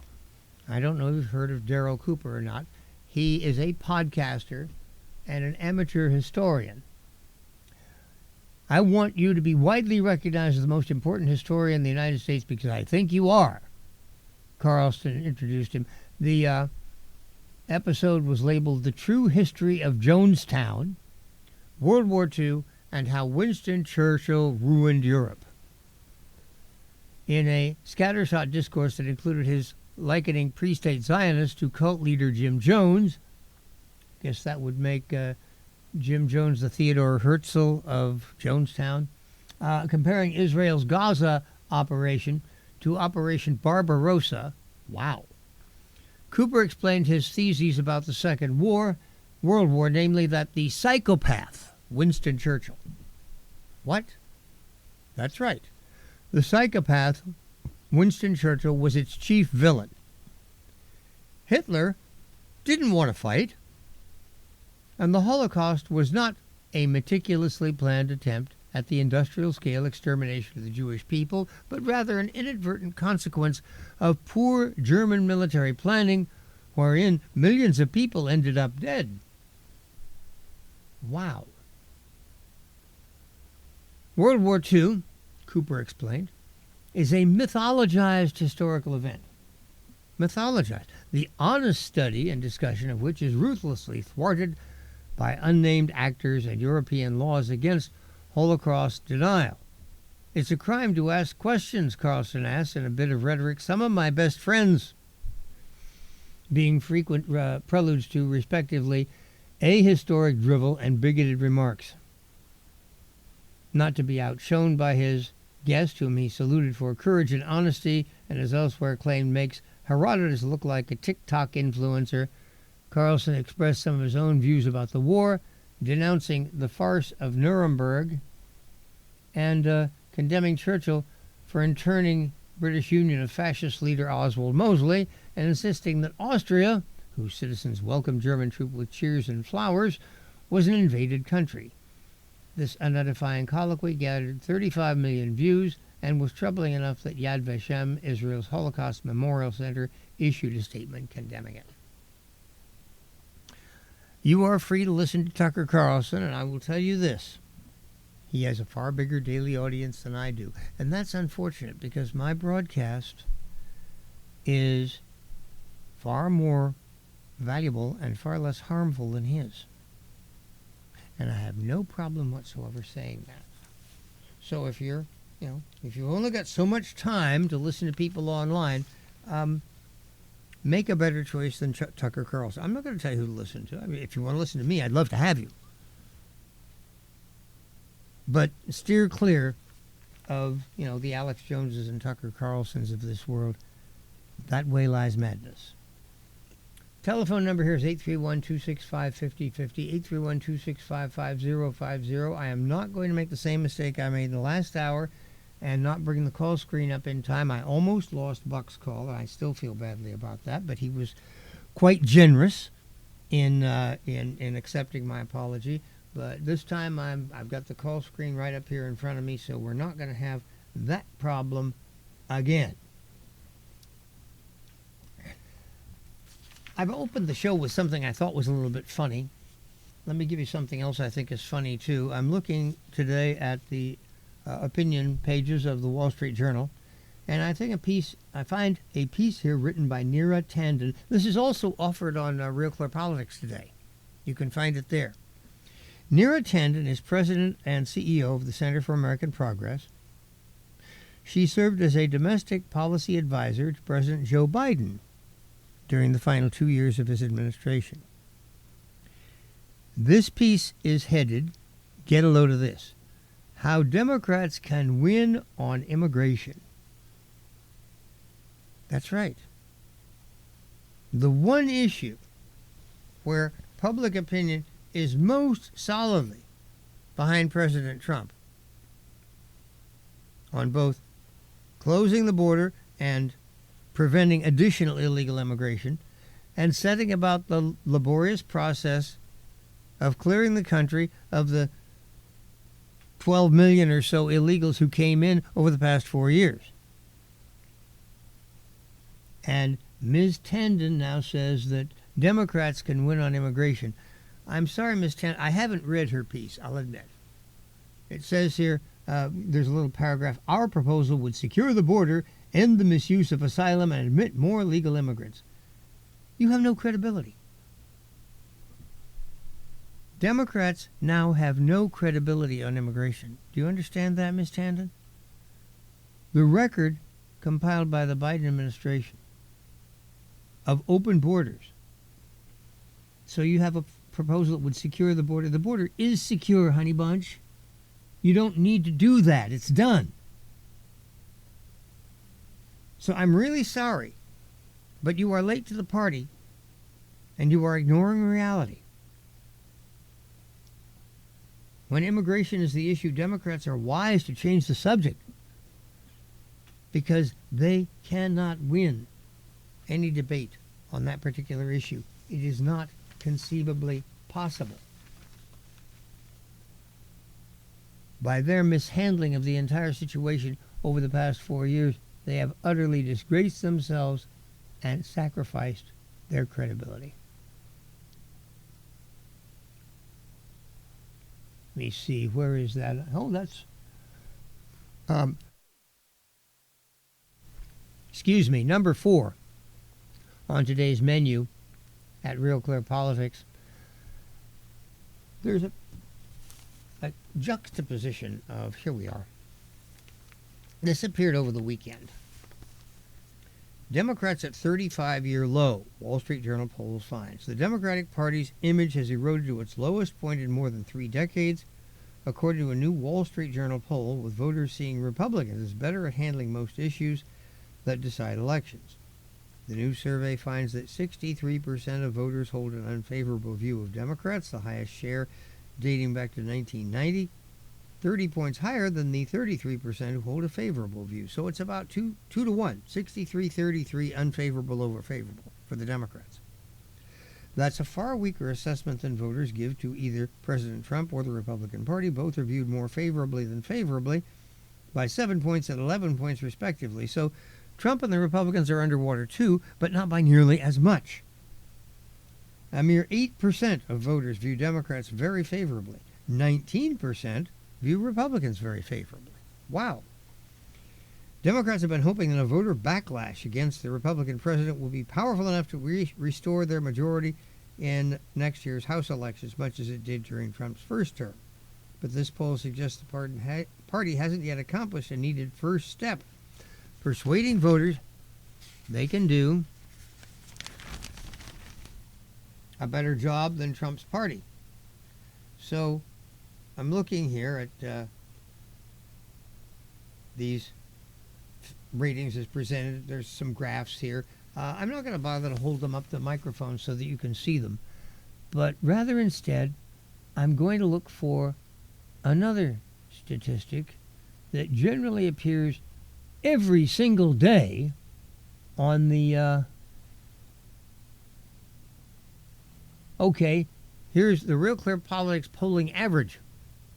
I don't know if you've heard of Daryl Cooper or not. He is a podcaster and an amateur historian. I want you to be widely recognized as the most important historian in the United States because I think you are. Carlson introduced him. The episode was labeled The True History of Jonestown, World War II, and How Winston Churchill Ruined Europe. In a scattershot discourse that included his likening pre-state Zionists to cult leader Jim Jones, guess that would make Jim Jones the Theodore Herzl of Jonestown, comparing Israel's Gaza operation to Operation Barbarossa. Wow. Cooper explained his theses about the Second World War, namely that the psychopath, Winston Churchill. What? That's right. The psychopath, Winston Churchill, was its chief villain. Hitler didn't want to fight, and the Holocaust was not a meticulously planned attempt at the industrial-scale extermination of the Jewish people, but rather an inadvertent consequence of poor German military planning, wherein millions of people ended up dead. Wow. World War II, Cooper explained, is a mythologized historical event. Mythologized. The honest study and discussion of which is ruthlessly thwarted by unnamed actors and European laws against Holocaust denial. It's a crime to ask questions, Carlson asked in a bit of rhetoric. Some of my best friends, being frequent preludes to, respectively, ahistoric drivel and bigoted remarks. Not to be outshone by his guest, whom he saluted for courage and honesty, and as elsewhere claimed makes Herodotus look like a TikTok influencer, Carlson expressed some of his own views about the war, denouncing the farce of Nuremberg and condemning Churchill for interning British Union of fascist leader Oswald Mosley and insisting that Austria, whose citizens welcomed German troops with cheers and flowers, was an invaded country. This unedifying colloquy gathered 35 million views and was troubling enough that Yad Vashem, Israel's Holocaust Memorial Center, issued a statement condemning it. You are free to listen to Tucker Carlson, and I will tell you this. He has a far bigger daily audience than I do. And that's unfortunate because my broadcast is far more valuable and far less harmful than his. And I have no problem whatsoever saying that. So if you've only got so much time to listen to people online, make a better choice than Tucker Carlson. I'm not going to tell you who to listen to. I mean, if you want to listen to me, I'd love to have you. But steer clear of, the Alex Joneses and Tucker Carlsons of this world. That way lies madness. Telephone number here is 831-265-5050, 831-265-5050. I am not going to make the same mistake I made in the last hour and not bring the call screen up in time. I almost lost Buck's call, and I still feel badly about that, but he was quite generous in accepting my apology. But this time I've got the call screen right up here in front of me, so we're not going to have that problem again. I've opened the show with something I thought was a little bit funny. Let me give you something else I think is funny, too. I'm looking today at the opinion pages of the Wall Street Journal, and I find a piece here written by Neera Tanden. This is also offered on Real Clear Politics today. You can find it there. Neera Tanden is president and CEO of the Center for American Progress. She served as a domestic policy advisor to President Joe Biden during the final 2 years of his administration. This piece is headed, get a load of this, How Democrats Can Win on Immigration. That's right. The one issue where public opinion is most solidly behind President Trump on both closing the border and preventing additional illegal immigration and setting about the laborious process of clearing the country of the 12 million or so illegals who came in over the past 4 years. And Ms. Tandon now says that Democrats can win on immigration. I'm sorry, Ms. Tandon, I haven't read her piece, I'll admit. It says here, there's a little paragraph, our proposal would secure the border, end the misuse of asylum, and admit more legal immigrants. You have no credibility. Democrats now have no credibility on immigration. Do you understand that, Ms. Tandon? The record compiled by the Biden administration of open borders. So you have a proposal that would secure the border. The border is secure, honey bunch. You don't need to do that. It's done. So I'm really sorry, but you are late to the party, and you are ignoring reality. When immigration is the issue, Democrats are wise to change the subject because they cannot win any debate on that particular issue. It is not conceivably possible. By their mishandling of the entire situation over the past 4 years, they have utterly disgraced themselves and sacrificed their credibility. Let me see, where is that? Oh, that's... excuse me, number 4 on today's menu at Real Clear Politics. There's a juxtaposition of, here we are. This appeared over the weekend. Democrats at 35-year low, Wall Street Journal polls finds. The Democratic Party's image has eroded to its lowest point in more than 3 decades, according to a new Wall Street Journal poll, with voters seeing Republicans as better at handling most issues that decide elections. The new survey finds that 63% of voters hold an unfavorable view of Democrats, the highest share dating back to 1990, 30 points higher than the 33% who hold a favorable view. So it's about 2 to 1, 63-33 unfavorable over favorable for the Democrats. That's a far weaker assessment than voters give to either President Trump or the Republican Party. Both are viewed more favorably than favorably by 7 points and 11 points respectively. So Trump and the Republicans are underwater too, but not by nearly as much. A mere 8% of voters view Democrats very favorably. 19% view Republicans very favorably. Wow. Democrats have been hoping that a voter backlash against the Republican president will be powerful enough to restore their majority in next year's House elections, much as it did during Trump's first term. But this poll suggests the party hasn't yet accomplished a needed first step, persuading voters they can do a better job than Trump's party. So I'm looking here at these ratings as presented. There's some graphs here. I'm not going to bother to hold them up to the microphone so that you can see them, but rather instead I'm going to look for another statistic that generally appears every single day on the okay, here's the Real Clear Politics polling average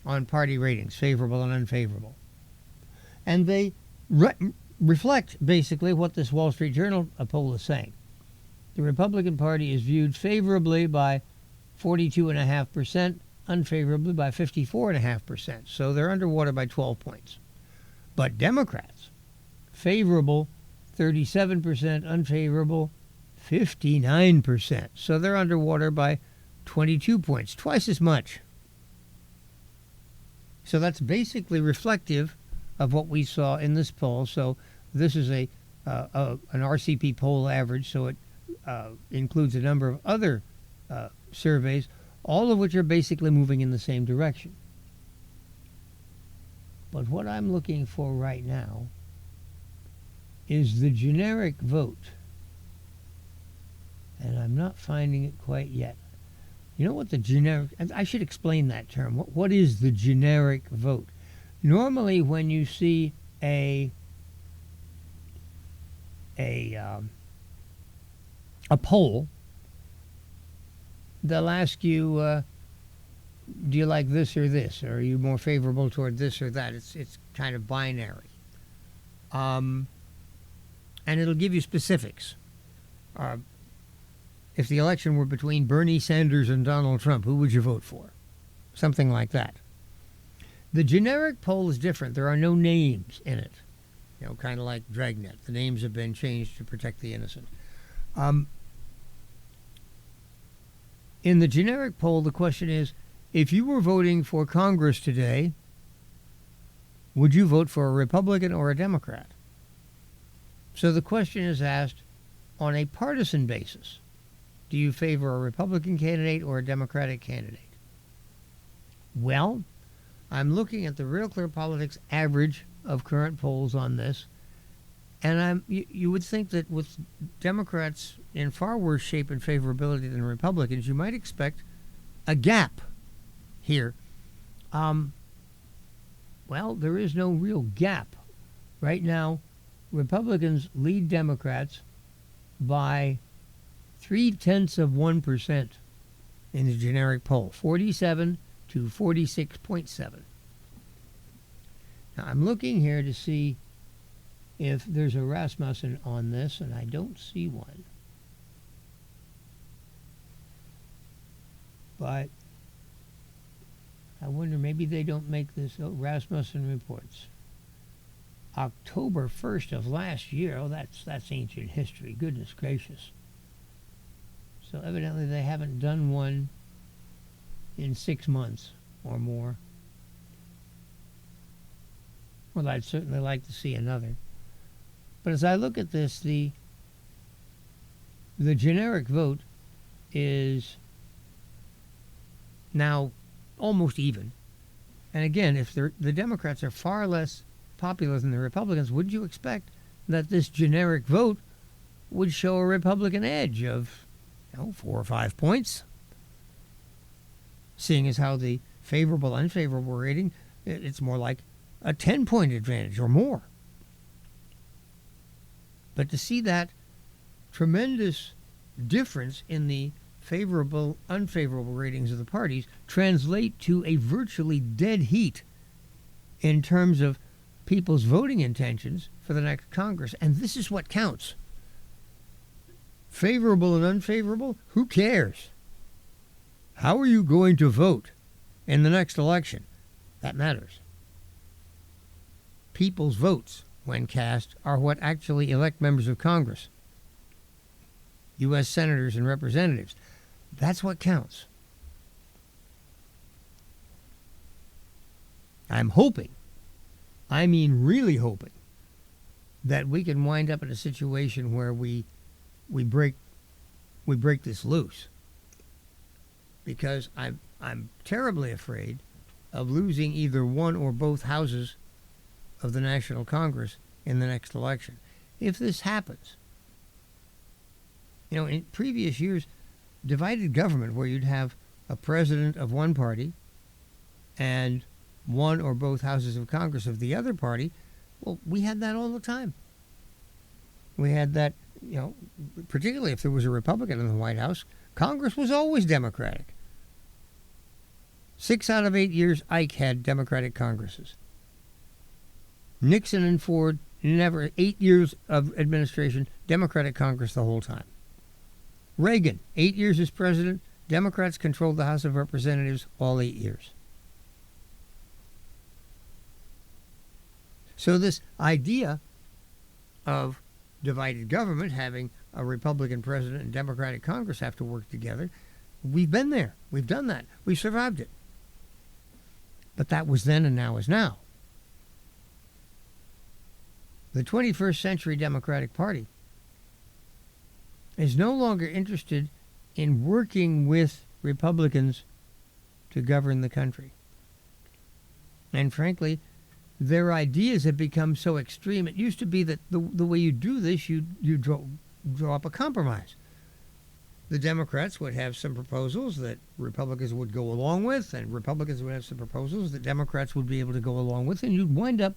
on party ratings, favorable and unfavorable. And they reflect basically what this Wall Street Journal poll is saying. The Republican Party is viewed favorably by 42.5%, unfavorably by 54.5%. So they're underwater by 12 points. But Democrats, favorable 37%, unfavorable 59%. So they're underwater by 22 points, twice as much. So that's basically reflective of what we saw in this poll. So this is an RCP poll average, so it includes a number of other surveys, all of which are basically moving in the same direction. But what I'm looking for right now is the generic vote. And I'm not finding it quite yet. You know what the generic... I should explain that term. What is the generic vote? Normally when you see a poll, they'll ask you, do you like this or this? Or are you more favorable toward this or that? It's kind of binary. And it'll give you specifics. If the election were between Bernie Sanders and Donald Trump, who would you vote for? Something like that. The generic poll is different. There are no names in it. You know, kind of like Dragnet. The names have been changed to protect the innocent. In the generic poll, the question is, if you were voting for Congress today, would you vote for a Republican or a Democrat? So the question is asked on a partisan basis. Do you favor a Republican candidate or a Democratic candidate? Well, I'm looking at the Real Clear Politics average of current polls on this, and you would think that with Democrats in far worse shape and favorability than Republicans, you might expect a gap here. Well, there is no real gap. Right now, Republicans lead Democrats by 0.3% in the generic poll, 47 to 46.7. Now, I'm looking here to see if there's a Rasmussen on this, and I don't see one. But I wonder, maybe they don't make this. Oh, Rasmussen reports. October 1st of last year. Oh, that's ancient history. Goodness gracious. So evidently they haven't done one in 6 months or more. Well, I'd certainly like to see another. But as I look at this, the generic vote is now almost even. And again, if the Democrats are far less popular than the Republicans, would you expect that this generic vote would show a Republican edge of 4 or 5 points? Seeing as how the favorable, unfavorable rating, it's more like a 10-point advantage or more. But to see that tremendous difference in the favorable, unfavorable ratings of the parties translate to a virtually dead heat in terms of people's voting intentions for the next Congress. And this is what counts. Favorable and unfavorable, who cares? How are you going to vote in the next election? That matters. People's votes, when cast, are what actually elect members of Congress, U.S. senators and representatives. That's what counts. I'm hoping, I mean really hoping, that we can wind up in a situation where we break this loose. Because I'm terribly afraid of losing either one or both houses of the National Congress in the next election. If this happens, in previous years, divided government, where you'd have a president of one party and one or both houses of Congress of the other party, well, we had that all the time. We had that, particularly if there was a Republican in the White House, Congress was always Democratic. 6 out of 8 years, Ike had Democratic Congresses. Nixon and Ford, never. 8 years of administration, Democratic Congress the whole time. Reagan, 8 years as president, Democrats controlled the House of Representatives all 8 years. So this idea of divided government, having a Republican president and Democratic Congress have to work together, we've been there. We've done that. We've survived it. But that was then and now is now. The 21st century Democratic Party is no longer interested in working with Republicans to govern the country. And frankly, their ideas have become so extreme. It used to be that the way you do this, you draw up a compromise. The Democrats would have some proposals that Republicans would go along with, and Republicans would have some proposals that Democrats would be able to go along with, and you'd wind up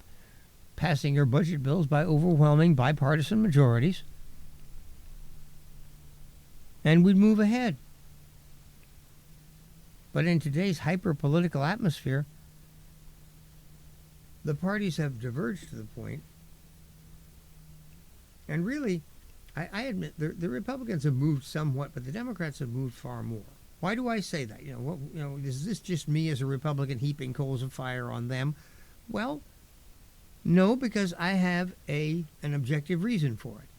passing your budget bills by overwhelming bipartisan majorities, and we'd move ahead. But in today's hyper-political atmosphere, the parties have diverged to the point, and really, I admit the Republicans have moved somewhat, but the Democrats have moved far more. Why do I say that? Is this just me as a Republican heaping coals of fire on them? Well, no, because I have an objective reason for it.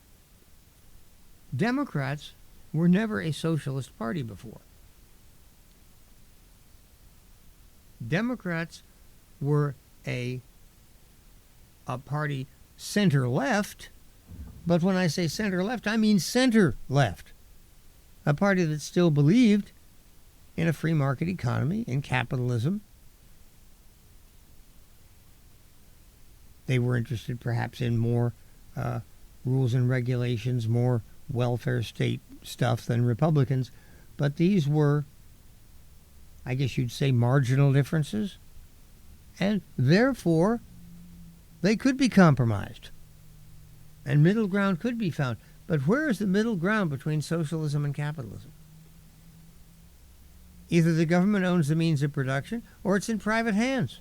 Democrats were never a socialist party before. Democrats were a party center-left, but when I say center-left, I mean center-left. A party that still believed in a free market economy, in capitalism. They were interested perhaps in more rules and regulations, more welfare state stuff than Republicans, but these were, I guess you'd say, marginal differences, and therefore they could be compromised, and middle ground could be found. But where is the middle ground between socialism and capitalism? Either the government owns the means of production, or it's in private hands.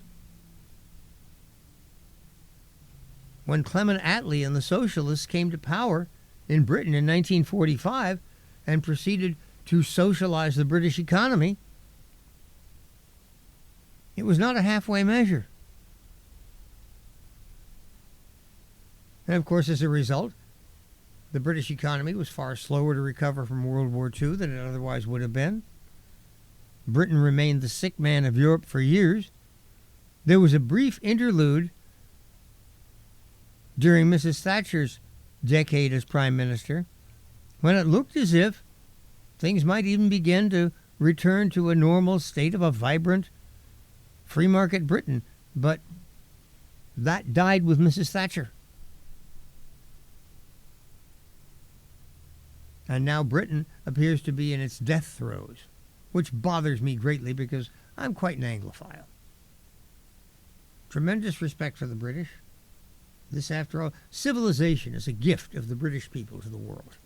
When Clement Attlee and the socialists came to power in Britain in 1945 and proceeded to socialize the British economy, it was not a halfway measure. And of course, as a result, the British economy was far slower to recover from World War II than it otherwise would have been. Britain remained the sick man of Europe for years. There was a brief interlude during Mrs. Thatcher's decade as Prime Minister when it looked as if things might even begin to return to a normal state of a vibrant free market Britain. But that died with Mrs. Thatcher. And now Britain appears to be in its death throes, which bothers me greatly because I'm quite an Anglophile. Tremendous respect for the British. This, after all, civilization is a gift of the British people to the world.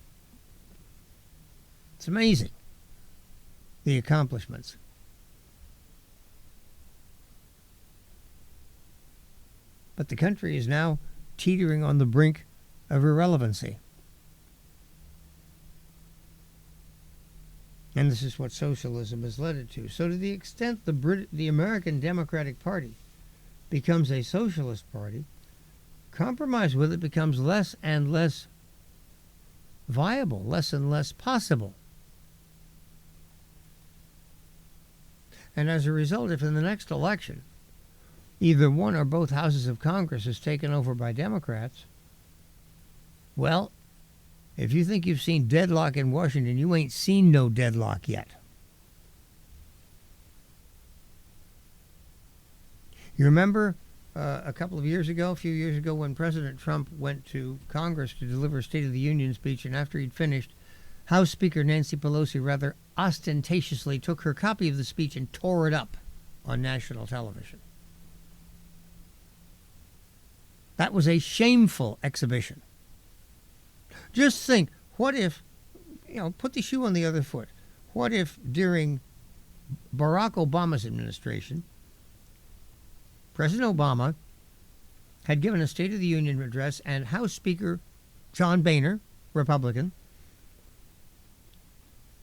It's amazing, the accomplishments. But the country is now teetering on the brink of irrelevancy. And this is what socialism has led it to. So to the extent the American Democratic Party becomes a socialist party, compromise with it becomes less and less viable, less and less possible. And as a result, if in the next election either one or both houses of Congress is taken over by Democrats, well, if you think you've seen deadlock in Washington, you ain't seen no deadlock yet. You remember a few years ago, when President Trump went to Congress to deliver a State of the Union speech, and after he'd finished, House Speaker Nancy Pelosi rather ostentatiously took her copy of the speech and tore it up on national television. That was a shameful exhibition. Just think, what if, put the shoe on the other foot. What if during Barack Obama's administration, President Obama had given a State of the Union address and House Speaker John Boehner, Republican,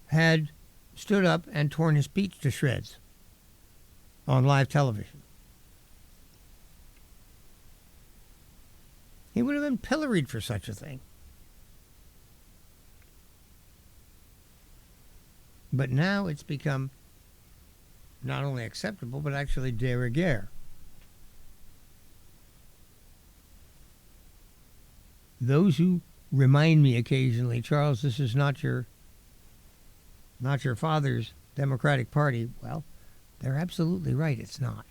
had stood up and torn his speech to shreds on live television? He would have been pilloried for such a thing. But now it's become not only acceptable, but actually de rigueur. Those who remind me occasionally, Charles, this is not your father's Democratic Party. Well, they're absolutely right. It's not.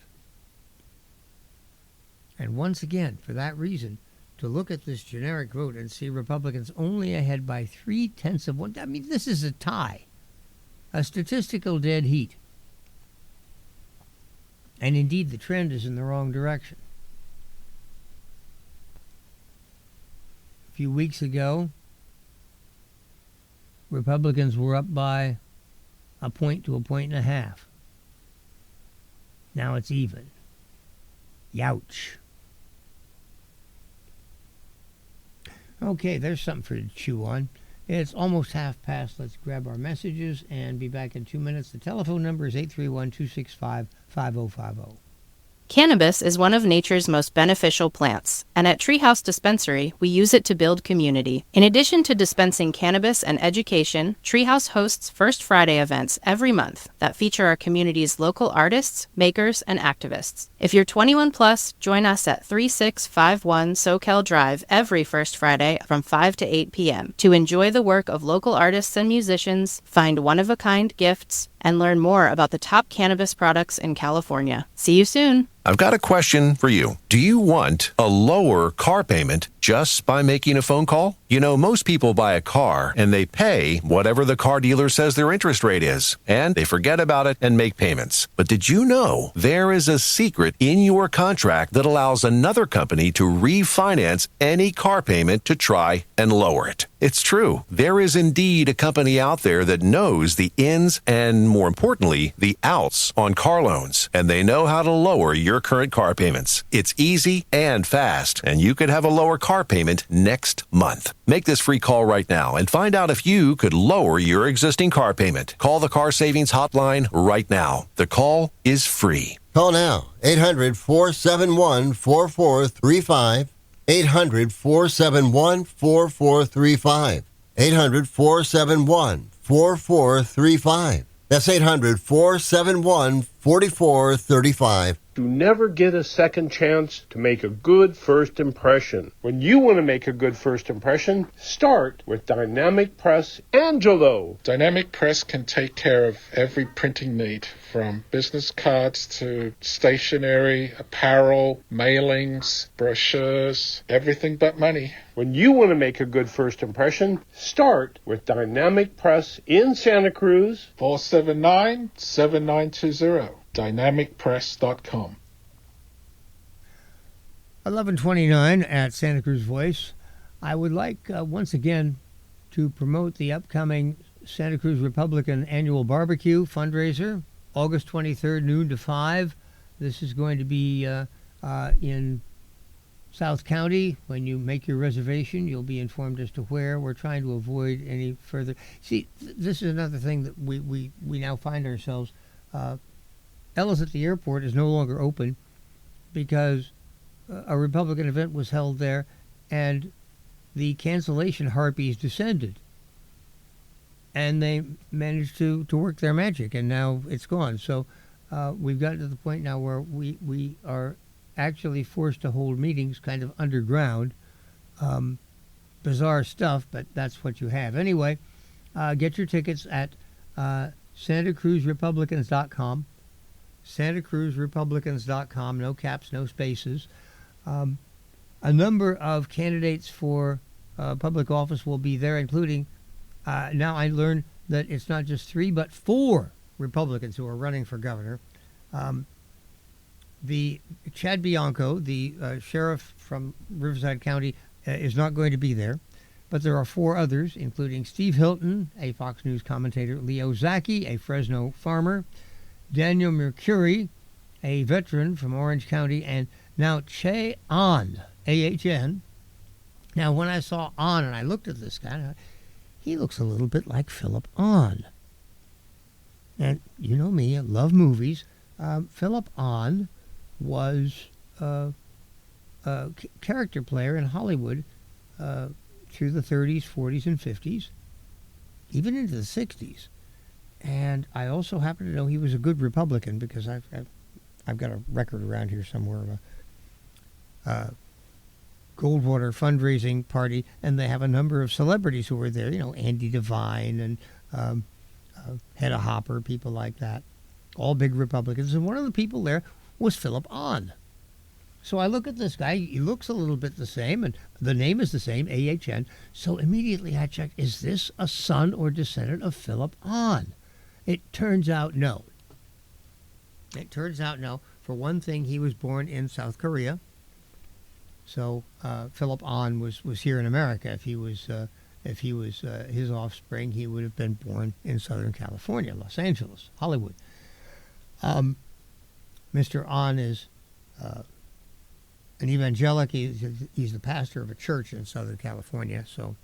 And once again, for that reason, to look at this generic vote and see Republicans only ahead by 0.3%. I mean, this is a tie, a statistical dead heat. And indeed, the trend is in the wrong direction. A few weeks ago, Republicans were up by 1 point to 1.5 points. Now it's even. Youch. Okay, there's something for you to chew on. It's almost past. Let's grab our messages and be back in 2 minutes. The telephone number is 831-265-5050. Cannabis is one of nature's most beneficial plants, and at Treehouse Dispensary, we use it to build community. In addition to dispensing cannabis and education, Treehouse hosts First Friday events every month that feature our community's local artists, makers, and activists. If you're 21 plus, join us at 3651 Soquel Drive every First Friday from 5 to 8 p.m. to enjoy the work of local artists and musicians, find one-of-a-kind gifts, and learn more about the top cannabis products in California. See you soon. I've got a question for you. Do you want a lower car payment just by making a phone call? You know, most people buy a car and they pay whatever the car dealer says their interest rate is, and they forget about it and make payments. But did you know there is a secret in your contract that allows another company to refinance any car payment to try and lower it? It's true. There is indeed a company out there that knows the ins and, more importantly, the outs on car loans, and they know how to lower your current car payments. It's easy and fast, and you could have a lower car payment next month. Make this free call right now and find out if you could lower your existing car payment. Call the Car Savings Hotline right now. The call is free. Call now. 800-471-4435. 800-471-4435. 800-471-4435. That's 800-471-4435. You never get a second chance to make a good first impression. When you want to make a good first impression, start with Dynamic Press Angelo. Dynamic Press can take care of every printing need, from business cards to stationery, apparel, mailings, brochures, everything but money. When you want to make a good first impression, start with Dynamic Press in Santa Cruz. 479-7920. dynamicpress.com. 11:29 at Santa Cruz Voice. I would like once again to promote the upcoming Santa Cruz Republican Annual Barbecue fundraiser, August 23rd, noon to 5. This is going to be in South County. When you make your reservation, you'll be informed as to where. We're trying to avoid any further. See, this is another thing that we now find ourselves. Ellis at the airport is no longer open because a Republican event was held there and the cancellation harpies descended. And they managed to work their magic, and now it's gone. So we've gotten to the point now where we are actually forced to hold meetings kind of underground. Bizarre stuff, but that's what you have. Anyway, get your tickets at SantaCruzRepublicans.com. SantaCruzRepublicans.com. No caps, no spaces. A number of candidates for public office will be there, including, now I learned that it's not just 3, but 4 Republicans who are running for governor. The Chad Bianco, the sheriff from Riverside County, is not going to be there. But there are 4 others, including Steve Hilton, a Fox News commentator, Leo Zaki, a Fresno farmer, Daniel Mercuri, a veteran from Orange County, and now Che Ahn, A-H-N. Now, when I saw Ahn and I looked at this guy, he looks a little bit like Philip Ahn. And you know me, I love movies. Philip Ahn was a character player in Hollywood through the 30s, 40s, and 50s, even into the 60s. And I also happen to know he was a good Republican because I've got a record around here somewhere of Goldwater fundraising party, and they have a number of celebrities who were there. Andy Devine and Hedda Hopper, people like that, all big Republicans. And one of the people there was Philip Ahn. So I look at this guy. He looks a little bit the same, and the name is the same, A-H-N. So immediately I check, is this a son or descendant of Philip Ahn? It turns out no. For one thing, he was born in South Korea. So Philip Ahn was here in America. If he was his offspring, he would have been born in Southern California, Los Angeles, Hollywood. Mr. Ahn is an evangelic. He's the pastor of a church in Southern California. So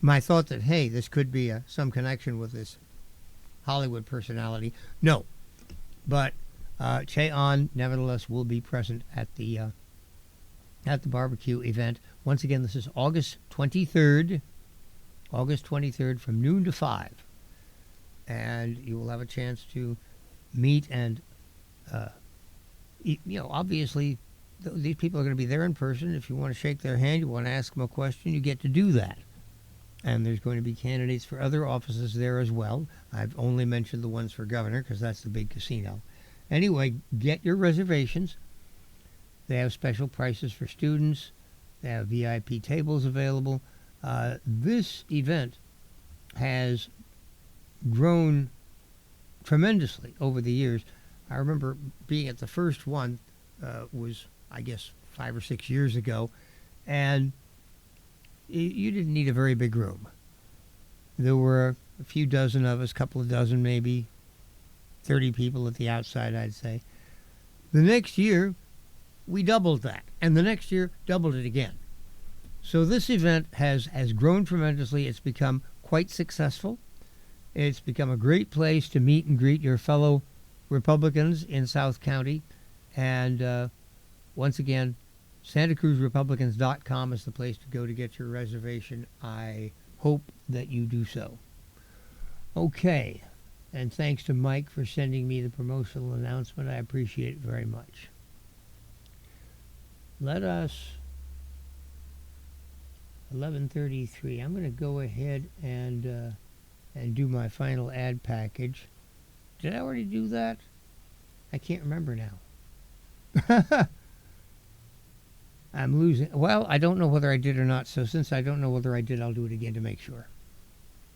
my thought that, hey, this could be some connection with this Hollywood personality. No. But Che Ahn, nevertheless, will be present at the barbecue event. Once again, this is August 23rd. August 23rd from noon to 5. And you will have a chance to meet and, obviously, these people are going to be there in person. If you want to shake their hand, you want to ask them a question, you get to do that. And there's going to be candidates for other offices there as well. I've only mentioned the ones for governor because that's the big casino. Anyway, get your reservations. They have special prices for students. They have VIP tables available. This event has grown tremendously over the years. I remember being at the first one, was, I guess, 5 or 6 years ago, and you didn't need a very big room. There were a few dozen of us, couple of dozen maybe, 30 people at the outside, I'd say. The next year, we doubled that, and the next year, doubled it again. So this event has grown tremendously. It's become quite successful. It's become a great place to meet and greet your fellow Republicans in South County. And once again, SantaCruzRepublicans.com is the place to go to get your reservation. I hope that you do so. Okay. And thanks to Mike for sending me the promotional announcement. I appreciate it very much. Let us, 11:33. I'm going to go ahead and do my final ad package. Did I already do that? I can't remember now. I'm losing. Well, I don't know whether I did or not. So since I don't know whether I did, I'll do it again to make sure.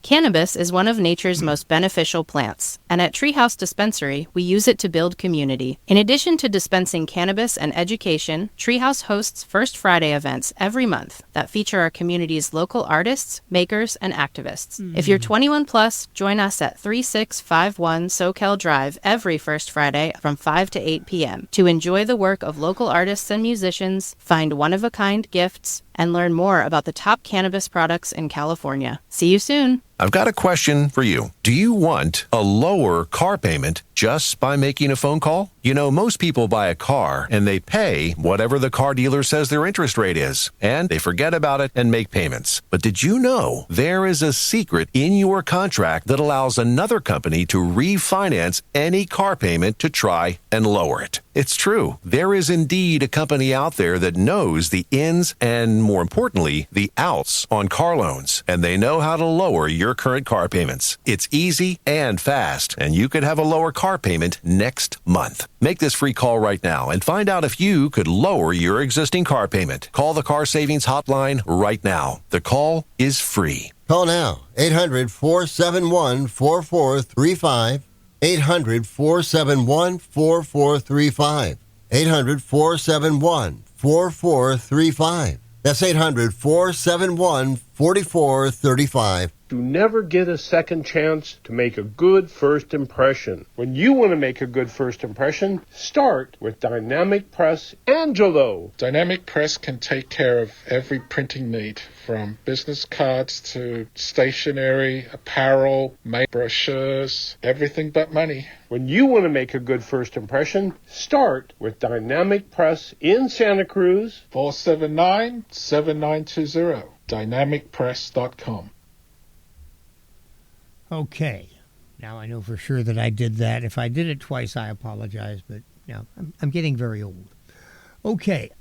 Cannabis is one of nature's most beneficial plants, and at Treehouse Dispensary, we use it to build community. In addition to dispensing cannabis and education, Treehouse hosts First Friday events every month that feature our community's local artists, makers, and activists. If you're 21 plus, join us at 3651 Soquel Drive every First Friday from 5 to 8 p.m. to enjoy the work of local artists and musicians, find one-of-a-kind gifts, and learn more about the top cannabis products in California. See you soon. I've got a question for you. Do you want a lower car payment just by making a phone call? Most people buy a car and they pay whatever the car dealer says their interest rate is, and they forget about it and make payments. But did you know there is a secret in your contract that allows another company to refinance any car payment to try and lower it? It's true. There is indeed a company out there that knows the ins and, more importantly, the outs on car loans, and they know how to lower your current car payments. It's easy and fast, and you could have a lower car payment next month. Make this free call right now and find out if you could lower your existing car payment. Call the Car Savings Hotline right now. The call is free. Call now. 800-471-4435. 800-471-4435. 800-471-4435. That's 800-471-4435. You never get a second chance to make a good first impression. When you want to make a good first impression, start with Dynamic Press Angelo. Dynamic Press can take care of every printing need, from business cards to stationery, apparel, brochures, everything but money. When you want to make a good first impression, start with Dynamic Press in Santa Cruz. 479-7920. DynamicPress.com. Okay. Now I know for sure that I did that. If I did it twice, I apologize, but I'm getting very old. Okay.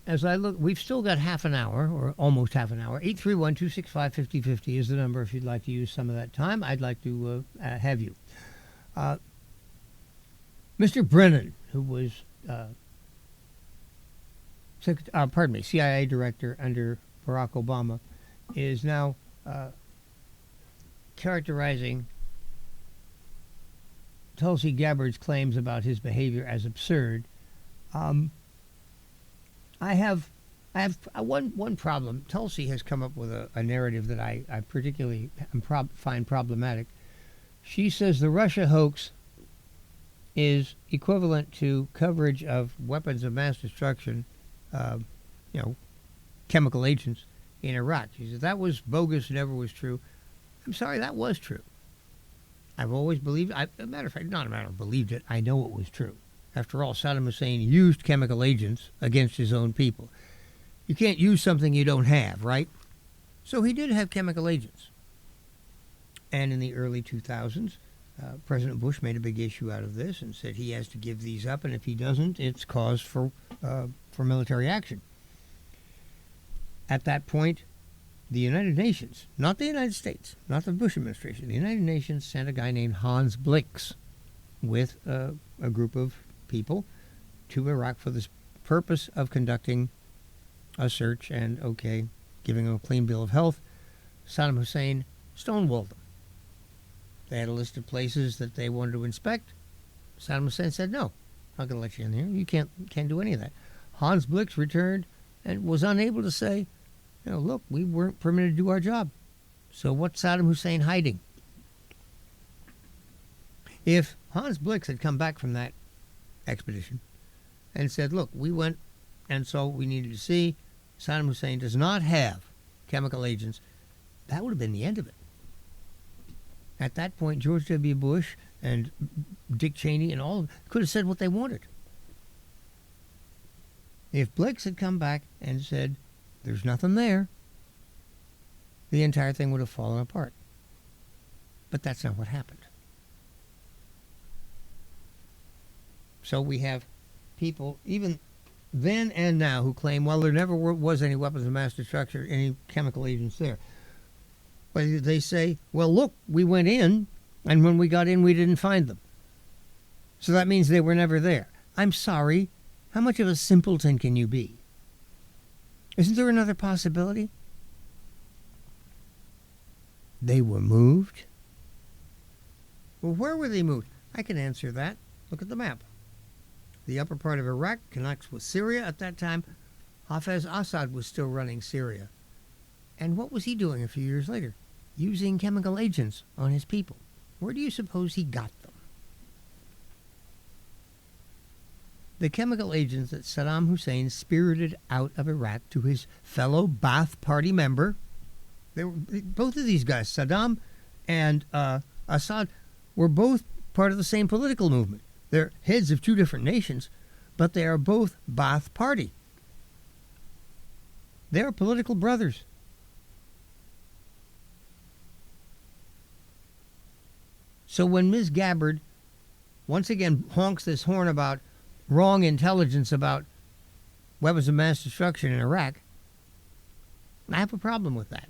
as I look, we've still got half an hour, or almost half an hour. 831-265-5050 is the number if you'd like to use some of that time. I'd like to have you. Mr. Brennan, who was CIA director under Barack Obama, is now characterizing Tulsi Gabbard's claims about his behavior as absurd. I have one problem. Tulsi has come up with a narrative that I particularly find problematic. She says the Russia hoax is equivalent to coverage of weapons of mass destruction, chemical agents in Iraq. She says that was bogus, never was true. I'm sorry, that was true. I've always believed, as a matter of fact, not a matter of believed it, I know it was true. After all, Saddam Hussein used chemical agents against his own people. You can't use something you don't have, right? So he did have chemical agents. And in the early 2000s, President Bush made a big issue out of this and said he has to give these up, and if he doesn't, it's cause for military action. At that point, the United Nations, not the United States, not the Bush administration, the United Nations sent a guy named Hans Blix with a group of people to Iraq for the purpose of conducting a search and, giving them a clean bill of health. Saddam Hussein stonewalled them. They had a list of places that they wanted to inspect. Saddam Hussein said, no, I'm not going to let you in here. You can't do any of that. Hans Blix returned and was unable to say, look, we weren't permitted to do our job. So what's Saddam Hussein hiding? If Hans Blix had come back from that expedition and said, look, we went and saw what we needed to see, Saddam Hussein does not have chemical agents, that would have been the end of it. At that point, George W. Bush and Dick Cheney and all of them could have said what they wanted. If Blix had come back and said, there's nothing there, the entire thing would have fallen apart. But that's not what happened. So we have people, even then and now, who claim, well, there never was any weapons of mass destruction, any chemical agents there. But they say, well, look, we went in, and when we got in, we didn't find them. So that means they were never there. I'm sorry, how much of a simpleton can you be? Isn't there another possibility? They were moved. Well, where were they moved? I can answer that. Look at the map. The upper part of Iraq connects with Syria. At that time, Hafez Assad was still running Syria. And what was he doing a few years later? Using chemical agents on his people. Where do you suppose he got them? The chemical agents that Saddam Hussein spirited out of Iraq to his fellow Ba'ath Party member. Both of these guys, Saddam and Assad, were both part of the same political movement. They're heads of two different nations, but they are both Ba'ath Party. They are political brothers. So when Ms. Gabbard once again honks this horn about wrong intelligence about weapons of mass destruction in Iraq, I have a problem with that.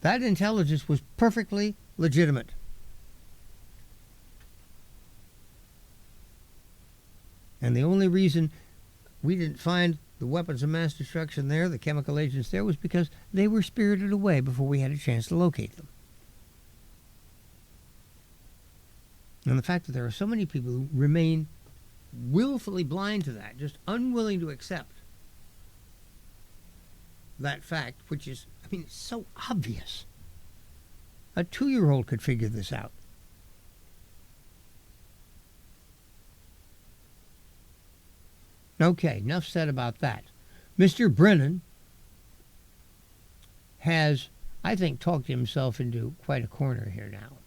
That intelligence was perfectly legitimate. And the only reason we didn't find the weapons of mass destruction there, the chemical agents there, was because they were spirited away before we had a chance to locate them. And the fact that there are so many people who remain willfully blind to that, just unwilling to accept that fact, which is, it's so obvious. A 2-year-old could figure this out. Okay, enough said about that. Mr. Brennan has, I think, talked himself into quite a corner here now.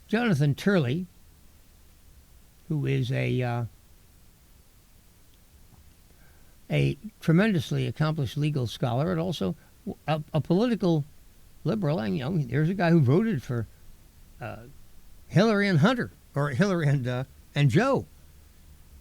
Jonathan Turley, who is a tremendously accomplished legal scholar and also a political liberal. And, there's a guy who voted for Hillary and Hunter, or Hillary and Joe.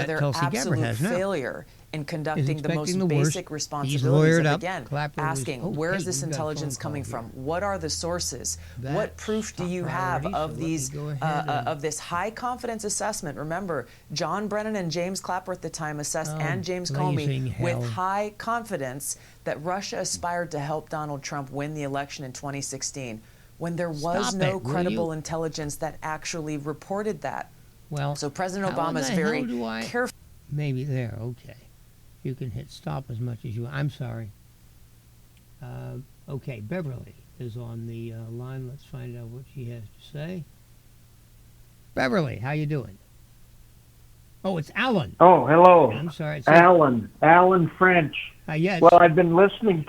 that their Tulsi Gabbard absolute has now. failure in conducting the most expecting the worst. basic He's responsibilities lawyered of, up. again, Clapper was, asking, "Oh, where hey, is this we've got a intelligence phone coming call from? What are the sources? What That's proof do top you have priority, so of let me these go ahead and- of this high confidence assessment?" Remember, John Brennan and James Clapper at the time assessed, and James blazing Comey, hell. with high confidence that Russia aspired to help Donald Trump win the election in 2016, when there was Stop no it, will credible you? intelligence that actually reported that. Well, So President how in Obama is the very hell do I- careful. Maybe there, okay. You can hit stop as much as you want. I'm sorry. Okay, Beverly, is on the line. Let's find out what she has to say. Beverly, how you doing? Oh, it's Alan. Oh, hello. I'm sorry. It's Alan French. Yes. Well, I've been listening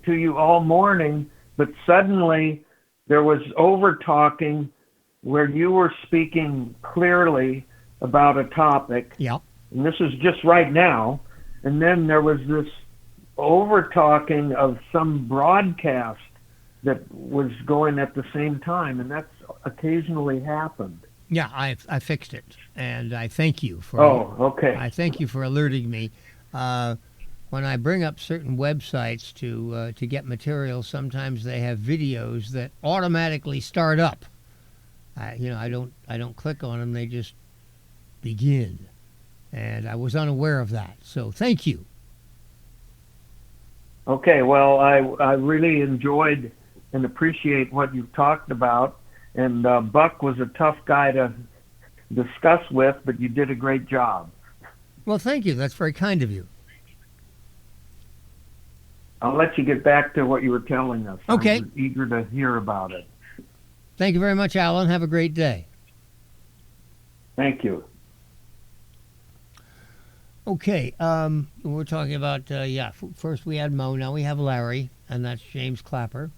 to you all morning, but suddenly there was over-talking where you were speaking clearly about a topic. Yeah. And this is just right now. And then there was this over-talking of some broadcast that was going at the same time, and that's occasionally happened. Yeah, I fixed it, and I thank you for. Oh, okay. I thank you for alerting me. When I bring up certain websites to get material, sometimes they have videos that automatically start up. I don't click on them; they just begin, and I was unaware of that. So thank you. Okay, well, I really enjoyed and appreciate what you've talked about. And Buck was a tough guy to discuss with, but you did a great job. Well, thank you. That's very kind of you. I'll let you get back to what you were telling us. Okay. I'm eager to hear about it. Thank you very much, Alan. Have a great day. Thank you. Okay, we're talking about, first we had Mo, now we have Larry, and that's James Clapper.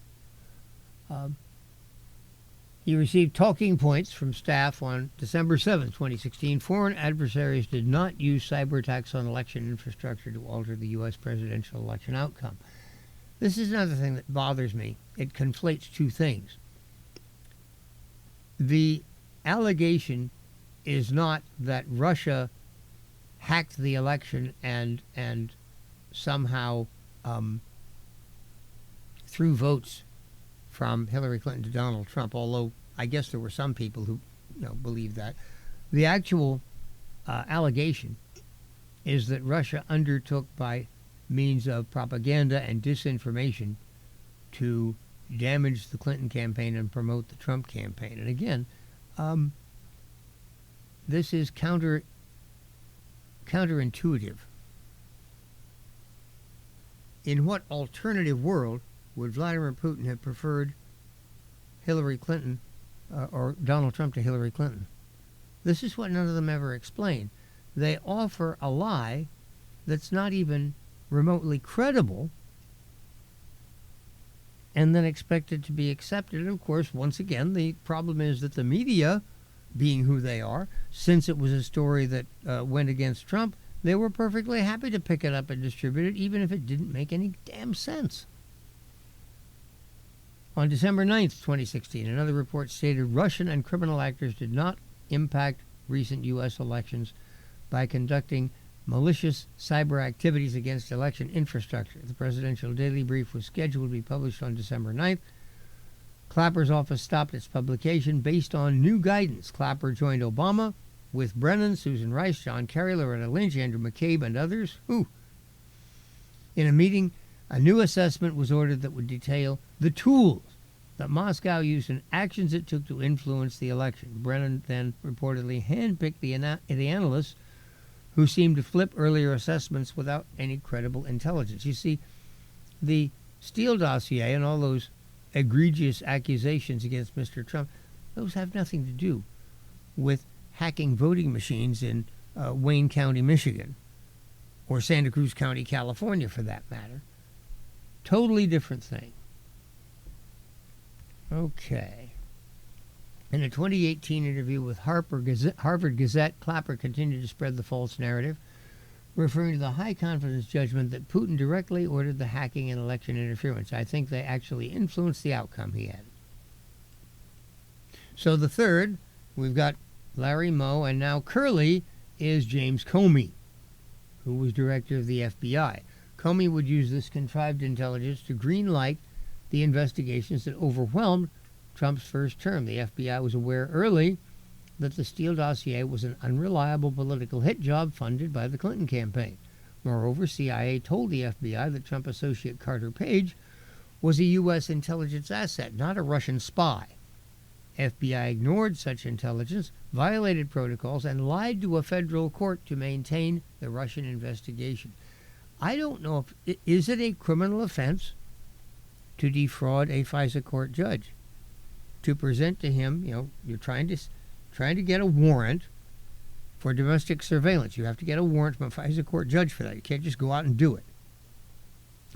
He received talking points from staff on December 7, 2016. Foreign adversaries did not use cyber attacks on election infrastructure to alter the U.S. presidential election outcome. This is another thing that bothers me. It conflates two things. The allegation is not that Russia hacked the election and somehow threw votes from Hillary Clinton to Donald Trump, although I guess there were some people who believe that. The actual allegation is that Russia undertook by means of propaganda and disinformation to damage the Clinton campaign and promote the Trump campaign. And again, this is counterintuitive. In what alternative world would Vladimir Putin have preferred Hillary Clinton or Donald Trump to Hillary Clinton? This is what none of them ever explain. They offer a lie that's not even remotely credible and then expect it to be accepted. And of course, once again, the problem is that the media, being who they are, since it was a story that went against Trump, they were perfectly happy to pick it up and distribute it, even if it didn't make any damn sense. On December 9th, 2016, another report stated Russian and criminal actors did not impact recent U.S. elections by conducting malicious cyber activities against election infrastructure. The presidential daily brief was scheduled to be published on December 9th. Clapper's office stopped its publication based on new guidance. Clapper joined Obama with Brennan, Susan Rice, John Kerry, Loretta Lynch, Andrew McCabe, and others. In a meeting, a new assessment was ordered that would detail the tools that Moscow used and actions it took to influence the election. Brennan then reportedly handpicked the analysts who seemed to flip earlier assessments without any credible intelligence. You see, the Steele dossier and all those egregious accusations against Mr. Trump, those have nothing to do with hacking voting machines in Wayne County, Michigan, or Santa Cruz County, California, for that matter. Totally different thing. Okay. In a 2018 interview with Harvard Gazette, Clapper continued to spread the false narrative, referring to the high-confidence judgment that Putin directly ordered the hacking and election interference. I think they actually influenced the outcome, he added. So the third, we've got Larry, Moe, and now Curly is James Comey, who was director of the FBI. Comey would use this contrived intelligence to green-light the investigations that overwhelmed Trump's first term. The FBI was aware early that the Steele dossier was an unreliable political hit job funded by the Clinton campaign. Moreover, CIA told the FBI that Trump associate Carter Page was a U.S. intelligence asset, not a Russian spy. FBI ignored such intelligence, violated protocols, and lied to a federal court to maintain the Russian investigation. I don't know if is it a criminal offense to defraud a FISA court judge, to present to him, you're trying to get a warrant for domestic surveillance. You have to get a warrant from a FISA court judge for that. You can't just go out and do it.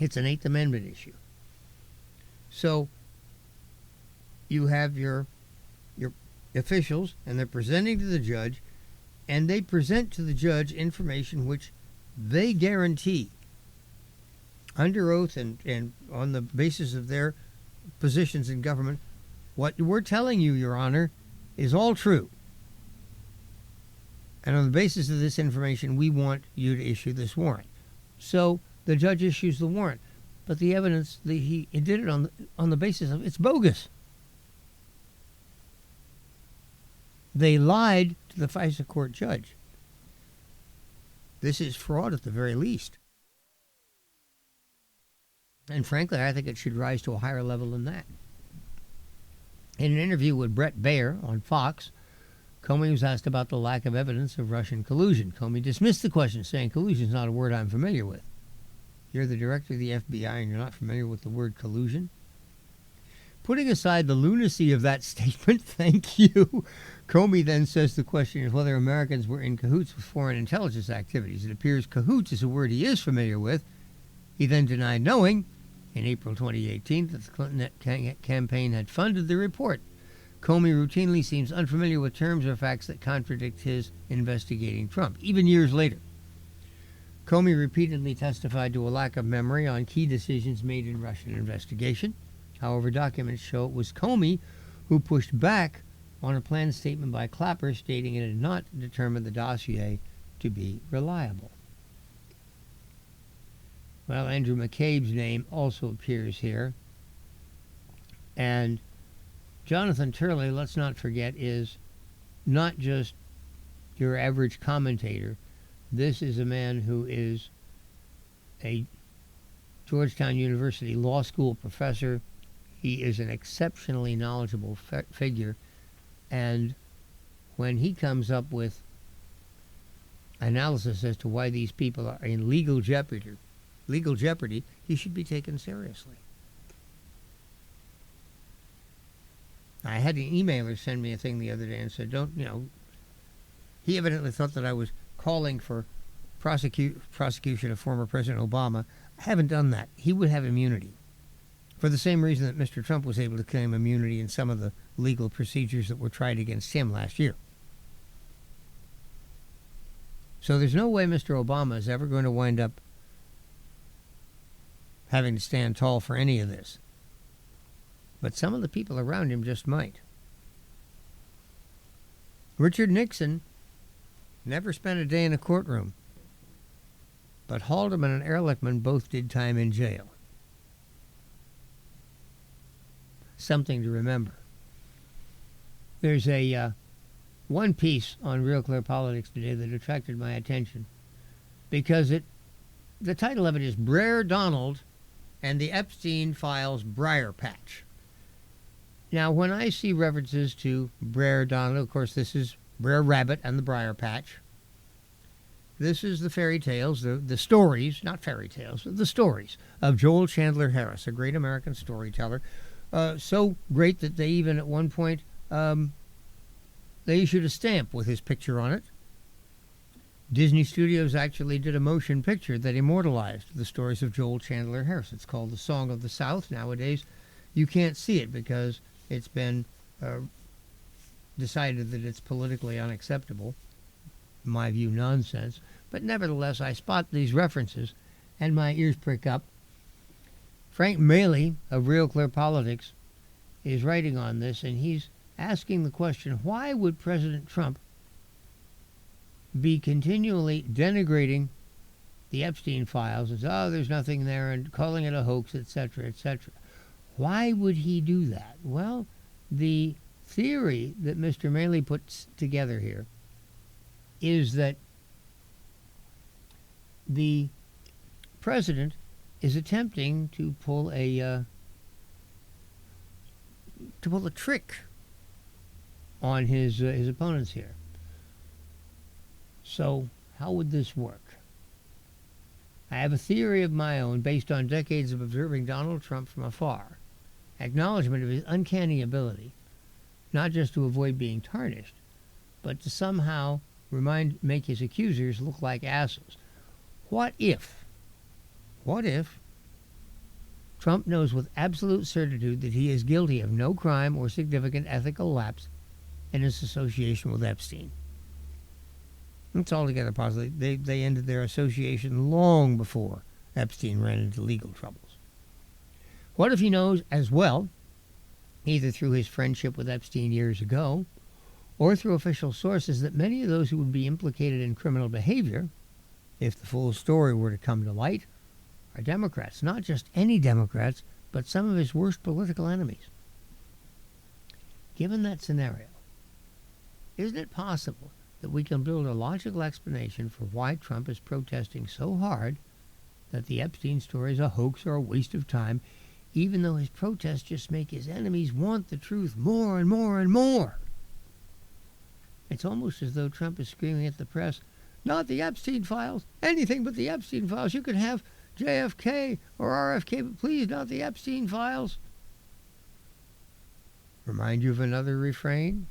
It's an Eighth Amendment issue. So you have your officials, and they're presenting to the judge, and they present to the judge information which they guarantee under oath and on the basis of their positions in government, what we're telling you, Your Honor, is all true. And on the basis of this information, we want you to issue this warrant. So the judge issues the warrant. But the evidence, he did it on the basis of it's bogus. They lied to the FISA court judge. This is fraud at the very least. And frankly, I think it should rise to a higher level than that. In an interview with Brett Baier on Fox, Comey was asked about the lack of evidence of Russian collusion. Comey dismissed the question, saying collusion is not a word I'm familiar with. You're the director of the FBI and you're not familiar with the word collusion? Putting aside the lunacy of that statement, thank you, Comey then says the question is whether Americans were in cahoots with foreign intelligence activities. It appears cahoots is a word he is familiar with. He then denied knowing, in April 2018, that the Clinton campaign had funded the report. Comey routinely seems unfamiliar with terms or facts that contradict his investigating Trump, even years later. Comey repeatedly testified to a lack of memory on key decisions made in Russian investigation. However, documents show it was Comey who pushed back on a planned statement by Clapper stating it had not determined the dossier to be reliable. Well, Andrew McCabe's name also appears here. And Jonathan Turley, let's not forget, is not just your average commentator. This is a man who is a Georgetown University Law School professor. He is an exceptionally knowledgeable figure. And when he comes up with analysis as to why these people are in legal jeopardy, he should be taken seriously. I had an emailer send me a thing the other day and said, he evidently thought that I was calling for prosecution of former President Obama. I haven't done that. He would have immunity. For the same reason that Mr. Trump was able to claim immunity in some of the legal procedures that were tried against him last year. So there's no way Mr. Obama is ever going to wind up having to stand tall for any of this. But some of the people around him just might. Richard Nixon never spent a day in a courtroom, but Haldeman and Ehrlichman both did time in jail. Something to remember. There's a one piece on Real Clear Politics today that attracted my attention because the title of it is Brer Donald and the Epstein Files Briar Patch. Now, when I see references to Brer Donald, of course, this is Brer Rabbit and the Briar Patch. This is the fairy tales, the stories, not fairy tales, but the stories of Joel Chandler Harris, a great American storyteller. So great that they even at one point, they issued a stamp with his picture on it. Disney Studios actually did a motion picture that immortalized the stories of Joel Chandler Harris. It's called The Song of the South. Nowadays, you can't see it because it's been decided that it's politically unacceptable. In my view, nonsense. But nevertheless, I spot these references, and my ears prick up. Frank Maley of Real Clear Politics is writing on this, and he's asking the question, why would President Trump be continually denigrating the Epstein files and say, oh, there's nothing there, and calling it a hoax, etc., etc. Why would he do that? Well, the theory that Mr. Maley puts together here is that the president is attempting to pull a trick on his opponents here. So how would this work? I have a theory of my own based on decades of observing Donald Trump from afar. Acknowledgement of his uncanny ability, not just to avoid being tarnished, but to somehow make his accusers look like assholes. What if Trump knows with absolute certitude that he is guilty of no crime or significant ethical lapse in his association with Epstein? It's altogether possible. They ended their association long before Epstein ran into legal troubles. What if he knows as well, either through his friendship with Epstein years ago, or through official sources, that many of those who would be implicated in criminal behavior, if the full story were to come to light, are Democrats? Not just any Democrats, but some of his worst political enemies. Given that scenario, isn't it possible that we can build a logical explanation for why Trump is protesting so hard that the Epstein story is a hoax or a waste of time, even though his protests just make his enemies want the truth more and more and more? It's almost as though Trump is screaming at the press, not the Epstein files, anything but the Epstein files. You can have JFK or RFK, but please not the Epstein files. Remind you of another refrain?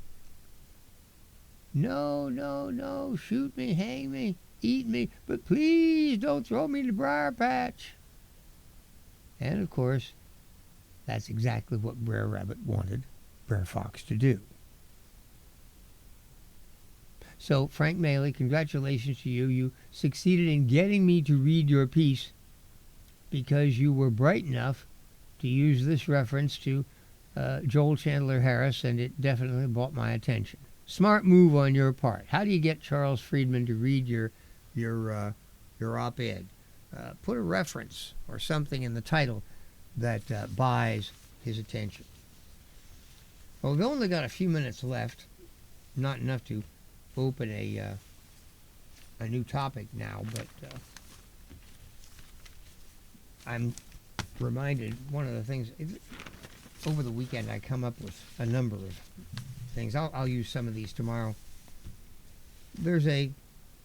No, no, no, shoot me, hang me, eat me, but please don't throw me in the briar patch. And of course, that's exactly what Brer Rabbit wanted Brer Fox to do. So, Frank Maley, congratulations to you. You succeeded in getting me to read your piece because you were bright enough to use this reference to Joel Chandler Harris, and it definitely brought my attention. Smart move on your part. How do you get Charles Freedman to read your op-ed? Put a reference or something in the title that buys his attention. Well, we've only got a few minutes left. Not enough to open a new topic now, but I'm reminded one of the things over the weekend. I come up with a number of things. I'll use some of these tomorrow. There's a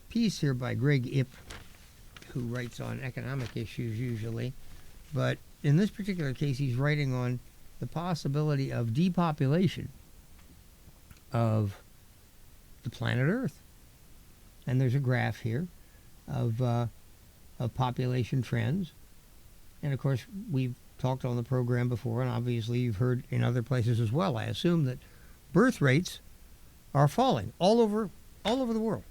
piece here by Greg Ip, who writes on economic issues usually, but in this particular case he's writing on the possibility of depopulation of the planet Earth. And there's a graph here of population trends. And of course, we've talked on the program before, and obviously you've heard in other places as well. I assume that birth rates are falling all over the world.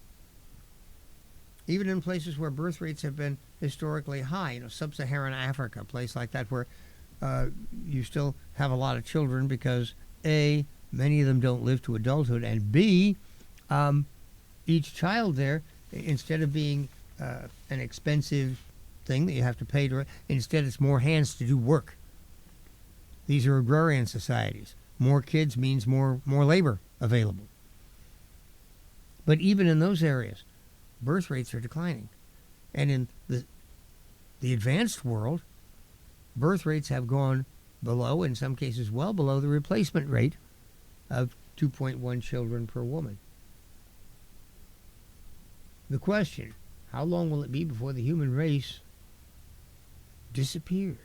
Even in places where birth rates have been historically high, sub-Saharan Africa, a place like that where you still have a lot of children because A, many of them don't live to adulthood, and B, each child there, instead of being an expensive thing that you have to pay to, instead it's more hands to do work. These are agrarian societies. More kids means more labor available. But even in those areas, birth rates are declining. And in the advanced world, birth rates have gone below, in some cases well below, the replacement rate of 2.1 children per woman. The question, how long will it be before the human race disappears?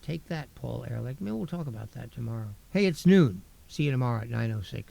Take that, Paul Ehrlich. Maybe we'll talk about that tomorrow. Hey, it's noon. See you tomorrow at 9:06.